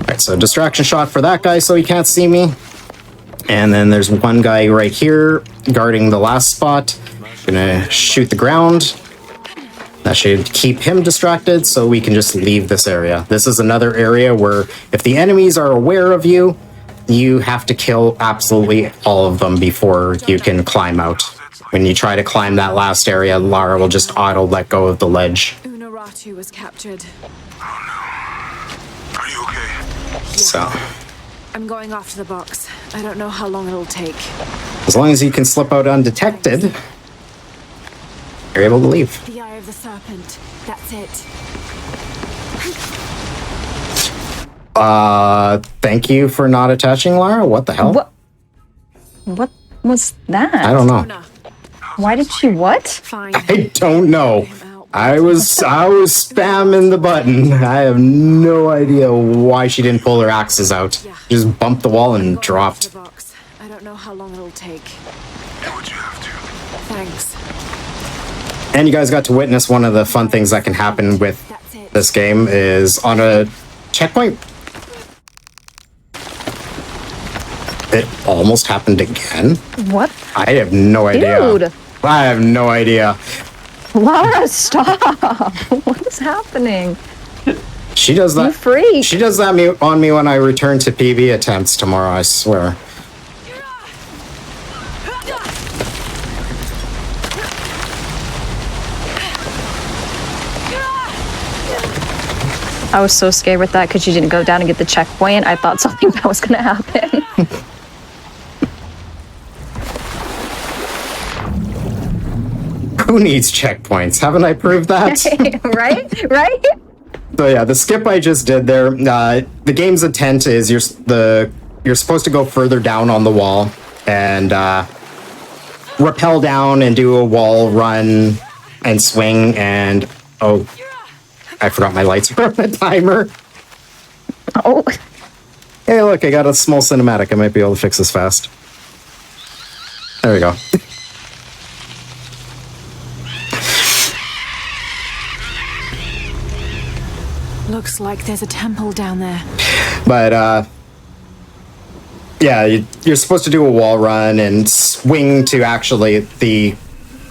B: Alright, so distraction shot for that guy so he can't see me. And then there's one guy right here guarding the last spot. Gonna shoot the ground. That should keep him distracted so we can just leave this area. This is another area where if the enemies are aware of you, you have to kill absolutely all of them before you can climb out. When you try to climb that last area, Lara will just auto let go of the ledge.
D: Unaratu was captured.
E: Are you okay?
B: So,
D: I'm going off to the box. I don't know how long it'll take.
B: as long as you can slip out undetected, you're able to leave.
D: The Eye of the Serpent. That's it.
B: Thank you for not attaching, Lara. What the hell?
C: What was that?
B: I don't know.
C: Why did she what?
D: Fine.
B: I don't know. I was spamming the button. I have no idea why she didn't pull her axes out. She just bumped the wall and dropped.
D: I don't know how long it'll take.
E: Do what you have to.
D: Thanks.
B: And you guys got to witness one of the fun things that can happen with this game is on a checkpoint. It almost happened again.
C: What?
B: I have no idea.
C: Dude.
B: I have no idea.
C: Lara, stop! What is happening?
B: She does that.
C: You freak.
B: She does that on me when I return to PB attempts tomorrow, I swear.
C: I was so scared with that because you didn't go down and get the checkpoint. I thought something bad was going to happen.
B: Who needs checkpoints? Haven't I proved that?
C: Right? Right?
B: So yeah, the skip I just did there, the game's intent is you're supposed to go further down on the wall and rappel down and do a wall run and swing and oh, I forgot my lights were on the timer.
C: Oh.
B: Hey, look, I got a small cinematic. I might be able to fix this fast. There we go.
D: Looks like there's a temple down there.
B: But, yeah, you're supposed to do a wall run and swing to actually the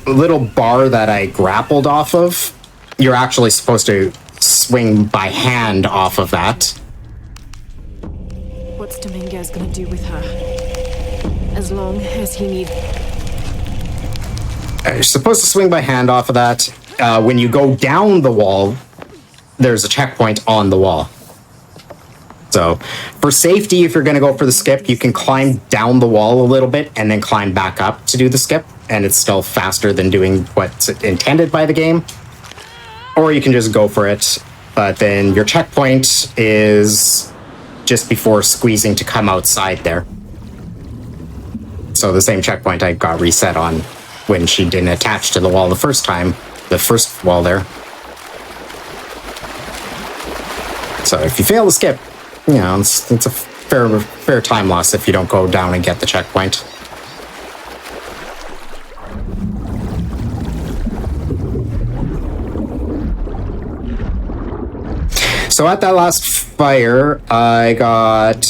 B: little bar that I grappled off of. You're actually supposed to swing by hand off of that.
D: What's Dominguez gonna do with her? As long as he needs...
B: You're supposed to swing by hand off of that. When you go down the wall, there's a checkpoint on the wall. So, for safety, if you're going to go for the skip, you can climb down the wall a little bit and then climb back up to do the skip, and it's still faster than doing what's intended by the game. Or you can just go for it, but then your checkpoint is just before squeezing to come outside there. So the same checkpoint I got reset on when she didn't attach to the wall the first time, the first wall there. So if you fail to skip, you know, it's a fair time loss if you don't go down and get the checkpoint. So at that last fire, I got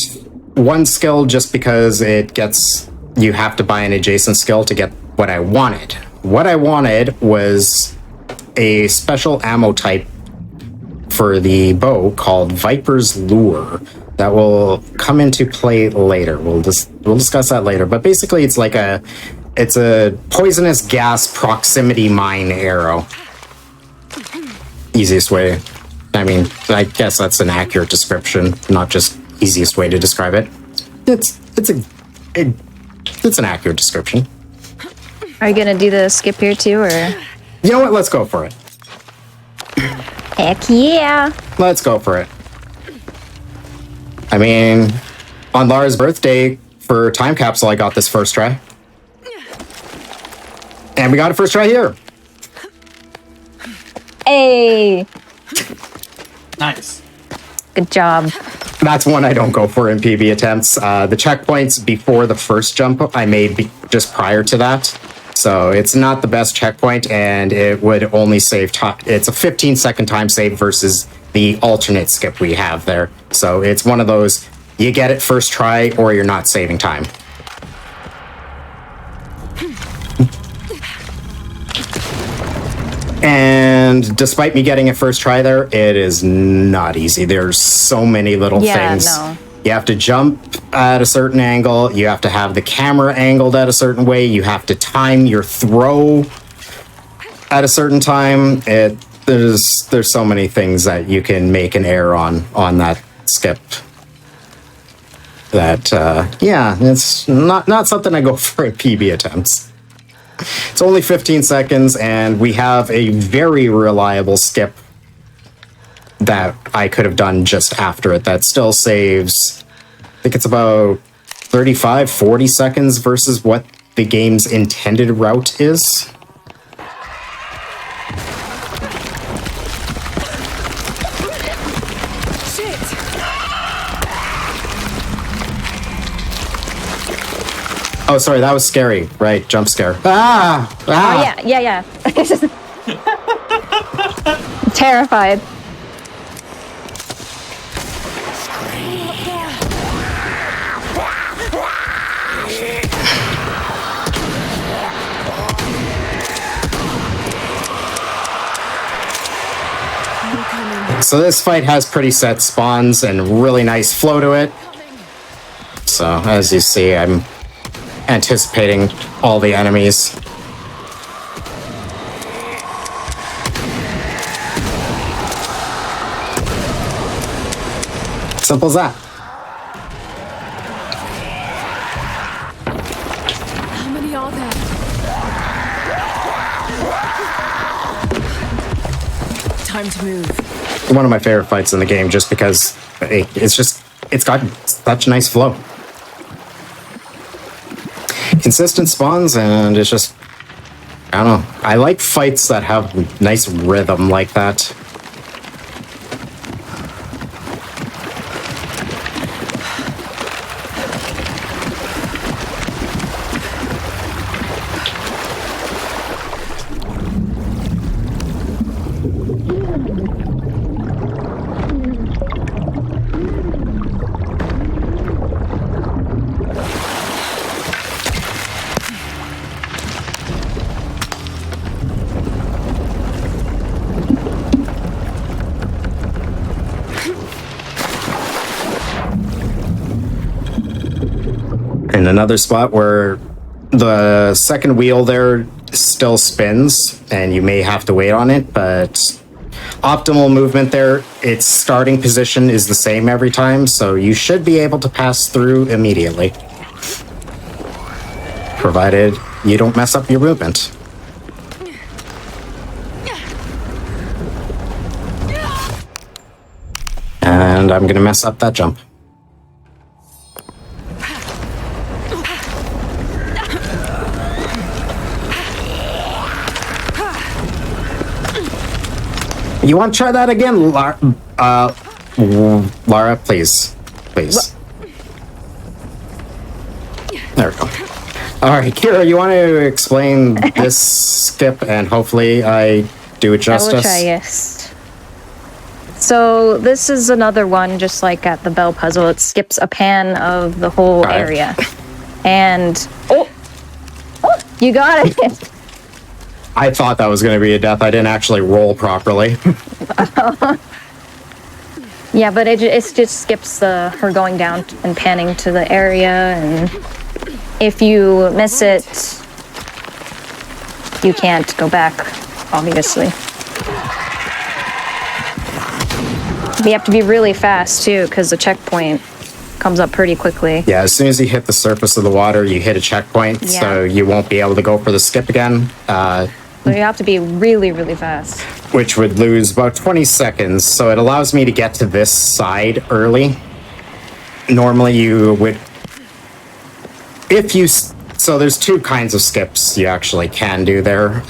B: one skill just because it gets... You have to buy an adjacent skill to get what I wanted. What I wanted was a special ammo type for the bow called Viper's Lure that will come into play later. We'll discuss that later. But basically, it's like a poisonous gas proximity mine arrow. Easiest way. I mean, I guess that's an accurate description, not just easiest way to describe it. It's an accurate description.
C: Are you gonna do the skip here too, or?
B: You know what? Let's go for it.
C: Heck yeah!
B: Let's go for it. I mean, on Lara's birthday for Time Capsule, I got this first try. And we got a first try here.
C: Hey!
A: Nice.
C: Good job.
B: That's one I don't go for in PB attempts. The checkpoints before the first jump I made just prior to that. So it's not the best checkpoint, and it would only save time. It's a 15-second time save versus the alternate skip we have there. So it's one of those, you get it first try or you're not saving time. And despite me getting a first try there, it is not easy. There's so many little things.
C: No.
B: You have to jump at a certain angle. You have to have the camera angled at a certain way. You have to time your throw at a certain time. There's so many things that you can make an error on that skip. That yeah, it's not something I go for in PB attempts. It's only 15 seconds, and we have a very reliable skip that I could have done just after it that still saves, I think it's about 35, 40 seconds versus what the game's intended route is. Oh, sorry, that was scary. Right, jump scare. Ah! Ah!
C: Oh, yeah. Terrified.
B: So this fight has pretty set spawns and really nice flow to it. So, as you see, I'm anticipating all the enemies. Simple as that.
D: How many are there? Time to move.
B: One of my favorite fights in the game, just because it's got such nice flow. Consistent spawns, and it's just, I don't know. I like fights that have nice rhythm like that. In another spot where the second wheel there still spins and you may have to wait on it, but optimal movement there, its starting position is the same every time, so you should be able to pass through immediately, provided you don't mess up your movement. And I'm gonna mess up that jump. You want to try that again, Lara? Please. Please. There we go. Alright, Kira, you want to explain this skip and hopefully I do it justice?
C: I will try, yes. So this is another one, just like at the bell puzzle. It skips a pan of the whole area. And oh, you got it.
B: I thought that was going to be a death. I didn't actually roll properly.
C: Yeah, but it just skips her going down and panning to the area, and if you miss it, you can't go back, obviously. You have to be really fast, too, because the checkpoint comes up pretty quickly.
B: Yeah, as soon as you hit the surface of the water, you hit a checkpoint, so you won't be able to go for the skip again.
C: So you have to be really, really fast.
B: Which would lose about 20 seconds, so it allows me to get to this side early. Normally you would... So there's two kinds of skips you actually can do there.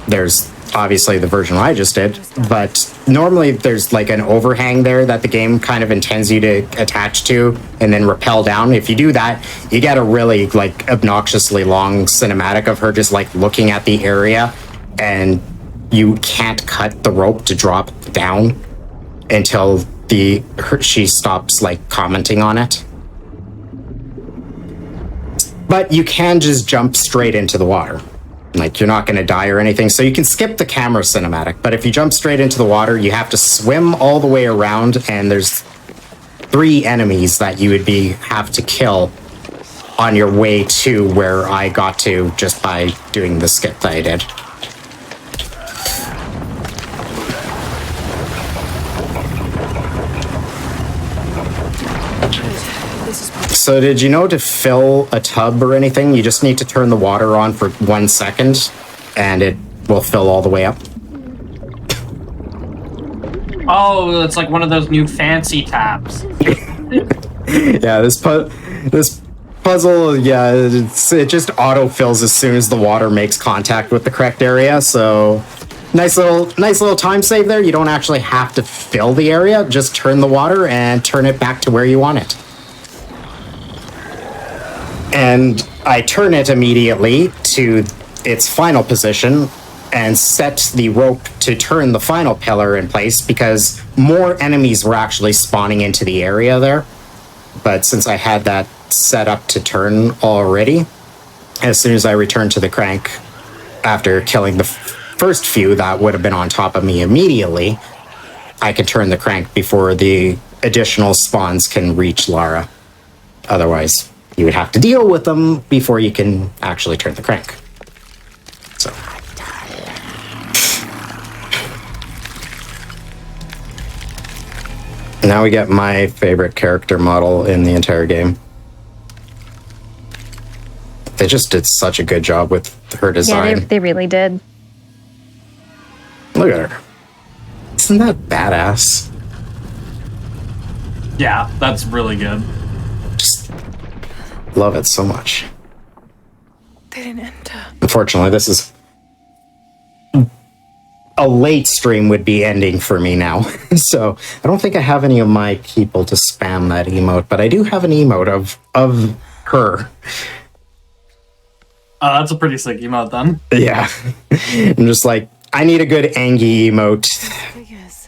B: There's obviously the version I just did, but normally there's like an overhang there that the game kind of intends you to attach to and then rappel down. If you do that, you get a really like obnoxiously long cinematic of her just like looking at the area, and you can't cut the rope to drop down until she stops like commenting on it. But you can just jump straight into the water. Like, you're not going to die or anything, so you can skip the camera cinematic. But if you jump straight into the water, you have to swim all the way around, and there's 3 enemies that you would have to kill on your way to where I got to just by doing the skip that I did. So did you know to fill a tub or anything, you just need to turn the water on for 1 second and it will fill all the way up?
A: Oh, it's like one of those new fancy taps.
B: Yeah, this puzzle, yeah, it just auto-fills as soon as the water makes contact with the correct area, so nice little time save there. You don't actually have to fill the area, just turn the water and turn it back to where you want it. And I turn it immediately to its final position and set the rope to turn the final pillar in place because more enemies were actually spawning into the area there. But since I had that set up to turn already, as soon as I returned to the crank after killing the first few that would have been on top of me immediately, I could turn the crank before the additional spawns can reach Lara. Otherwise, you would have to deal with them before you can actually turn the crank. So. Now we get my favorite character model in the entire game. They just did such a good job with her design.
C: Yeah, they really did.
B: Look at her. Isn't that badass?
A: Yeah, that's really good.
B: Just love it so much.
D: They didn't enter.
B: Unfortunately, this is a late stream would be ending for me now. So I don't think I have any of my people to spam that emote, but I do have an emote of her.
A: That's a pretty sick emote then.
B: Yeah. I'm just like, I need a good Angie emote.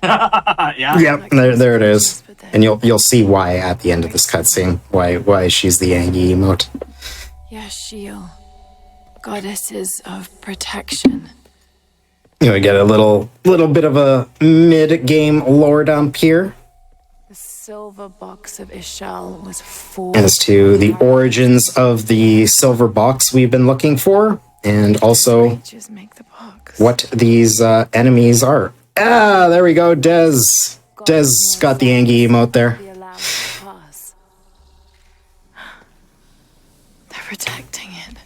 A: Yeah.
B: Yep, there it is. And you'll see why at the end of this cutscene, why she's the Angie emote.
D: Yashiel, goddesses of protection.
B: You know, we get a little bit of a mid-game lore dump here.
D: The silver box of Ishal was for
B: As to the origins of the silver box we've been looking for, and also what these enemies are. Ah, there we go, Dez. Dez got the Angie emote there.
D: They're protecting it.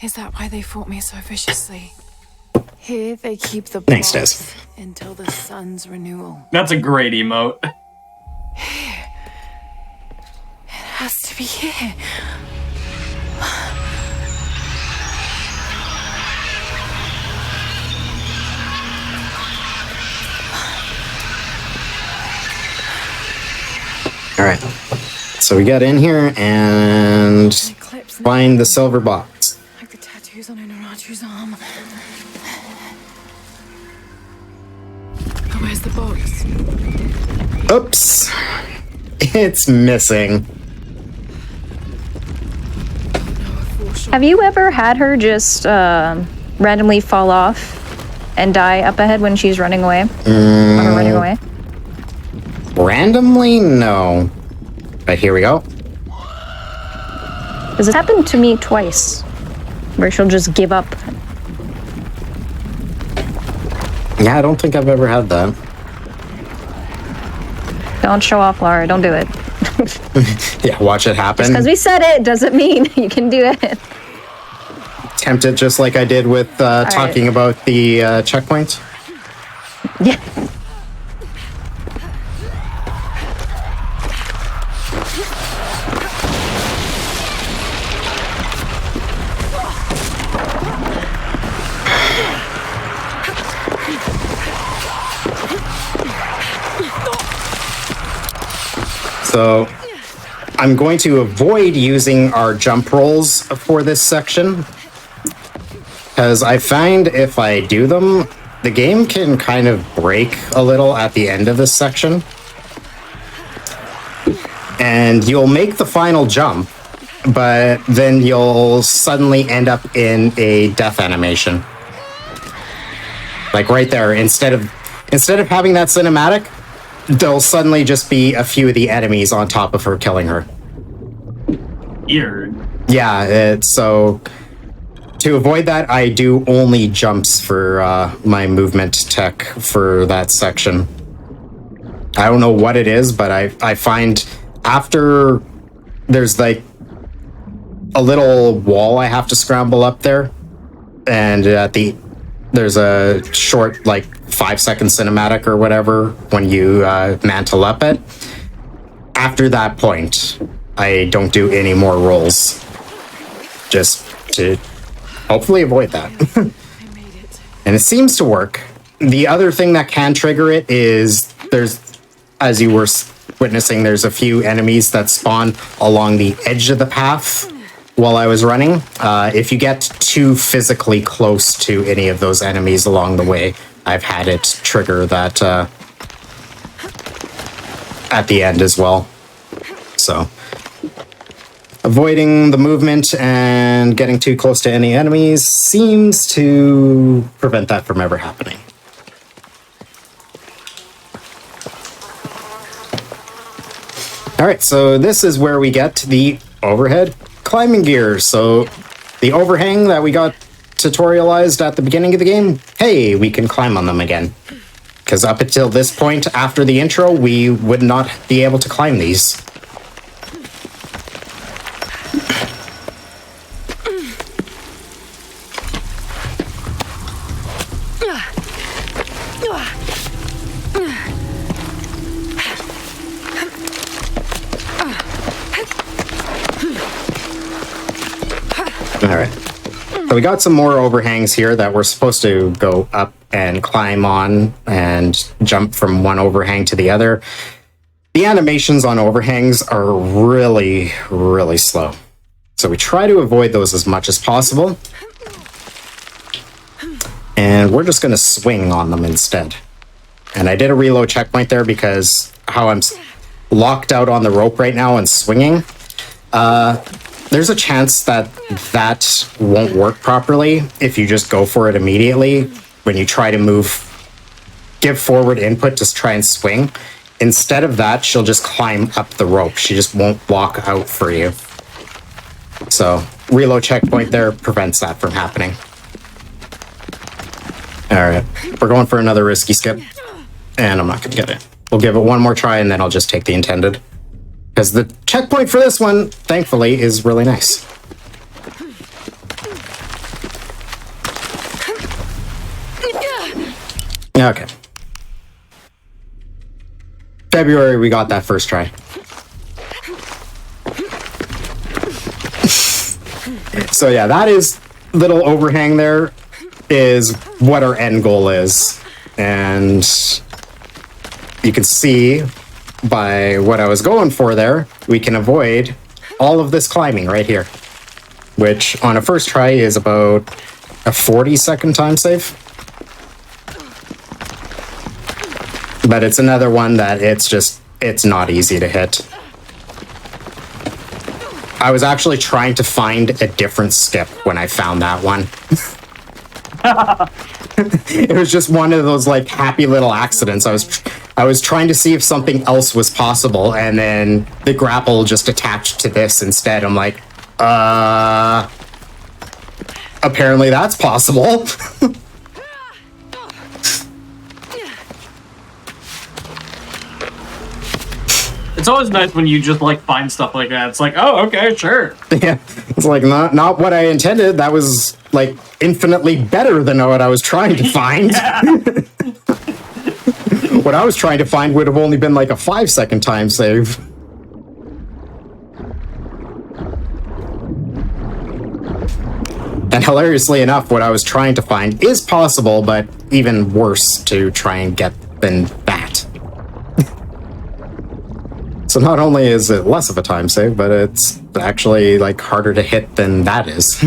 D: Is that why they fought me so viciously? Here they keep the
B: Thanks,
D: box
B: Dez.
D: until the sun's renewal.
A: That's a great emote.
D: Here. It has to be here.
B: All right, so we got in here and find the silver box.
D: Like the tattoos on Inaratu's arm. Oh, where's Where's the box?
B: Oops. It's missing.
C: Have you ever had her just randomly fall off and die up ahead when she's running away? Or running away?
B: Randomly? No. But here we go.
C: Because it's happened to me twice, where she'll just give up.
B: Yeah, I don't think I've ever had that.
C: Don't show off, Laura. Don't do it.
B: Yeah, watch it happen.
C: Just because we said it doesn't mean you can do it.
B: Attempt it just like I did with talking about the checkpoints.
C: Yeah.
B: So I'm going to avoid using our jump rolls for this section, because I find if I do them, the game can kind of break a little at the end of this section. And you'll make the final jump, but then you'll suddenly end up in a death animation. Like right there, instead of having that cinematic, there'll suddenly just be a few of the enemies on top of her killing her.
A: Weird.
B: Yeah, so to avoid that, I do only jumps for my movement tech for that section. I don't know what it is, but I find after there's like a little wall I have to scramble up there, and there's a short, like, 5-second cinematic or whatever when you mantle up it. After that point, I don't do any more rolls. Just to hopefully avoid that. And it seems to work. The other thing that can trigger it is as you were witnessing, there's a few enemies that spawn along the edge of the path while I was running. If you get too physically close to any of those enemies along the way, I've had it trigger that at the end as well. So avoiding the movement and getting too close to any enemies seems to prevent that from ever happening. All right, so this is where we get the overhead climbing gear. So the overhang that we got tutorialized at the beginning of the game, hey, we can climb on them again. Because up until this point, after the intro, we would not be able to climb these. All right. So we got some more overhangs here that we're supposed to go up and climb on and jump from one overhang to the other. The animations on overhangs are really, really slow. So we try to avoid those as much as possible. And we're just going to swing on them instead. And I did a reload checkpoint there because how I'm locked out on the rope right now and swinging, there's a chance that won't work properly if you just go for it immediately when you try to give forward input to try and swing. Instead of that, she'll just climb up the rope. She just won't walk out for you. So reload checkpoint there prevents that from happening. All right, we're going for another risky skip, and I'm not going to get it. We'll give it one more try, and then I'll just take the intended. Because the checkpoint for this one, thankfully, is really nice. Okay. February, we got that first try. So yeah, that is little overhang there is what our end goal is. And you can see by what I was going for there, we can avoid all of this climbing right here, which on a first try is about a 40-second time save. But it's another one that it's not easy to hit. I was actually trying to find a different skip when I found that one. It was just one of those like happy little accidents. I was trying to see if something else was possible, and then the grapple just attached to this instead. I'm like, apparently that's possible.
A: It's always nice when you just like find stuff like that. It's like, oh, okay, sure.
B: Yeah, it's like not what I intended. That was like infinitely better than what I was trying to find. What I was trying to find would have only been like a 5-second time save. And hilariously enough, what I was trying to find is possible, but even worse to try and get than that. So not only is it less of a time save, but it's actually like harder to hit than that is.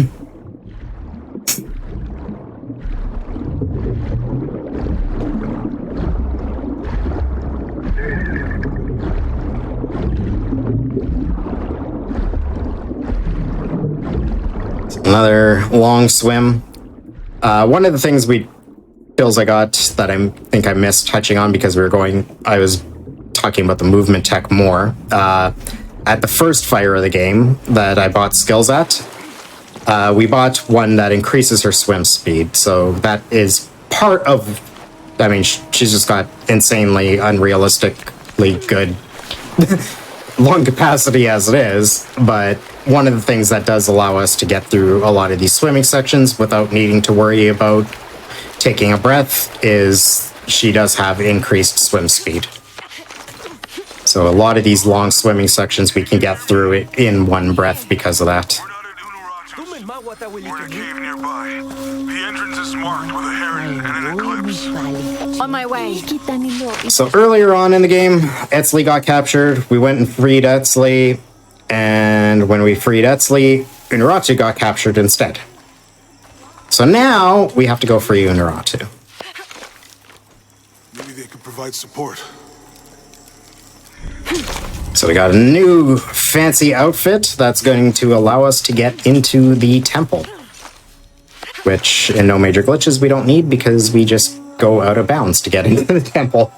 B: Another long swim. One of the things kills I got that I think I missed touching on because I was talking about the movement tech more. At the first fire of the game that I bought skills at, we bought one that increases her swim speed. So that is part of, I mean, she's just got insanely unrealistically good lung capacity as it is, but one of the things that does allow us to get through a lot of these swimming sections without needing to worry about taking a breath is she does have increased swim speed. So a lot of these long swimming sections we can get through it in one breath because of that.
H: We're in a cave nearby. The entrance is marked with a heron and an eclipse.
D: On my way.
B: So earlier on in the game, Etzli got captured. We went and freed Etzli. And when we freed Etzli, Unuratu got captured instead. So now we have to go free Unuratu.
E: Maybe they could provide support.
B: So we got a new fancy outfit that's going to allow us to get into the temple. Which, in No Major Glitches, we don't need because we just go out of bounds to get into the temple.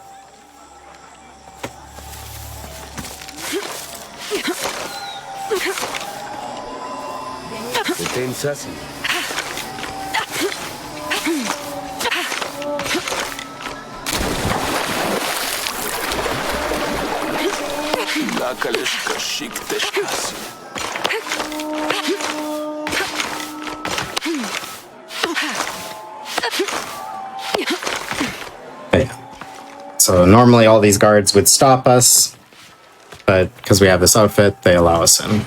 B: So normally all these guards would stop us, but because we have this outfit, they allow us in.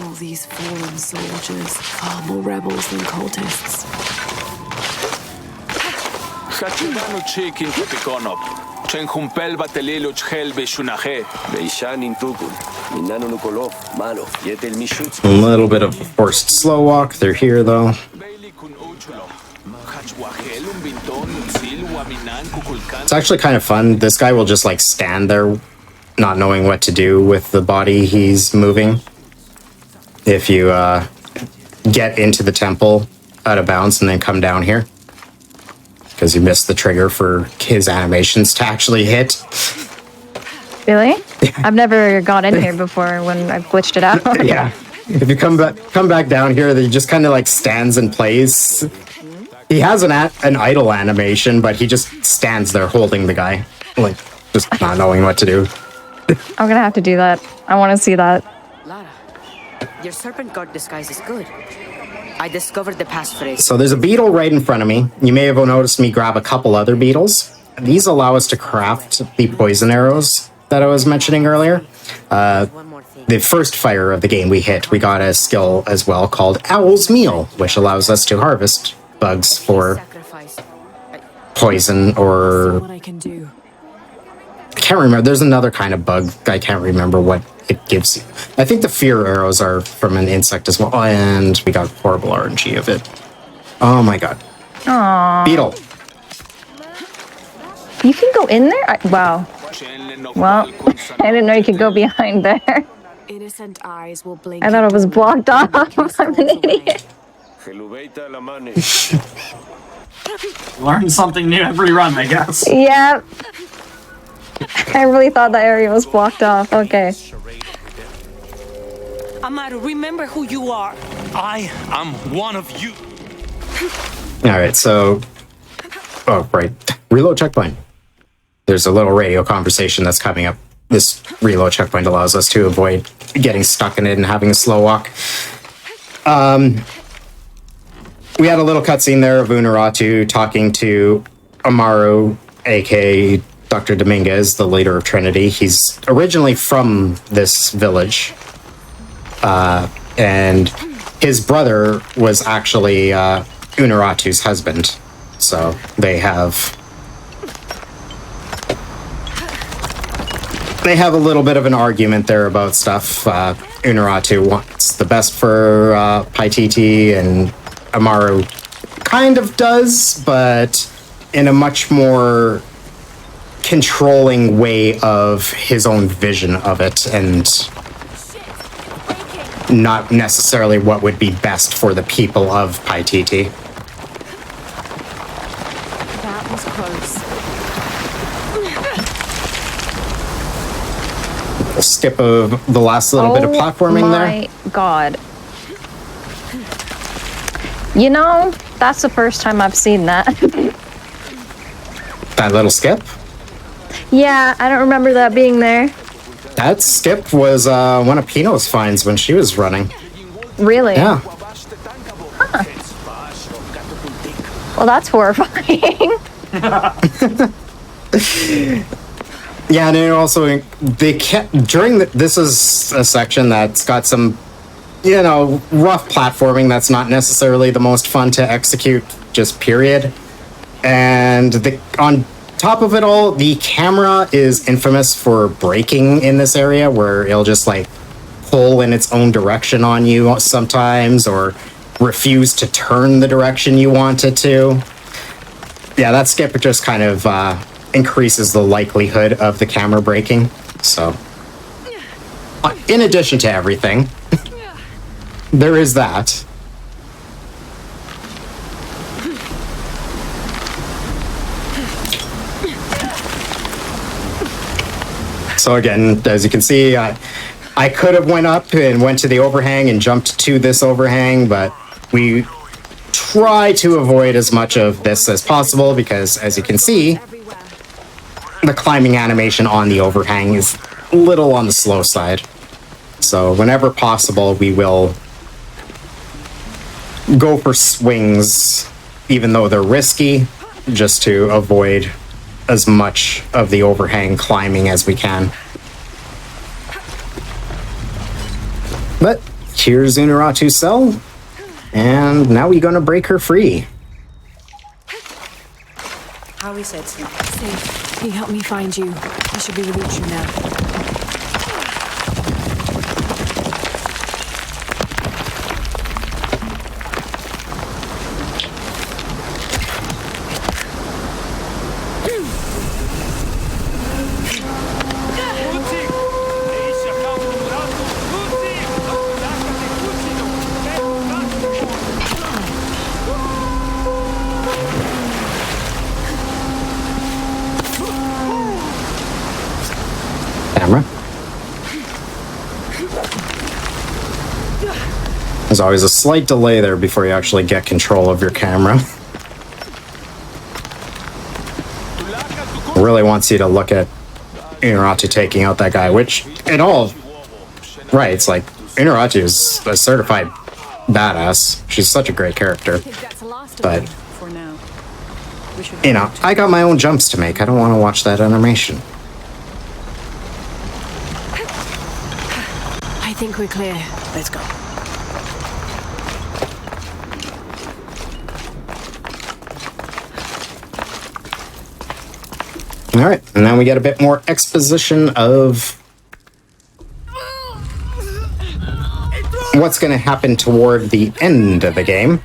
D: All these fallen soldiers, far more rebels than cultists.
B: A little bit of forced slow walk. They're here though. It's actually kind of fun. This guy will just like stand there not knowing what to do with the body he's moving. If you get into the temple out of bounds and then come down here. Because you missed the trigger for his animations to actually hit.
C: Really? I've never got in here before when I've glitched it out.
B: Yeah. If you come back down here, he just kind of like stands and plays. He has an idle animation, but he just stands there holding the guy. Like, just not knowing what to do.
C: I'm gonna have to do that. I want to see that.
K: Lara, your serpent guard disguise is good. I discovered the passphrase.
B: So there's a beetle right in front of me. You may have noticed me grab a couple other beetles. These allow us to craft the poison arrows that I was mentioning earlier. The first fire of the game we got a skill as well called Owl's Meal, which allows us to harvest bugs for poison or...
D: What I can do.
B: I can't remember. There's another kind of bug. I can't remember what it gives you. I think the fear arrows are from an insect as well. And we got horrible RNG of it. Oh my god.
C: Aww.
B: Beetle.
C: You can go in there? Wow. Well, I didn't know you could go behind there.
D: Innocent eyes will blink.
C: I thought it was blocked off. I'm an idiot.
A: Learn something new every run, I guess.
C: Yep. I really thought that area was blocked off. Okay.
K: Amaro, remember who you are.
F: I am one of you.
B: All right, so... Oh, right. Reload checkpoint. There's a little radio conversation that's coming up. This reload checkpoint allows us to avoid getting stuck in it and having a slow walk. We had a little cutscene there of Unuratu talking to Amaro, aka Dr. Dominguez, the leader of Trinity. He's originally from this village. And his brother was actually Unuratu's husband. So they have a little bit of an argument there about stuff. Unuratu wants the best for Paititi, and Amaro kind of does, but in a much more controlling way of his own vision of it, and not necessarily what would be best for the people of Paititi.
D: That was close.
B: A skip of the last little bit of platforming there.
C: Oh my god. You know, that's the first time I've seen that.
B: That little skip?
C: Yeah, I don't remember that being there.
B: That skip was one of Pino's finds when she was running.
C: Really?
B: Yeah.
C: Huh. Well, that's horrifying.
B: Yeah, and then also they kept during this is a section that's got some, you know, rough platforming that's not necessarily the most fun to execute, just period. And on top of it all, the camera is infamous for braking in this area, where it'll just like pull in its own direction on you sometimes, or refuse to turn the direction you want it to. Yeah, that skip just kind of increases the likelihood of the camera braking. So, in addition to everything, there is that. So again, as you can see, I could have went up and went to the overhang and jumped to this overhang, but we try to avoid as much of this as possible because, as you can see, the climbing animation on the overhang is a little on the slow side. So whenever possible, we will go for swings, even though they're risky, just to avoid as much of the overhang climbing as we can. But here's Unuratu's cell, and now we're gonna break her free.
K: How is it?
D: Safe. He helped me find you. He should be with you now.
B: Camera. There's always a slight delay there before you actually get control of your camera. It really wants you to look at Unuratu taking out that guy, which, in all rights, like, Unuratu is a certified badass. She's such a great character. But, you know, I got my own jumps to make. I don't want to watch that animation.
D: I think we're clear.
K: Let's go.
B: All right, and then we get a bit more exposition of what's going to happen toward the end of the game.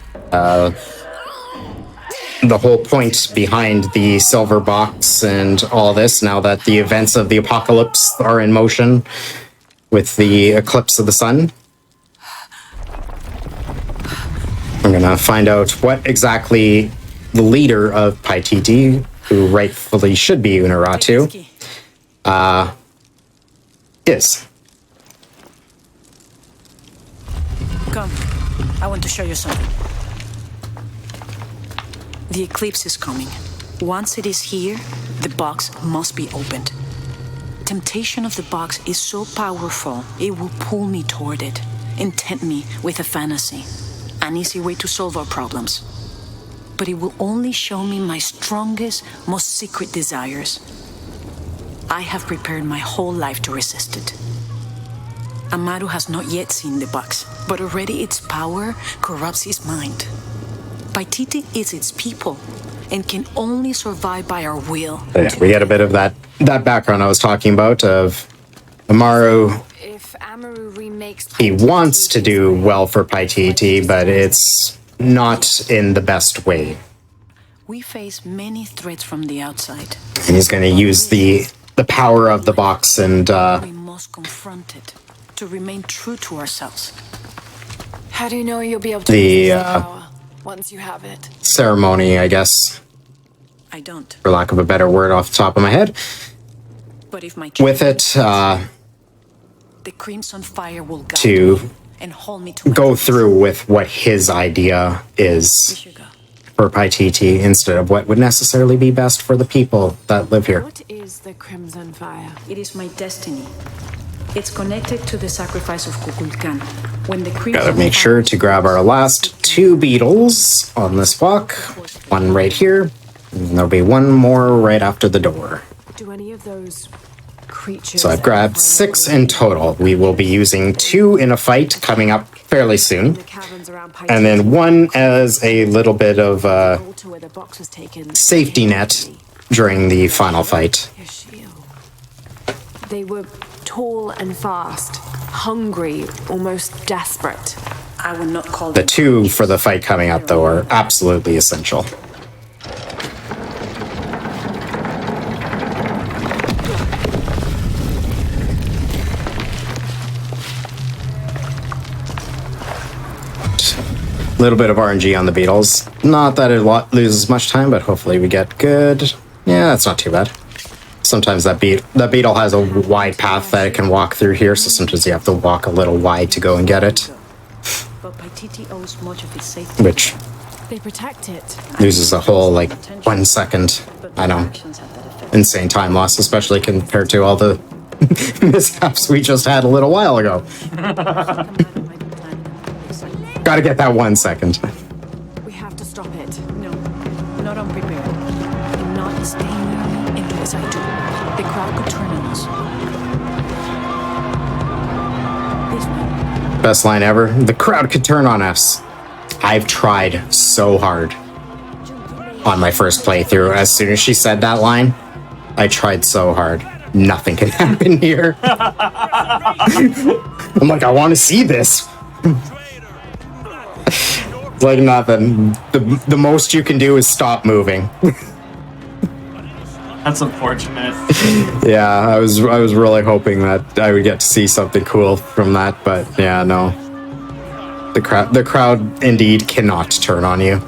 B: the whole point behind the silver box and all this, now that the events of the apocalypse are in motion with the eclipse of the sun. I'm gonna find out what exactly the leader of Paititi, who rightfully should be Unuratu, is.
K: Come, I want to show you something. The eclipse is coming. Once it is here, the box must be opened. Temptation of the box is so powerful, it will pull me toward it and tempt me with a fantasy, an easy way to solve our problems. But it will only show me my strongest, most secret desires. I have prepared my whole life to resist it. Amaru has not yet seen the box, but already its power corrupts his mind. Paititi is its people and can only survive by our will.
B: Yeah, we get a bit of that background I was talking about of Amaru.
D: If Amaru remakes
B: He wants to do well for Paititi, but it's not in the best way.
K: We face many threats from the outside.
B: And he's going to use the power of the box and
K: we must confront it to remain true to ourselves.
D: How do you know you'll be able to
B: the
D: resist the power once you have it?
B: ceremony, I guess,
K: I don't.
B: for lack of a better word off the top of my head.
K: But if my
B: With it,
K: the crimson fire will guide
B: to
K: me and hold me to my
B: go
K: purpose.
B: through with what his idea
K: We
B: is
K: should go.
B: for Paititi instead of what would necessarily be best for the people that live here.
D: What is the crimson fire?
K: It is my destiny. It's connected to the sacrifice of Kukulkan. When the crimson
B: Gotta make
K: fire-
B: sure to grab our last 2 beetles on this walk. One right here, and there'll be one more right after the door.
D: Do any of those creatures?
B: So I've grabbed 6 in total. We will be using 2 in a fight coming up fairly soon,
D: The caverns around
B: and then 1 as a little bit of a
D: altar where the box was taken.
B: safety net during the final fight.
D: Your shield. They were tall and fast, hungry, almost desperate.
K: I will not call
B: The
K: them
B: 2 for the fight coming up, though, are absolutely essential. Little bit of RNG on the beetles. Not that it loses much time, but hopefully we get good. Yeah, that's not too bad. Sometimes that beetle has a wide path that it can walk through here, so sometimes you have to walk a little wide to go and get it,
K: But Paititi owes much of its safety.
B: which
D: They protect it.
B: loses a whole, like, 1 second. I know.
K: Actions have that effect.
B: Insane time loss, especially compared to all the mishaps we just had a little while ago. Gotta get that 1 second.
D: We have to stop it.
K: No, not unprepared.
D: And not stay near me and do as I do.
K: The crowd could turn on us. This way.
B: Best line ever. The crowd could turn on us. I've tried so hard on my first playthrough. As soon as she said that line, I tried so hard. Nothing can happen here. I'm like, I want to see this. It's like nothing. The most you can do is stop moving.
A: That's unfortunate.
B: Yeah, I was really hoping that I would get to see something cool from that, but yeah, no. The crowd indeed cannot turn on you.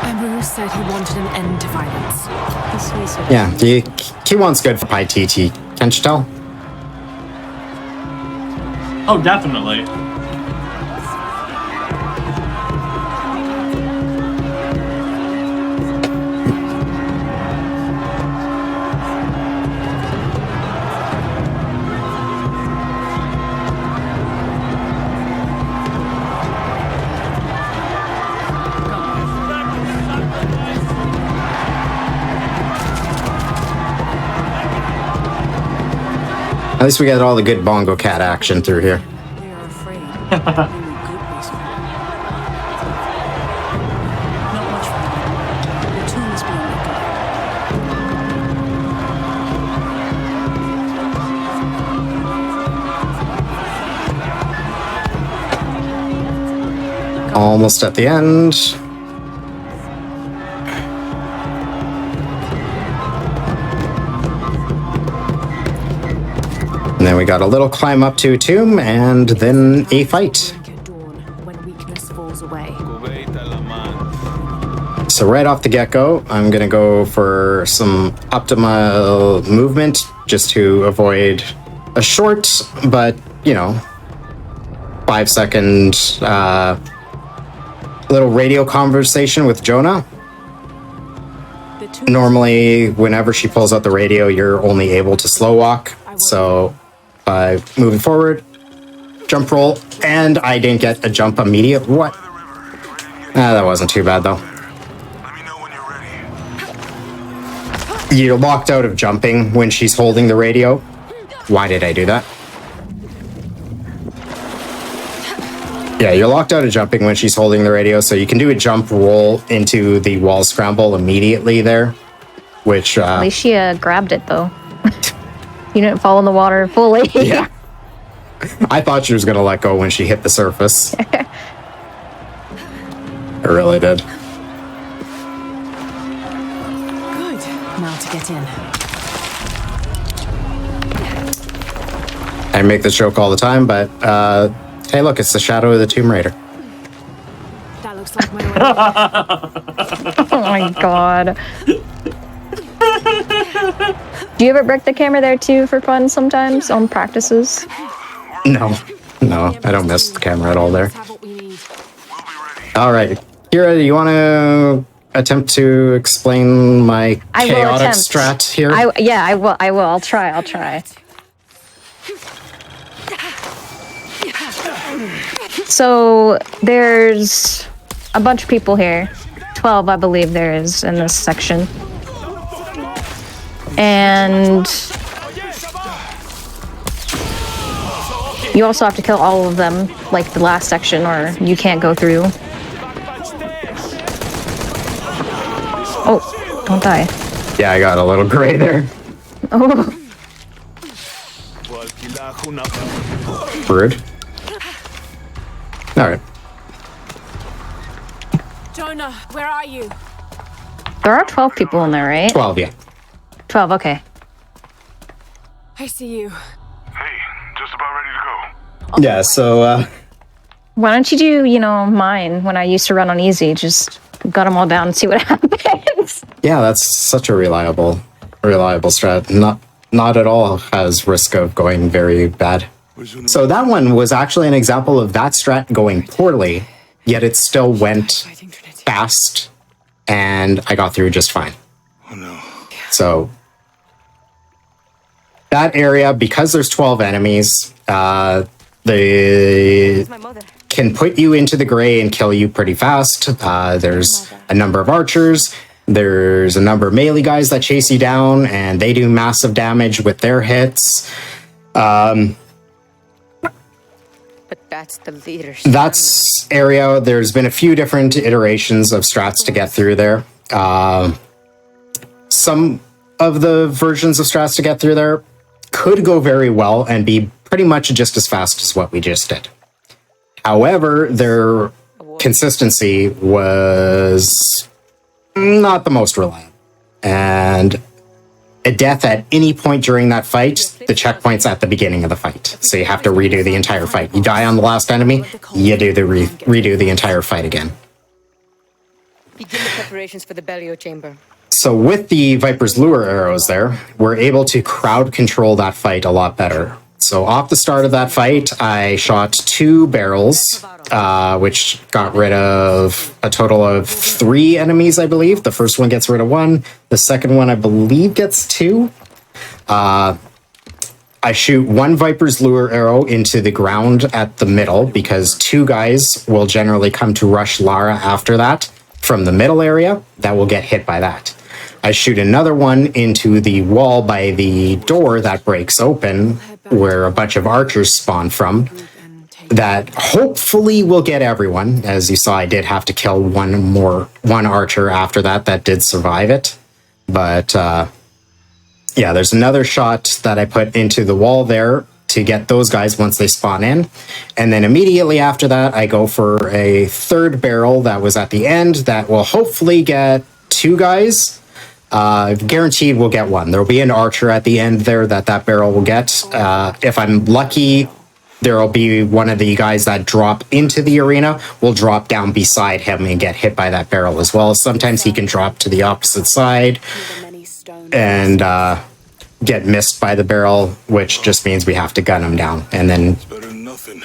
D: Amaru said he wanted an end to violence.
B: Yeah, he wants good for Paititi, can't you tell?
A: Oh, definitely.
B: At least we got all the good bongo cat action through here.
K: They are afraid. Only good reason. Not much fun. The tomb is being recovered.
B: Almost at the end. And then we got a little climb up to a tomb and then a fight.
D: At dawn, when weakness falls away.
B: So right off the get-go, I'm going to go for some optimal movement just to avoid a short, but, you know, 5-second little radio conversation with Jonah. Normally, whenever she pulls out the radio, you're only able to slow walk. So by moving forward, jump roll, and I didn't get a jump immediate. What? That wasn't too bad, though. You're locked out of jumping when she's holding the radio. Why did I do that? Yeah, you're locked out of jumping when she's holding the radio, so you can do a jump roll into the wall scramble immediately there, which...
C: At least she grabbed it, though. You didn't fall in the water fully.
B: Yeah. I thought she was going to let go when she hit the surface. I really did.
D: Good. Now to get in.
B: I make this joke all the time, but hey, look, it's the shadow of the Tomb Raider.
D: That looks like my way.
C: Oh my god. Do you ever break the camera there too for fun sometimes on practices?
B: No, I don't mess with the camera at all there. All right, Kira, do you want to attempt to explain my chaotic strat here?
C: I will. I'll try. So there's a bunch of people here. 12, I believe there is in this section. And you also have to kill all of them, like the last section, or you can't go through. Oh, don't die.
B: Yeah, I got a little gray there.
C: Oh.
B: Rude. All right.
D: Jonah, where are you?
C: There are 12 people in there, right?
B: 12, yeah.
C: 12, okay.
D: I see you.
H: Hey, just about ready to go.
B: Yeah, so,
C: Why don't you do, mine when I used to run on easy? Just gut them all down and see what happens.
B: yeah, that's such a reliable strat. Not at all has risk of going very bad. So that one was actually an example of that strat going poorly, yet it still went fast, and I got through just fine.
E: Oh no.
B: So that area, because there's 12 enemies, they can put you into the gray and kill you pretty fast. There's a number of archers. There's a number of melee guys that chase you down, and they do massive damage with their hits.
L: But that's the leader's.
B: That's area. There's been a few different iterations of strats to get through there. Some of the versions of strats to get through there could go very well and be pretty much just as fast as what we just did. However, their consistency was not the most reliable. And a death at any point during that fight, the checkpoint's at the beginning of the fight. So you have to redo the entire fight. You die on the last enemy, you do the redo the entire fight again.
L: Begin the preparations for the Bellio chamber.
B: So with the Viper's Lure arrows there, we're able to crowd control that fight a lot better. So off the start of that fight, I shot 2 barrels, which got rid of a total of 3 enemies, I believe. The first one gets rid of 1. The second one, I believe, gets 2. I shoot 1 Viper's Lure arrow into the ground at the middle, because 2 guys will generally come to rush Lara after that from the middle area that will get hit by that. I shoot another one into the wall by the door that breaks open, where a bunch of archers spawn from. That hopefully will get everyone. As you saw, I did have to kill one archer after that did survive it. But yeah, there's another shot that I put into the wall there to get those guys once they spawn in. And then immediately after that, I go for a third barrel that was at the end that will hopefully get 2 guys. Guaranteed we'll get 1. There'll be an archer at the end there that barrel will get. If I'm lucky, there'll be one of the guys that drop into the arena will drop down beside him and get hit by that barrel as well. Sometimes he can drop to the opposite side and get missed by the barrel, which just means we have to gun him down. And then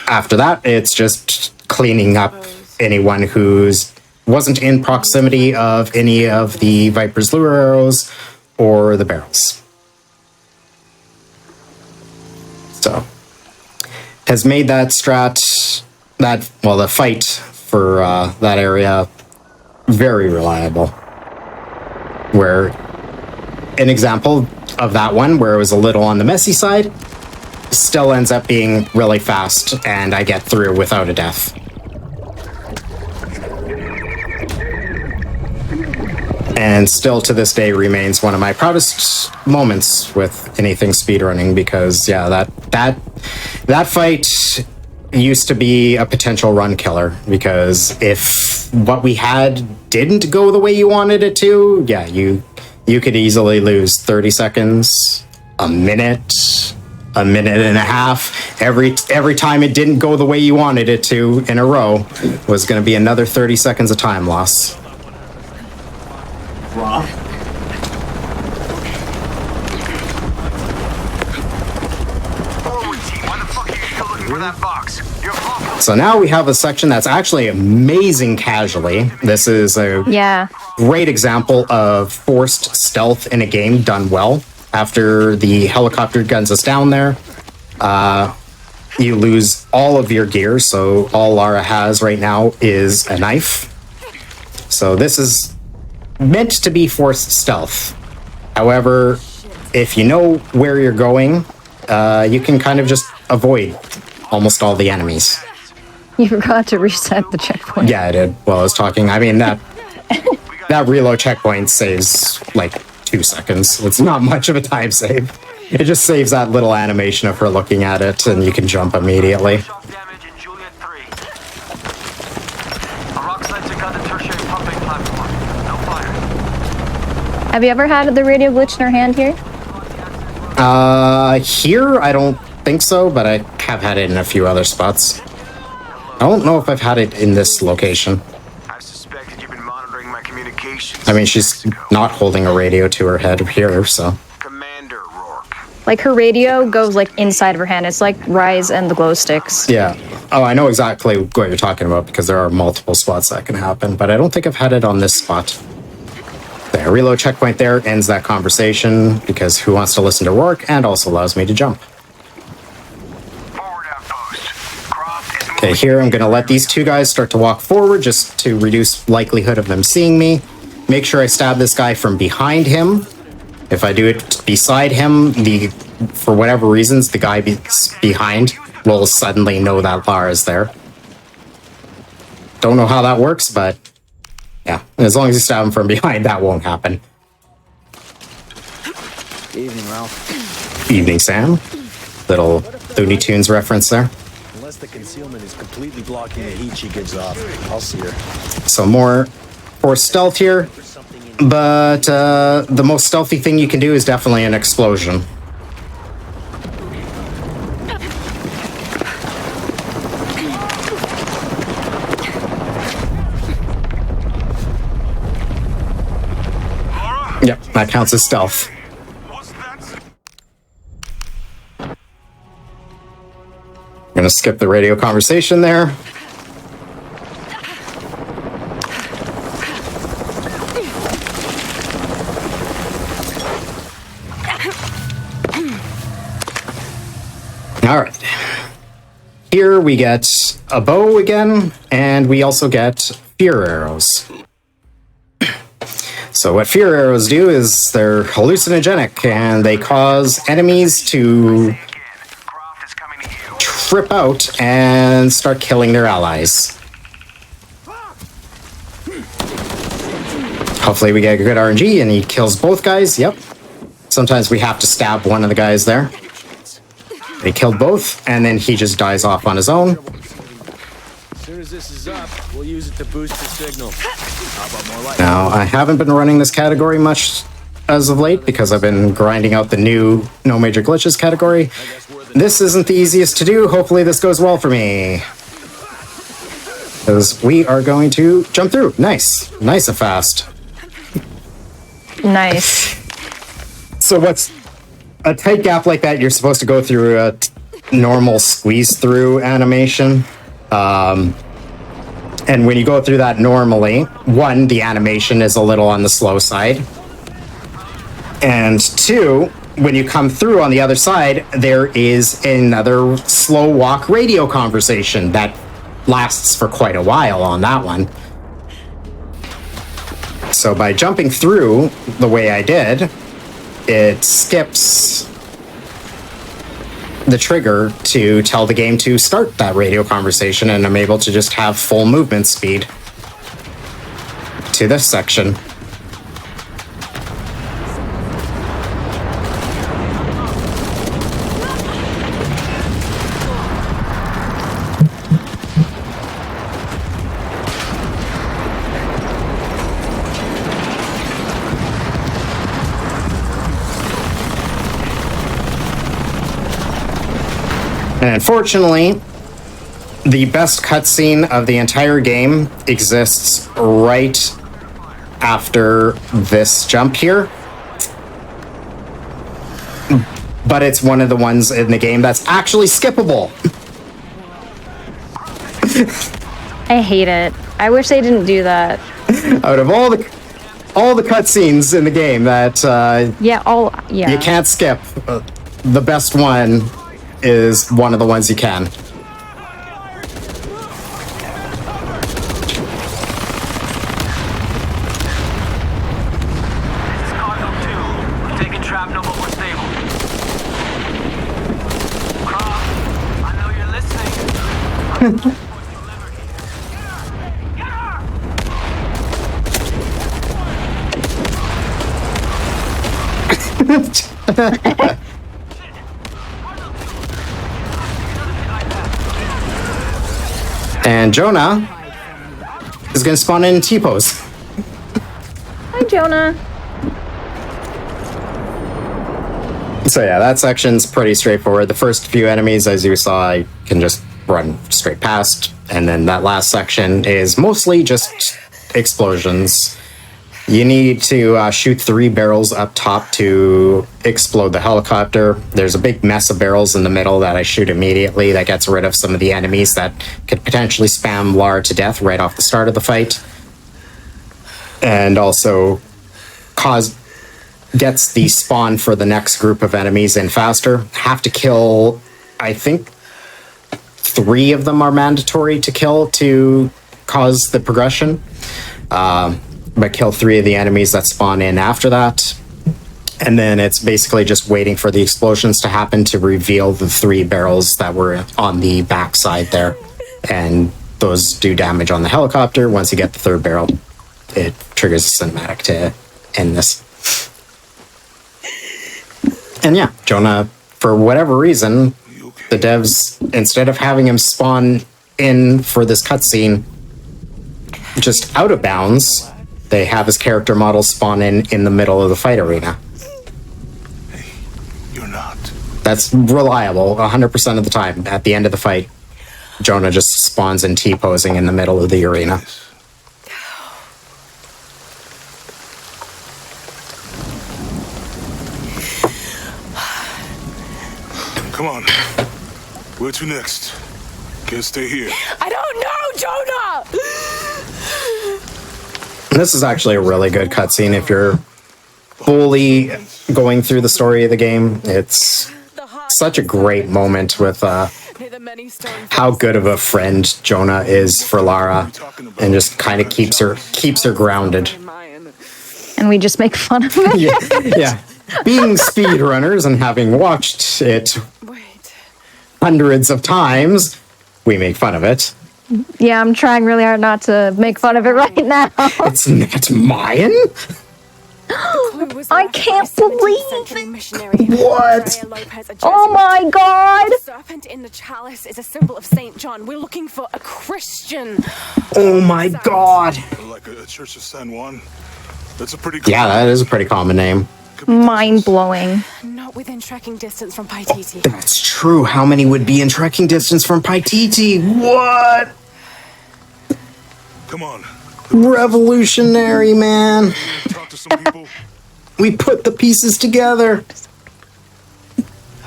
B: after that, it's just cleaning up anyone who's wasn't in proximity of any of the Viper's lure arrows or the barrels. So, has made that the fight for that area very reliable. Where an example of that one, where it was a little on the messy side, still ends up being really fast, and I get through without a death. And still to this day remains one of my proudest moments with anything speedrunning, because yeah, that fight used to be a potential run killer, because if what we had didn't go the way you wanted it to, yeah, you could easily lose 30 seconds, a minute and a half. Every time it didn't go the way you wanted it to in a row was going to be another 30 seconds of time loss.
A: Raw.
B: So now we have a section that's actually amazing casually. This is a great example of forced stealth in a game done well. After the helicopter guns us down there, you lose all of your gear, so all Lara has right now is a knife. So this is meant to be forced stealth. However, if you know where you're going, you can kind of just avoid almost all the enemies.
C: You forgot to reset the checkpoint.
B: Yeah, I did. While I was talking. I mean, that reload checkpoint saves like 2 seconds. It's not much of a time save. It just saves that little animation of her looking at it, and you can jump immediately.
C: Have you ever had the radio glitch in her hand here?
B: Here, I don't think so, but I have had it in a few other spots. I don't know if I've had it in this location.
H: I suspected you've been monitoring my communications.
B: I mean, she's not holding a radio to her head here, so.
H: Commander Rourke.
C: Like, her radio goes, like, inside of her hand. It's like Rise and the glow sticks.
B: Yeah. Oh, I know exactly what you're talking about, because there are multiple spots that can happen, but I don't think I've had it on this spot. The reload checkpoint there ends that conversation, because who wants to listen to Rourke, and also allows me to jump. Okay, here I'm going to let these 2 guys start to walk forward just to reduce likelihood of them seeing me. Make sure I stab this guy from behind him. If I do it beside him, for whatever reasons, the guy behind will suddenly know that Lara's there. Don't know how that works, but yeah, as long as you stab him from behind, that won't happen.
F: Evening, Ralph.
B: Evening, Sam. Little Looney Tunes reference there.
F: Unless the concealment is completely blocking the heat she gives off, I'll see her.
B: So more for stealth here, but the most stealthy thing you can do is definitely an explosion. Yep, that counts as stealth. I'm gonna skip the radio conversation there. All right. Here we get a bow again, and we also get fear arrows. So what fear arrows do is they're hallucinogenic, and they cause enemies to strip out and start killing their allies. Hopefully we get a good RNG and he kills both guys. Yep. Sometimes we have to stab one of the guys there. He killed both, and then he just dies off on his own.
F: As soon as this is up, we'll use it to boost the signal. How about more light?
B: Now, I haven't been running this category much as of late because I've been grinding out the new No Major Glitches category. This isn't the easiest to do. Hopefully this goes well for me. Because we are going to jump through. Nice. Nice and fast.
C: Nice.
B: So what's a tight gap like that? You're supposed to go through a normal squeeze through animation. And when you go through that normally, one, the animation is a little on the slow side. And two, when you come through on the other side, there is another slow walk radio conversation that lasts for quite a while on that one. So by jumping through the way I did, it skips the trigger to tell the game to start that radio conversation, and I'm able to just have full movement speed to this section. And unfortunately, the best cutscene of the entire game exists right after this jump here. But it's one of the ones in the game that's actually skippable.
C: I hate it. I wish they didn't do that.
B: Out of all the cutscenes in the game that you can't skip, the best one is one of the ones you can. And Jonah is going to spawn in T-pose.
C: Hi, Jonah.
B: So yeah, that section's pretty straightforward. The first few enemies, as you saw, I can just run straight past. And then that last section is mostly just explosions. You need to shoot 3 barrels up top to explode the helicopter. There's a big mess of barrels in the middle that I shoot immediately. That gets rid of some of the enemies that could potentially spam Lara to death right off the start of the fight. And also gets the spawn for the next group of enemies in faster. Have to kill, I think, 3 of them are mandatory to kill to cause the progression. But kill 3 of the enemies that spawn in after that. And then it's basically just waiting for the explosions to happen to reveal the 3 barrels that were on the backside there. And those do damage on the helicopter. Once you get the 3rd barrel, it triggers a cinematic to end this. And yeah, Jonah, for whatever reason, the devs, instead of having him spawn in for this cutscene just out of bounds, they have his character model spawn in the middle of the fight arena.
E: Hey, you're not.
B: That's reliable 100% of the time. At the end of the fight, Jonah just spawns in T-posing in the middle of the arena.
E: Come on. Where to next? Can't stay here.
D: I don't know, Jonah!
B: This is actually a really good cutscene if you're fully going through the story of the game. It's such a great moment with how good of a friend Jonah is for Lara, and just kind of keeps her grounded.
C: And we just make fun of it.
B: Yeah. Being speedrunners and having watched it hundreds of times, we make fun of it.
C: Yeah, I'm trying really hard not to make fun of it right now.
B: It's not Mayan?
C: I can't believe
B: What?
C: Oh my god!
D: The serpent in the chalice is a symbol of St. John. We're looking for a Christian.
B: Oh my god.
E: Like a Church of San Juan. That's a pretty
B: Yeah, that is a pretty common name.
C: Mind blowing.
D: Not within trekking distance from Paititi.
B: That's true. How many would be in trekking distance from Paititi? What?
E: Come on.
B: Revolutionary, man.
E: Talk to some people.
B: We put the pieces together.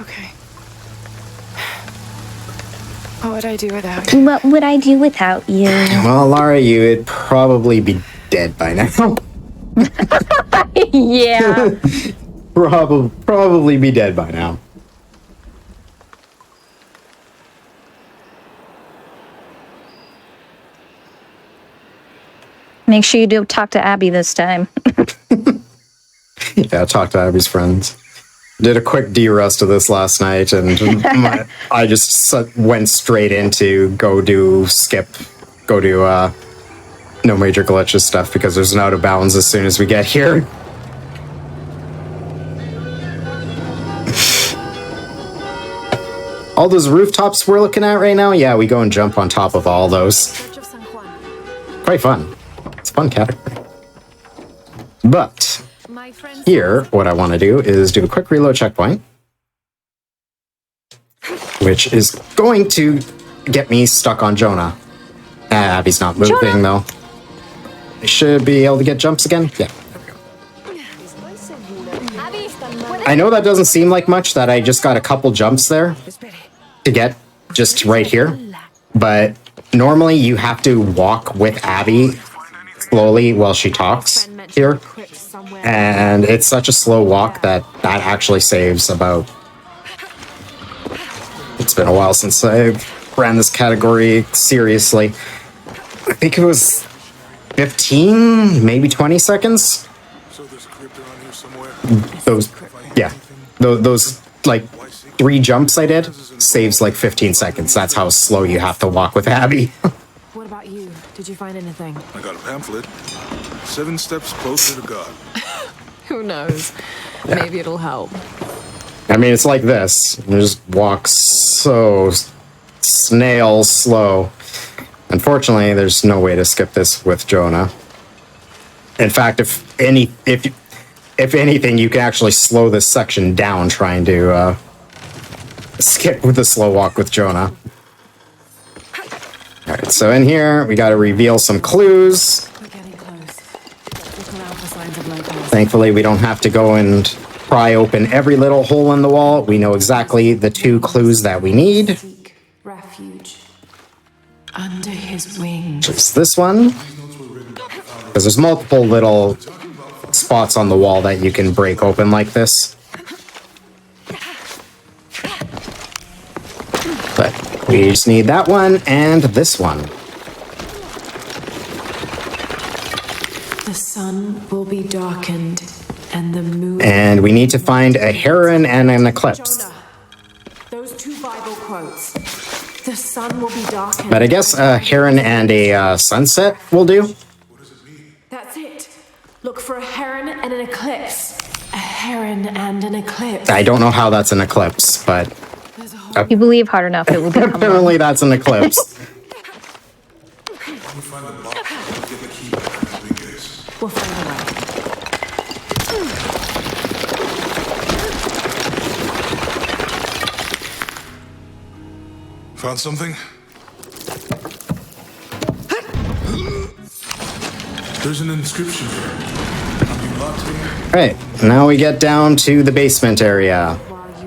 D: Okay. What would I do without you?
C: What would I do without you?
B: Well, Lara, you would probably be dead by now.
C: Yeah.
B: Probably be dead by now.
C: Make sure you do talk to Abby this time.
B: Yeah, talk to Abby's friends. Did a quick de-rust of this last night, and I just went straight into go do no major glitches stuff because there's an out of bounds as soon as we get here. All those rooftops we're looking at right now, yeah, we go and jump on top of all those. Quite fun. It's a fun category. But here, what I want to do is do a quick reload checkpoint, which is going to get me stuck on Jonah. Abby's not moving, though. I should be able to get jumps again. Yeah. I know that doesn't seem like much, that I just got a couple jumps there to get just right here. But normally you have to walk with Abby slowly while she talks here. And it's such a slow walk that actually saves about... It's been a while since I ran this category seriously. I think it was 15, maybe 20 seconds. Those like 3 jumps I did saves like 15 seconds. That's how slow you have to walk with Abby.
D: What about you? Did you find anything?
E: I got a pamphlet. 7 steps closer to God.
D: Who knows?
B: Yeah.
D: Maybe it'll help.
B: I mean, it's like this. You just walk so snail slow. Unfortunately, there's no way to skip this with Jonah. In fact, if anything, you can actually slow this section down trying to skip with the slow walk with Jonah. All right, so in here, we got to reveal some clues.
D: We're getting close. Look around for signs of locals.
B: Thankfully, we don't have to go and pry open every little hole in the wall. We know exactly the 2 clues that we need.
D: Seek refuge under his wings.
B: Just this one. Because there's multiple little spots on the wall that you can break open like this. But we just need that one and this one.
D: The sun will be darkened and the moon...
B: And we need to find a heron and an eclipse.
D: Jonah, those 2 Bible quotes. The sun will be darkened...
B: But I guess a heron and a sunset will do.
D: That's it. Look for a heron and an eclipse. A heron and an eclipse.
B: I don't know how that's an eclipse, but...
C: If you believe hard enough, it will become
B: apparently that's an eclipse.
D: We'll find a way.
E: Found something? There's an inscription here.
B: Alright, now we get down to the basement area,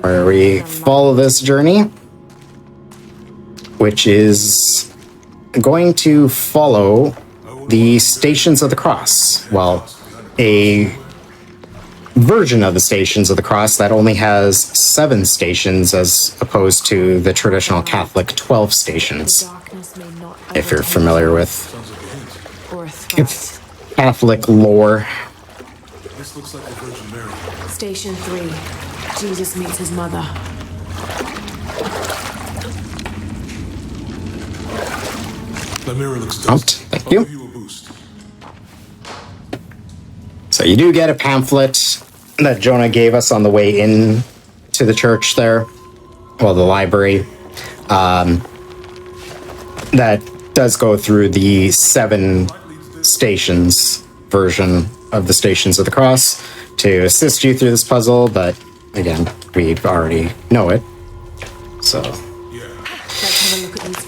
B: where we follow this journey, which is going to follow the Stations of the Cross. Well, a version of the Stations of the Cross that only has 7 stations as opposed to the traditional Catholic 12 stations, if you're familiar with Catholic lore.
E: This looks like the Virgin Mary.
D: Station 3. Jesus meets his mother.
E: That mirror looks
B: Pumped. Thank you. So you do get a pamphlet that Jonah gave us on the way in to the church there. Well, the library. That does go through the 7 stations version of the Stations of the Cross to assist you through this puzzle, but again, we already know it. So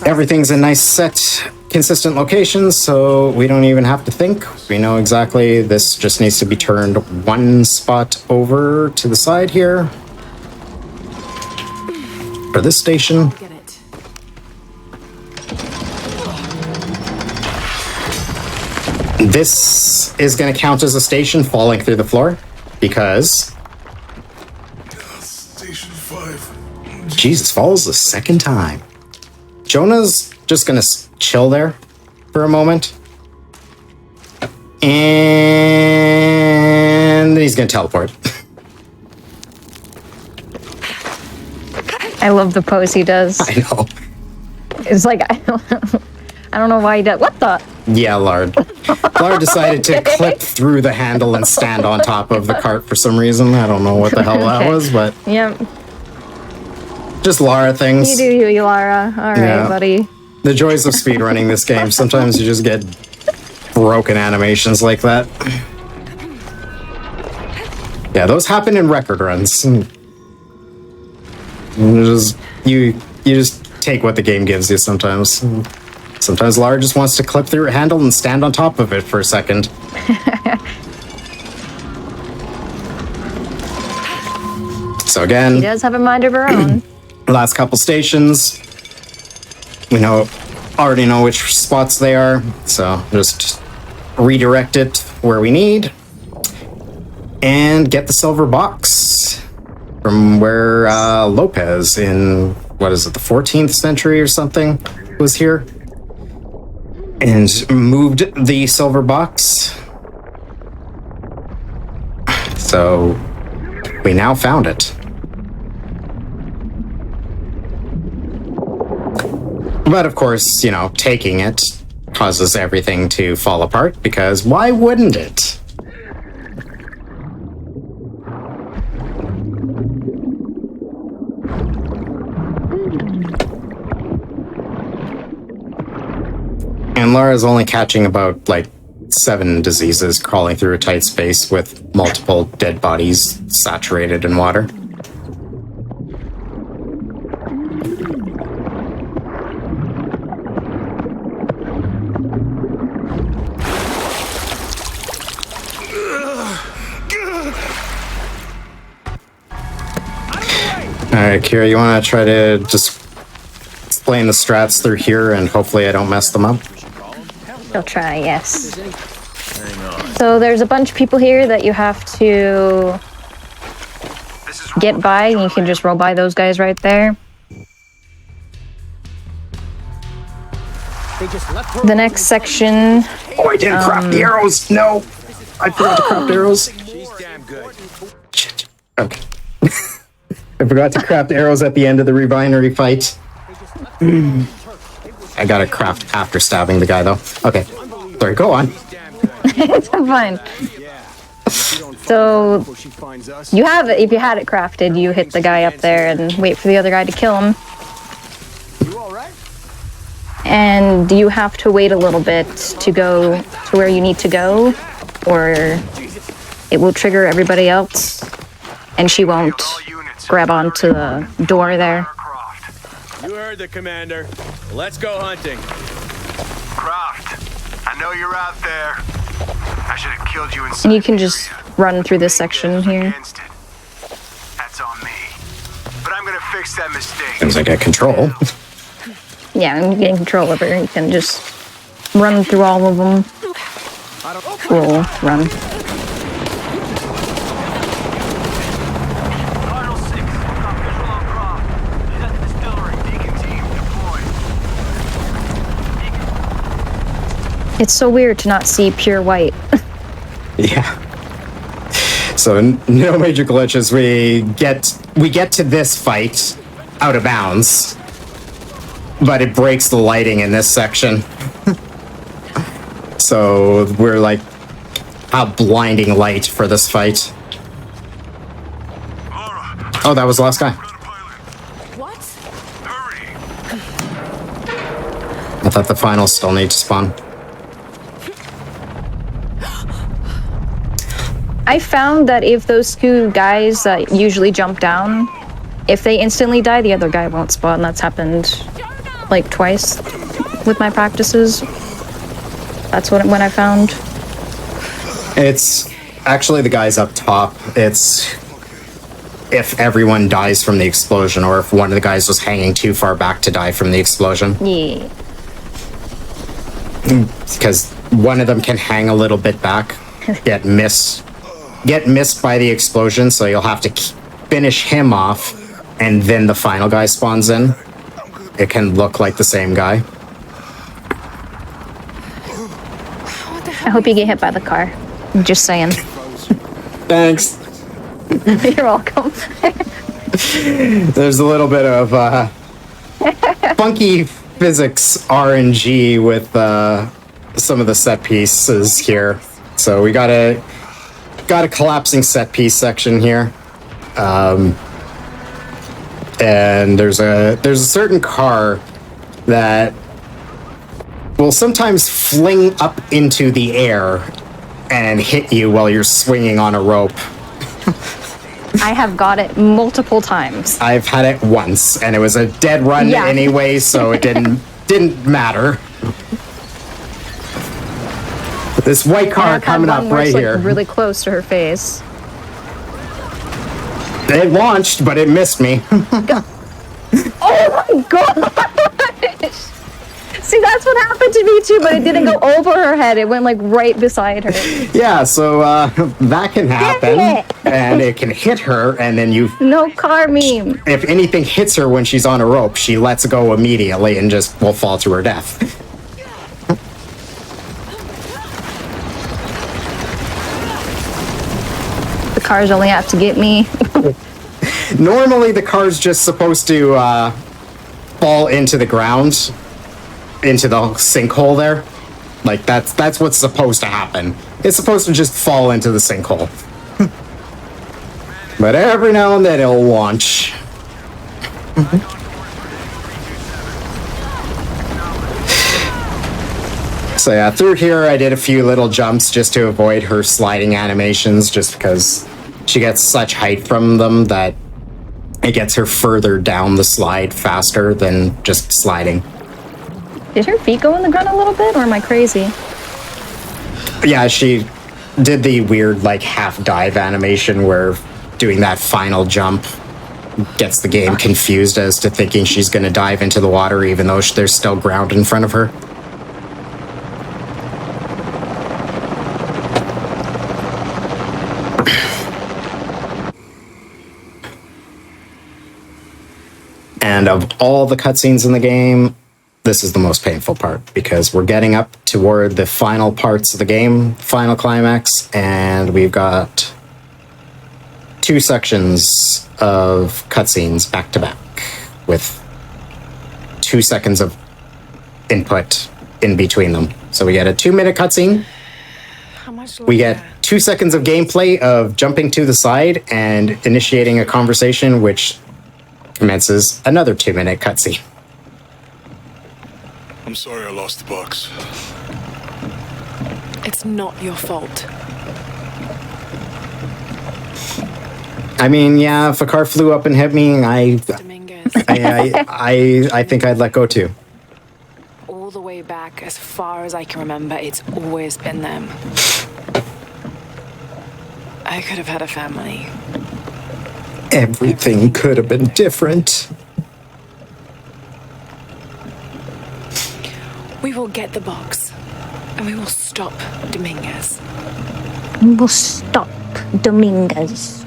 B: everything's in nice set, consistent locations, so we don't even have to think. We know exactly this just needs to be turned 1 spot over to the side here for this station. This is going to count as a station falling through the floor because
E: Station 5.
B: Jesus falls the second time. Jonah's just going to chill there for a moment. And then he's going to teleport.
C: I love the pose he does.
B: I know.
C: It's like, I don't know why he does. What the?
B: Yeah, Lard. Lard decided to clip through the handle and stand on top of the cart for some reason. I don't know what the hell that was, but
C: Yep.
B: just Lara things.
C: You do you, Lara. All right, buddy.
B: The joys of speedrunning this game. Sometimes you just get broken animations like that. Yeah, those happen in record runs. You just take what the game gives you sometimes. Sometimes Lara just wants to clip through a handle and stand on top of it for a second. So again,
C: She does have a mind of her own.
B: last couple stations, we already know which spots they are, so just redirect it where we need and get the silver box from where Lopez in, what is it, the 14th century or something was here, and moved the silver box. So we now found it. But of course, taking it causes everything to fall apart, because why wouldn't it? And Lara's only catching about, 7 diseases crawling through a tight space with multiple dead bodies saturated in water. Alright, Kira, you want to try to just explain the strats through here and hopefully I don't mess them up?
C: I'll try, yes. So there's a bunch of people here that you have to get by, and you can just roll by those guys right there. The next section...
B: Oh, I didn't craft the arrows! No! I forgot to craft arrows. Shit. Okay. I forgot to craft arrows at the end of the refinery fight. I gotta craft after stabbing the guy, though. Okay. Sorry, go on.
C: It's fine. So, if you had it crafted, you hit the guy up there and wait for the other guy to kill him. And you have to wait a little bit to go to where you need to go, or it will trigger everybody else, and she won't grab onto the door there.
F: You heard the commander. Let's go hunting.
H: Croft, I know you're out there. I should have killed you inside.
C: And you can just run through this section here.
H: That's on me. But I'm gonna fix that mistake.
B: Seems like I control.
C: Yeah, I'm getting control of her. You can just run through all of them. Roll, run. It's so weird to not see pure white.
B: Yeah. So no major glitches. We get to this fight out of bounds, but it breaks the lighting in this section. So we're like a blinding light for this fight. Oh, that was the last guy.
D: What?
B: I thought the finals still need to spawn.
C: I found that if those two guys that usually jump down, if they instantly die, the other guy won't spawn. That's happened like twice with my practices. That's when I found.
B: It's actually the guys up top. It's if everyone dies from the explosion, or if one of the guys was hanging too far back to die from the explosion.
C: Yeah.
B: Because one of them can hang a little bit back, get missed by the explosion, so you'll have to finish him off, and then the final guy spawns in. It can look like the same guy.
C: I hope you get hit by the car. Just saying.
B: Thanks.
C: You're welcome.
B: There's a little bit of funky physics RNG with some of the set pieces here. So we got a collapsing set piece section here. And there's a certain car that will sometimes fling up into the air and hit you while you're swinging on a rope.
C: I have got it multiple times.
B: I've had it once, and it was a dead run anyway, so it didn't matter. This white car coming up right here.
C: Like, really close to her face.
B: It launched, but it missed me.
C: Oh my gosh! See, that's what happened to me too, but it didn't go over her head. It went like right beside her.
B: Yeah, so that can happen, and it can hit her, and then
C: No car meme.
B: If anything hits her when she's on a rope, she lets go immediately and just will fall to her death.
C: The cars only have to get me.
B: Normally, the car's just supposed to fall into the ground, into the sinkhole there. Like, that's what's supposed to happen. It's supposed to just fall into the sinkhole. But every now and then it'll launch. So yeah, through here I did a few little jumps just to avoid her sliding animations, just because she gets such height from them that it gets her further down the slide faster than just sliding.
C: Did her feet go in the ground a little bit, or am I crazy?
B: Yeah, she did the weird, like, half dive animation where doing that final jump gets the game confused as to thinking she's going to dive into the water even though there's still ground in front of her. And of all the cutscenes in the game, this is the most painful part, because we're getting up toward the final parts of the game, final climax, and we've got 2 sections of cutscenes back to back with 2 seconds of input in between them. So we get a 2-minute cutscene. We get 2 seconds of gameplay of jumping to the side and initiating a conversation, which commences another 2-minute cutscene.
E: I'm sorry I lost the box.
D: It's not your fault.
B: I mean, yeah, if a car flew up and hit me, I think I'd let go too.
D: All the way back, as far as I can remember, it's always been them. I could have had a family.
B: Everything could have been different.
D: We will get the box, and we will stop Dominguez.
C: We will stop Dominguez.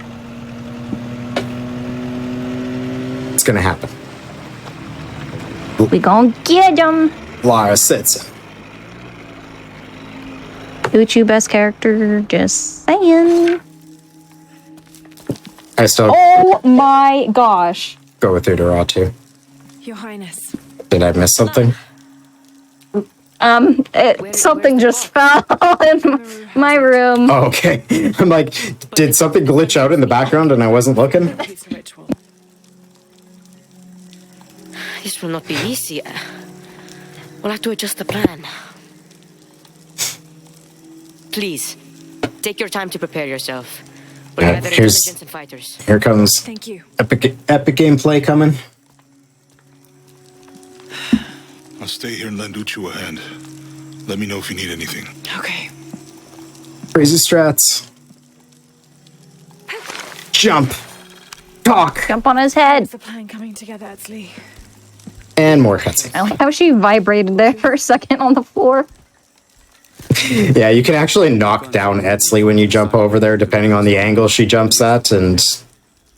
B: It's gonna happen.
C: We gonna get him.
B: Lara said so.
C: Uchu best character, just saying.
B: I still
C: Oh my gosh.
B: go with Udara too.
D: Your Highness,
B: Did I miss something?
C: Something just fell in my room.
B: Oh, okay. I'm like, did something glitch out in the background and I wasn't looking?
L: This will not be easy. We'll have to adjust the plan. Please, take your time to prepare yourself. We'll gather intelligence and fighters.
B: Here comes
D: Thank you.
B: epic gameplay coming.
E: I'll stay here and lend Uchu a hand. Let me know if you need anything.
D: Okay.
B: Crazy strats. Jump. Talk.
C: Jump on his head.
D: What's the plan coming together, Edsley?
B: And more cutscenes.
C: I like how she vibrated there for a second on the floor.
B: Yeah, you can actually knock down Etsley when you jump over there, depending on the angle she jumps at, and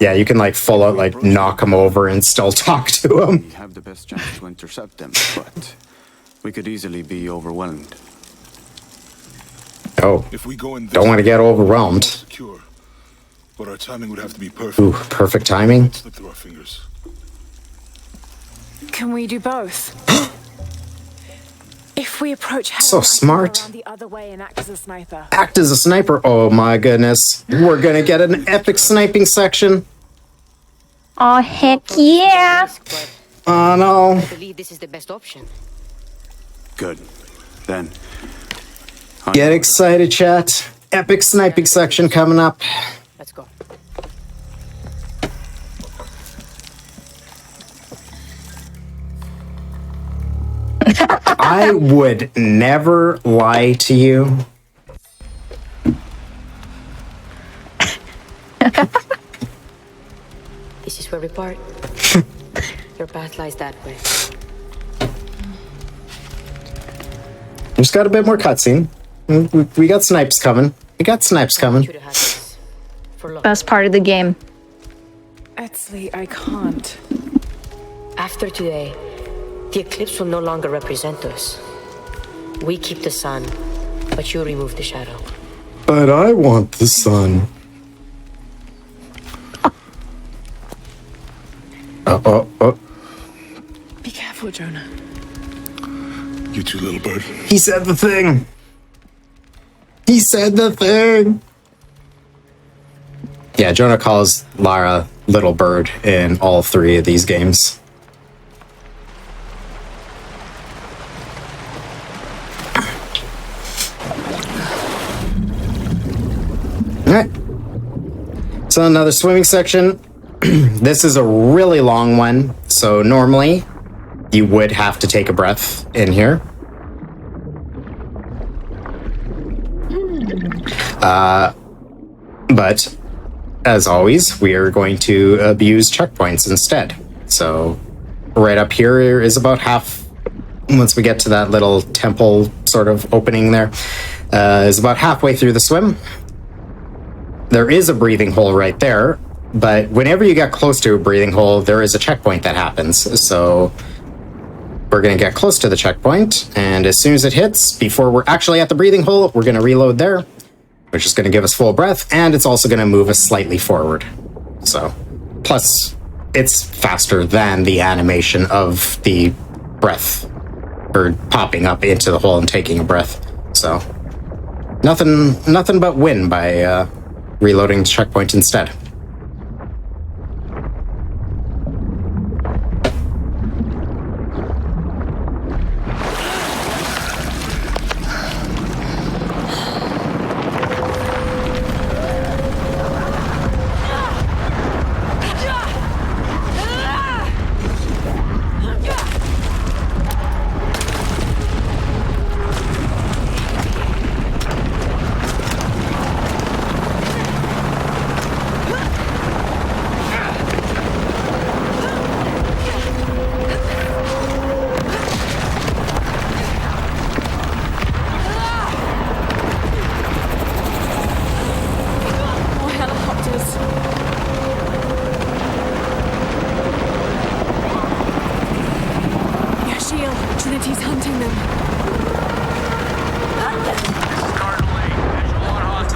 B: yeah, you can like full out like knock him over and still talk to him.
M: We have the best chance to intercept them, but we could easily be overwhelmed.
B: Oh,
E: If we go in
B: don't want to get overwhelmed.
E: secure, but our timing would have to be perfect.
B: Ooh, perfect timing.
E: Slip through our fingers.
D: Can we do both? If we approach Helen,
B: So
D: I can go
B: smart.
D: around the other way and act as a sniper.
B: Act as a sniper. Oh my goodness. We're gonna get an epic sniping section.
C: Oh, heck yeah.
B: Oh no.
L: I believe this is the best option.
M: Good. Then.
B: Get excited, chat. Epic sniping section coming up.
L: Let's go.
B: I would never lie to you.
L: This is where we part. Your path lies that way.
B: Just got a bit more cutscene. We got snipes coming. We got snipes coming.
C: Best part of the game.
D: Edsley, I can't.
L: After today, the eclipse will no longer represent us. We keep the sun, but you remove the shadow.
B: But I want the sun. Oh.
D: Be careful, Jonah.
E: You too, little bird.
B: He said the thing. He said the thing. Yeah, Jonah calls Lara Little Bird in all three of these games. Alright. So another swimming section. This is a really long one, so normally you would have to take a breath in here. But as always, we are going to abuse checkpoints instead. So right up here is about half, once we get to that little temple sort of opening there, is about halfway through the swim. There is a breathing hole right there, but whenever you get close to a breathing hole, there is a checkpoint that happens. So we're going to get close to the checkpoint, and as soon as it hits, before we're actually at the breathing hole, we're going to reload there, which is going to give us full breath, and it's also going to move us slightly forward. So, plus, it's faster than the animation of the breath, or popping up into the hole and taking a breath. So, nothing but win by reloading the checkpoint instead.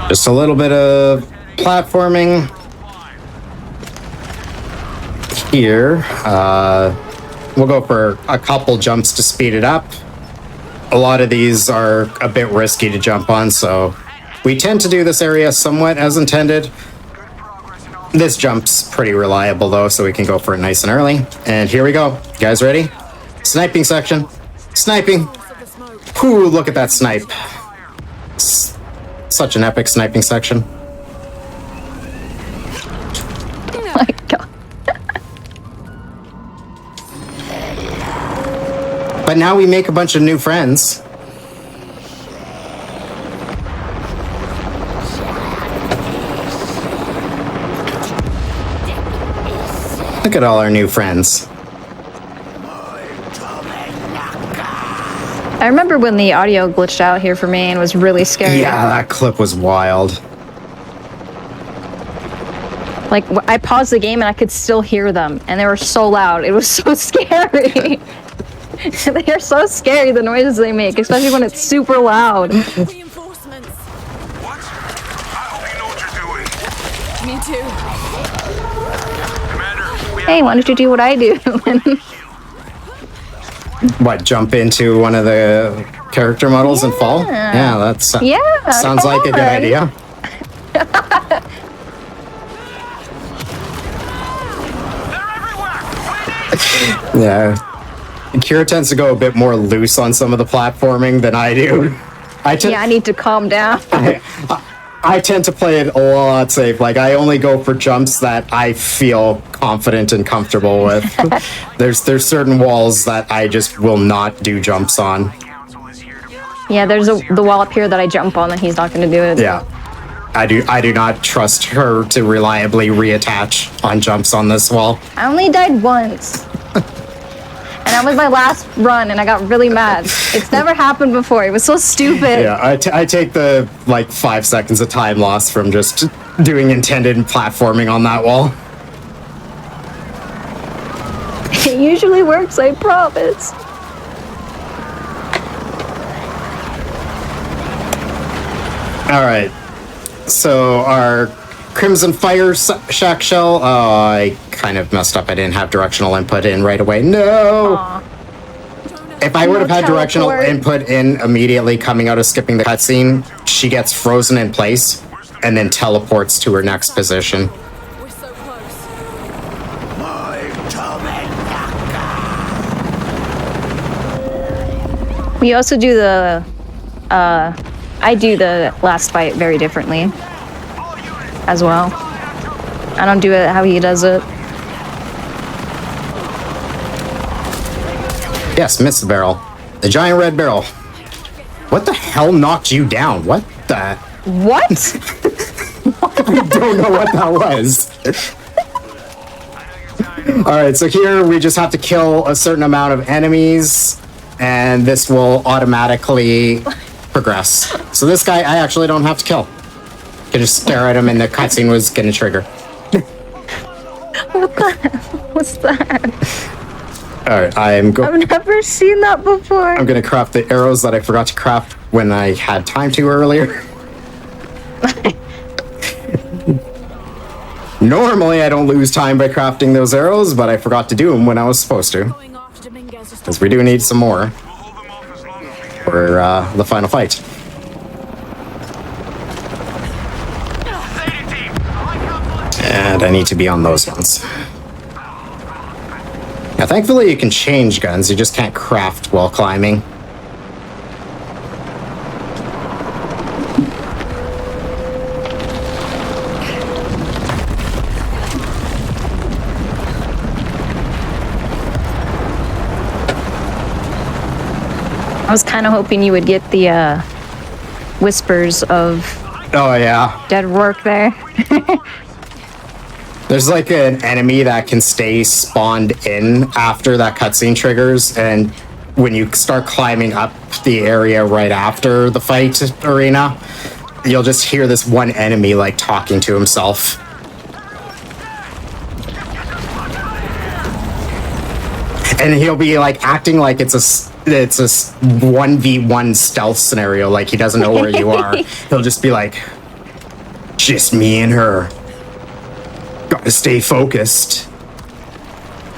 B: Just a little bit of platforming here. We'll go for a couple jumps to speed it up. A lot of these are a bit risky to jump on, so we tend to do this area somewhat as intended. This jump's pretty reliable though, so we can go for it nice and early. And here we go. You guys ready? Sniping section. Sniping. Ooh, look at that snipe. Such an epic sniping section.
C: Oh my god.
B: But now we make a bunch of new friends. Look at all our new friends.
C: I remember when the audio glitched out here for me and was really scary.
B: Yeah, that clip was wild.
C: Like, I paused the game and I could still hear them, and they were so loud. It was so scary. They are so scary, the noises they make, especially when it's super loud.
D: Reinforcements.
H: What? I hope you know what you're doing.
D: Me too.
H: Commander, we
C: Hey, why don't you do what I do?
B: What, jump into one of the character models and fall? Yeah, that's sounds like a good idea. Yeah. Kira tends to go a bit more loose on some of the platforming than I do.
C: Yeah, I need to calm down.
B: I tend to play it a lot safe. Like, I only go for jumps that I feel confident and comfortable with. There's certain walls that I just will not do jumps on.
C: Yeah, there's the wall up here that I jump on, and he's not going to do it.
B: Yeah. I do not trust her to reliably reattach on jumps on this wall.
C: I only died once. And that was my last run, and I got really mad. It's never happened before. It was so stupid.
B: Yeah, I take the, 5 seconds of time loss from just doing intended platforming on that wall.
C: It usually works, I promise.
B: Alright. So, our Crimson Fire Shack Shell. Oh, I kind of messed up. I didn't have directional input in right away. No!
C: Aww.
B: If I would have had directional input in immediately coming out of skipping the cutscene, she gets frozen in place and then teleports to her next position.
D: We're so close.
C: We also do the, I do the last fight very differently as well. I don't do it how he does it.
B: Yes, missed the barrel. The giant red barrel. What the hell knocked you down? What the?
C: What?
B: I don't know what that was. Alright, so here we just have to kill a certain amount of enemies, and this will automatically progress. So this guy, I actually don't have to kill. I can just stare at him and the cutscene was gonna trigger.
C: What the hell? What's that?
B: Alright,
C: I've never seen that before.
B: I'm gonna craft the arrows that I forgot to craft when I had time to earlier. Normally, I don't lose time by crafting those arrows, but I forgot to do them when I was supposed to. Because we do need some more for the final fight. And I need to be on those ones. Now, thankfully, you can change guns. You just can't craft while climbing.
C: I was kind of hoping you would get the whispers of dead work there.
B: There's like an enemy that can stay spawned in after that cutscene triggers, and when you start climbing up the area right after the fight arena, you'll just hear this one enemy like talking to himself. And he'll be like acting like it's a 1v1 stealth scenario, like he doesn't know where you are. He'll just be like, just me and her. Gotta stay focused.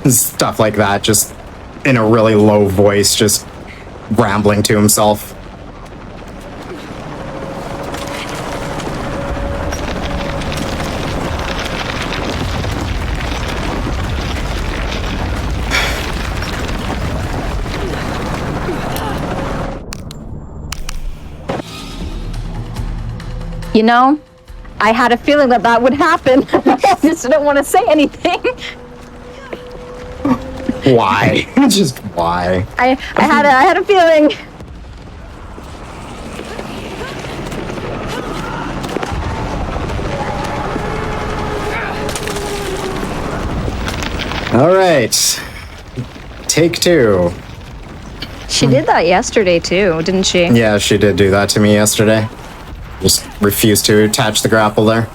B: Stuff like that. Just in a really low voice, just rambling to himself.
C: You know, I had a feeling that that would happen. I just didn't want to say anything.
B: Why? Just why?
C: I had a feeling.
B: All right. Take 2.
C: She did that yesterday too, didn't she?
B: Yeah, she did do that to me yesterday. Just refused to attach the grapple there.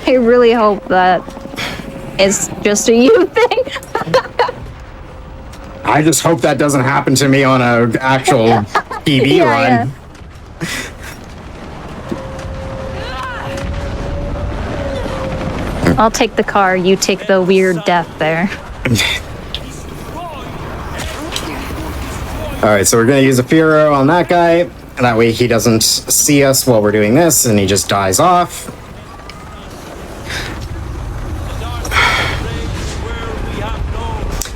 C: I really hope that it's just a you thing.
B: I just hope that doesn't happen to me on an actual PB run.
C: Yeah. I'll take the car, you take the weird death there.
B: Alright, so we're going to use a fear arrow on that guy. That way he doesn't see us while we're doing this, and he just dies off.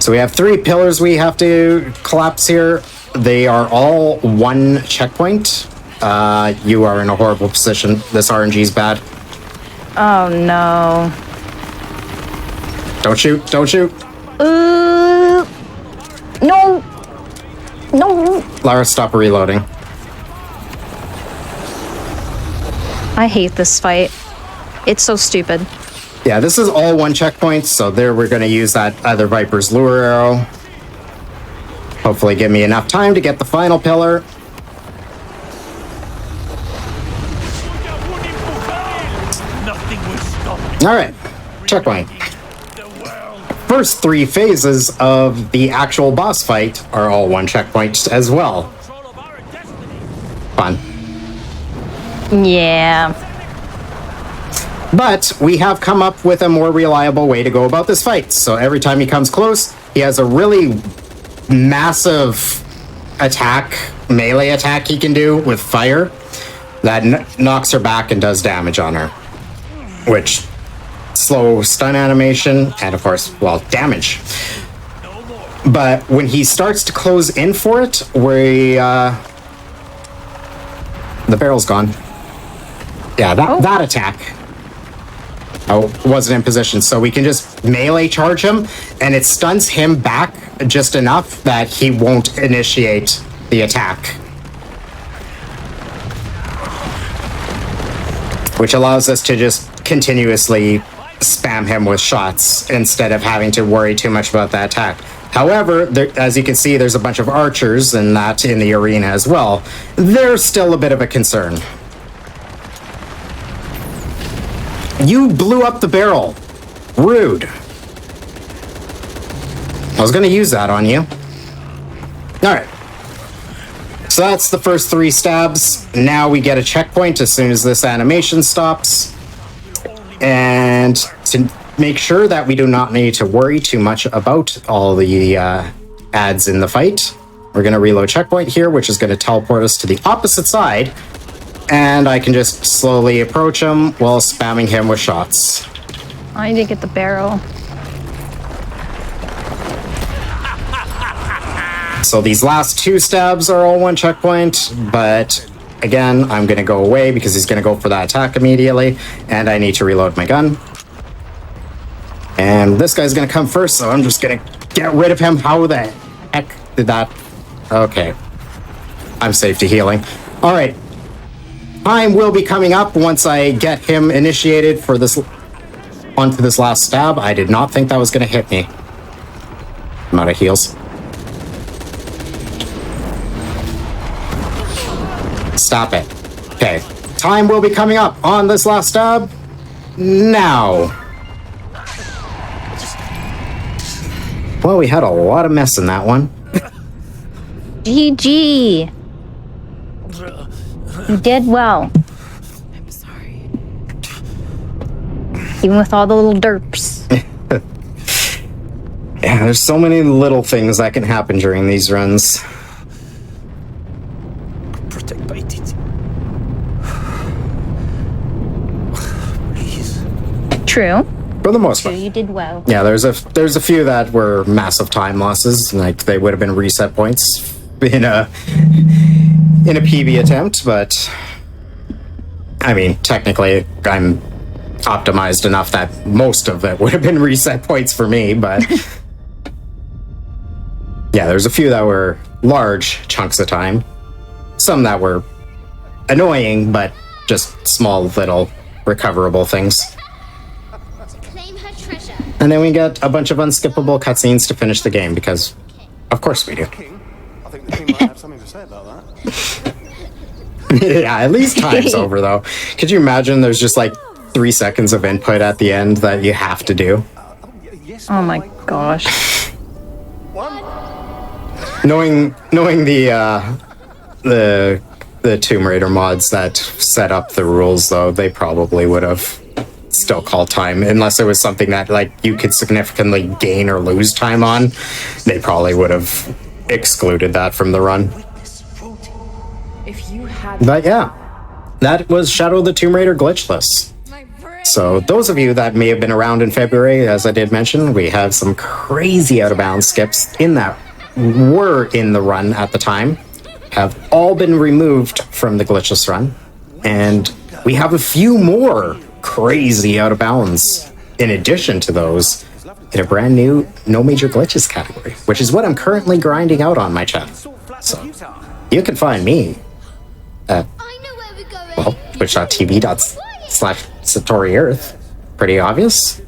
B: So we have 3 pillars we have to collapse here. They are all 1 checkpoint. You are in a horrible position. This RNG's bad.
C: Oh no.
B: Don't shoot, don't shoot.
C: No. No.
B: Lara, stop reloading.
C: I hate this fight. It's so stupid.
B: Yeah, this is all 1 checkpoint, so there we're going to use that other Viper's lure arrow. Hopefully give me enough time to get the final pillar. Alright, checkpoint. First 3 phases of the actual boss fight are all 1 checkpoint as well. Fun.
C: Yeah.
B: But we have come up with a more reliable way to go about this fight. So every time he comes close, he has a really massive attack, melee attack he can do with fire that knocks her back and does damage on her. Which, slow stun animation, and of course, well, damage. But when he starts to close in for it, the barrel's gone. Yeah, that attack. Oh, wasn't in position, so we can just melee charge him, and it stuns him back just enough that he won't initiate the attack. Which allows us to just continuously spam him with shots instead of having to worry too much about that attack. However, as you can see, there's a bunch of archers and that in the arena as well. They're still a bit of a concern. You blew up the barrel. Rude. I was going to use that on you. Alright. So that's the first 3 stabs. Now we get a checkpoint as soon as this animation stops. And to make sure that we do not need to worry too much about all the ads in the fight, we're going to reload checkpoint here, which is going to teleport us to the opposite side. And I can just slowly approach him while spamming him with shots.
C: I need to get the barrel.
B: So these last 2 stabs are all 1 checkpoint, but again, I'm going to go away because he's going to go for that attack immediately, and I need to reload my gun. And this guy's going to come first, so I'm just going to get rid of him. How the heck did that? Okay. I'm safe to healing. All right. Time will be coming up once I get him initiated for this onto this last stab. I did not think that was going to hit me. I'm out of heals. Stop it. Okay. Time will be coming up on this last stab. Now. Well, we had a lot of mess in that one.
C: GG. You did well.
D: I'm sorry.
C: Even with all the little derps.
B: Yeah, there's so many little things that can happen during these runs.
F: Protect by it. Please.
C: True.
B: For the most part.
C: You did well.
B: Yeah, there's a few that were massive time losses, like they would have been reset points in a PB attempt, but I mean, technically I'm optimized enough that most of it would have been reset points for me, but yeah, there's a few that were large chunks of time. Some that were annoying, but just small little recoverable things. And then we get a bunch of unskippable cutscenes to finish the game, because of course we do.
J: I think the king might have something to say about that.
B: Yeah, at least time's over, though. Could you imagine there's just like 3 seconds of input at the end that you have to do?
C: Oh my gosh.
B: Knowing the Tomb Raider mods that set up the rules, though, they probably would have still called time, unless it was something that like you could significantly gain or lose time on. They probably would have excluded that from the run.
D: If you had
B: But yeah, that was Shadow of the Tomb Raider glitchless. So those of you that may have been around in February, as I did mention, we have some crazy out of bounds skips in that were in the run at the time, have all been removed from the glitchless run, and we have a few more crazy out of bounds in addition to those in a brand new no major glitches category, which is what I'm currently grinding out on my channel. So you can find me at, well, twitch.tv/SatoriEarth. Pretty obvious.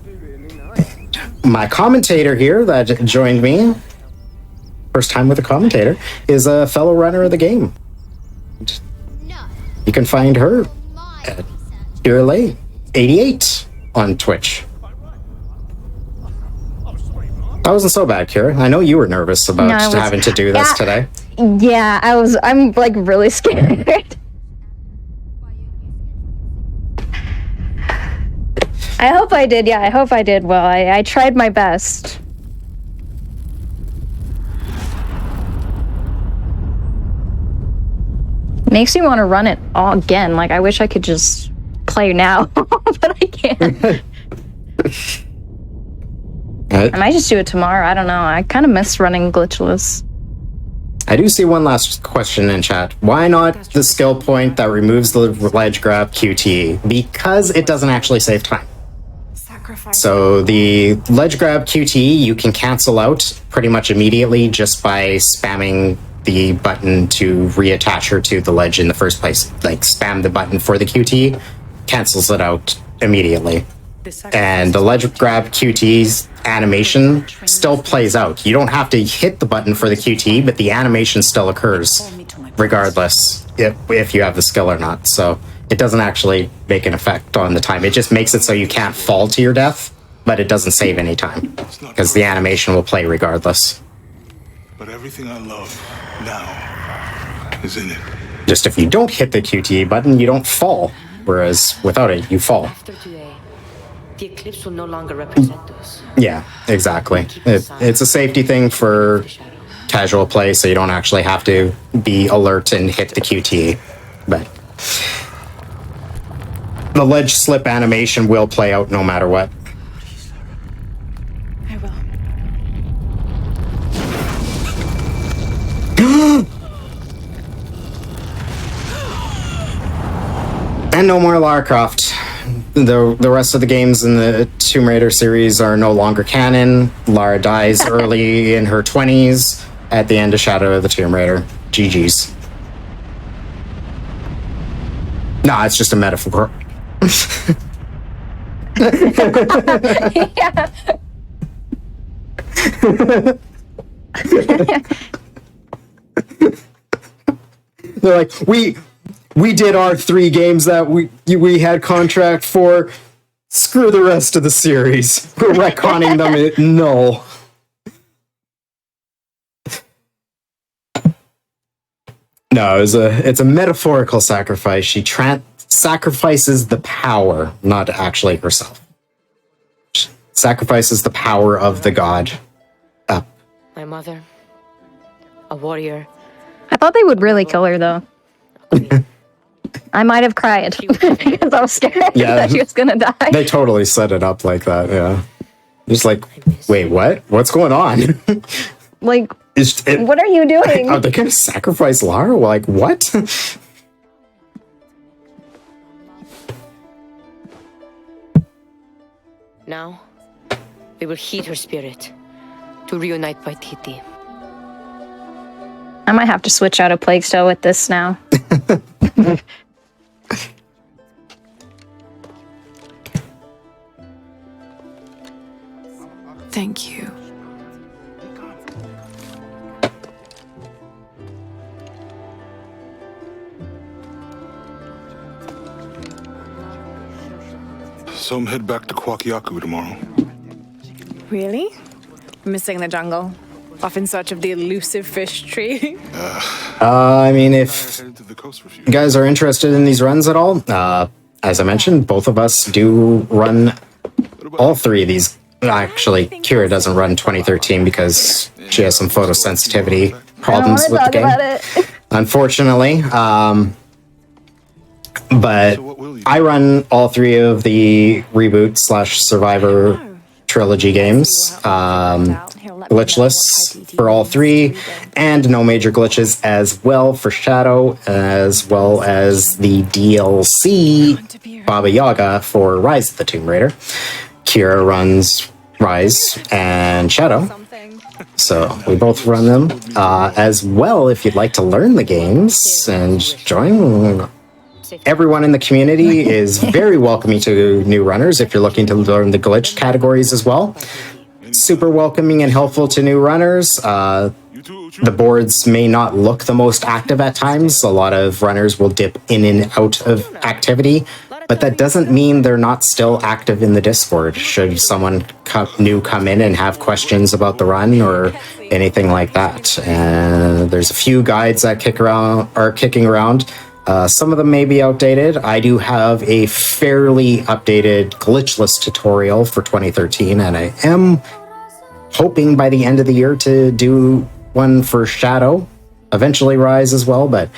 B: My commentator here that joined me, first time with a commentator, is a fellow runner of the game. You can find her at KiraLay88 on Twitch. That wasn't so bad, Kira. I know you were nervous about having to do this today.
C: Yeah, I'm like really scared. I hope I did. Yeah, I hope I did well. I tried my best. Makes me want to run it all again. Like, I wish I could just play now, but I can't. I might just do it tomorrow. I don't know. I kind of miss running glitchless.
B: I do see one last question in chat. Why not the skill point that removes the ledge grab QTE? Because it doesn't actually save time. So the ledge grab QTE you can cancel out pretty much immediately just by spamming the button to reattach her to the ledge in the first place. Like, spam the button for the QTE, cancels it out immediately. And the ledge grab QTE's animation still plays out. You don't have to hit the button for the QTE, but the animation still occurs regardless if you have the skill or not. So it doesn't actually make an effect on the time. It just makes it so you can't fall to your death, but it doesn't save any time because the animation will play regardless.
E: But everything I love now is in it.
B: Just if you don't hit the QTE button, you don't fall, whereas without it, you fall.
L: After today, the eclipse will no longer represent us.
B: Yeah, exactly. It's a safety thing for casual play, so you don't actually have to be alert and hit the QTE. But the ledge slip animation will play out no matter what.
D: I will.
B: And no more Lara Croft. The rest of the games in the Tomb Raider series are no longer canon. Lara dies early in her 20s at the end of Shadow of the Tomb Raider. GG's. Nah, it's just a metaphor.
C: Yeah.
B: They're like, we did our 3 games that we had contract for. Screw the rest of the series. We're retconning them. No. No, it's a metaphorical sacrifice. She sacrifices the power, not actually herself. She sacrifices the power of the god
L: My mother, a warrior.
C: I thought they would really kill her, though. I might have cried because I was scared that she was gonna die.
B: They totally set it up like that, yeah. Just like, wait, what? What's going on?
C: Like, what are you doing?
B: Are they gonna sacrifice Lara? Like, what?
L: Now, we will heed her spirit to reunite Paititi.
C: I might have to switch out a Plague Stone with this now.
D: Thank you.
E: So I'm head back to Kwakyaku tomorrow.
D: Really? Missing the jungle? Off in search of the elusive fish tree?
B: I mean, if you guys are interested in these runs at all, as I mentioned, both of us do run all three of these. Actually, Kira doesn't run 2013 because she has some photosensitivity problems with the game, unfortunately. But I run all three of the reboot/survivor trilogy games, glitchless for all three, and no major glitches as well for Shadow, as well as the DLC Baba Yaga for Rise of the Tomb Raider. Kira runs Rise and Shadow, so we both run them. As well, if you'd like to learn the games and join, everyone in the community is very welcoming to new runners if you're looking to learn the glitch categories as well. Super welcoming and helpful to new runners. The boards may not look the most active at times. A lot of runners will dip in and out of activity, but that doesn't mean they're not still active in the Discord. Should someone new come in and have questions about the run or anything like that. And there's a few guides that are kicking around. Some of them may be outdated. I do have a fairly updated glitchless tutorial for 2013, and I am hoping by the end of the year to do one for Shadow, eventually Rise as well, but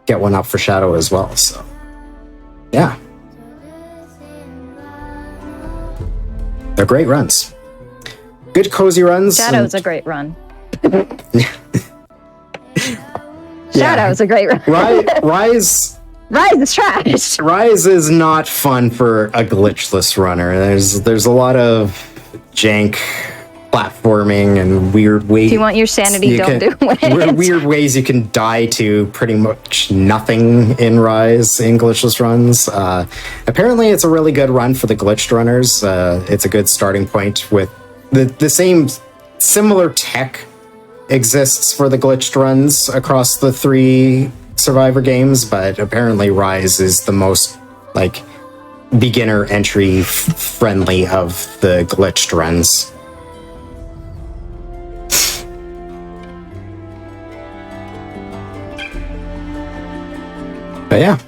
B: get one up for Shadow as well. So, yeah. They're great runs. Good cozy runs.
C: Shadow's a great run. Shadow's a great run.
B: Rise
C: is trash.
B: Rise is not fun for a glitchless runner. There's a lot of jank platforming and weird ways.
C: If you want your sanity, don't do it.
B: Weird ways you can die to pretty much nothing in Rise in glitchless runs. Apparently, it's a really good run for the glitched runners. It's a good starting point with the same similar tech exists for the glitched runs across the three Survivor games, but apparently Rise is the most beginner entry friendly of the glitched runs. But yeah.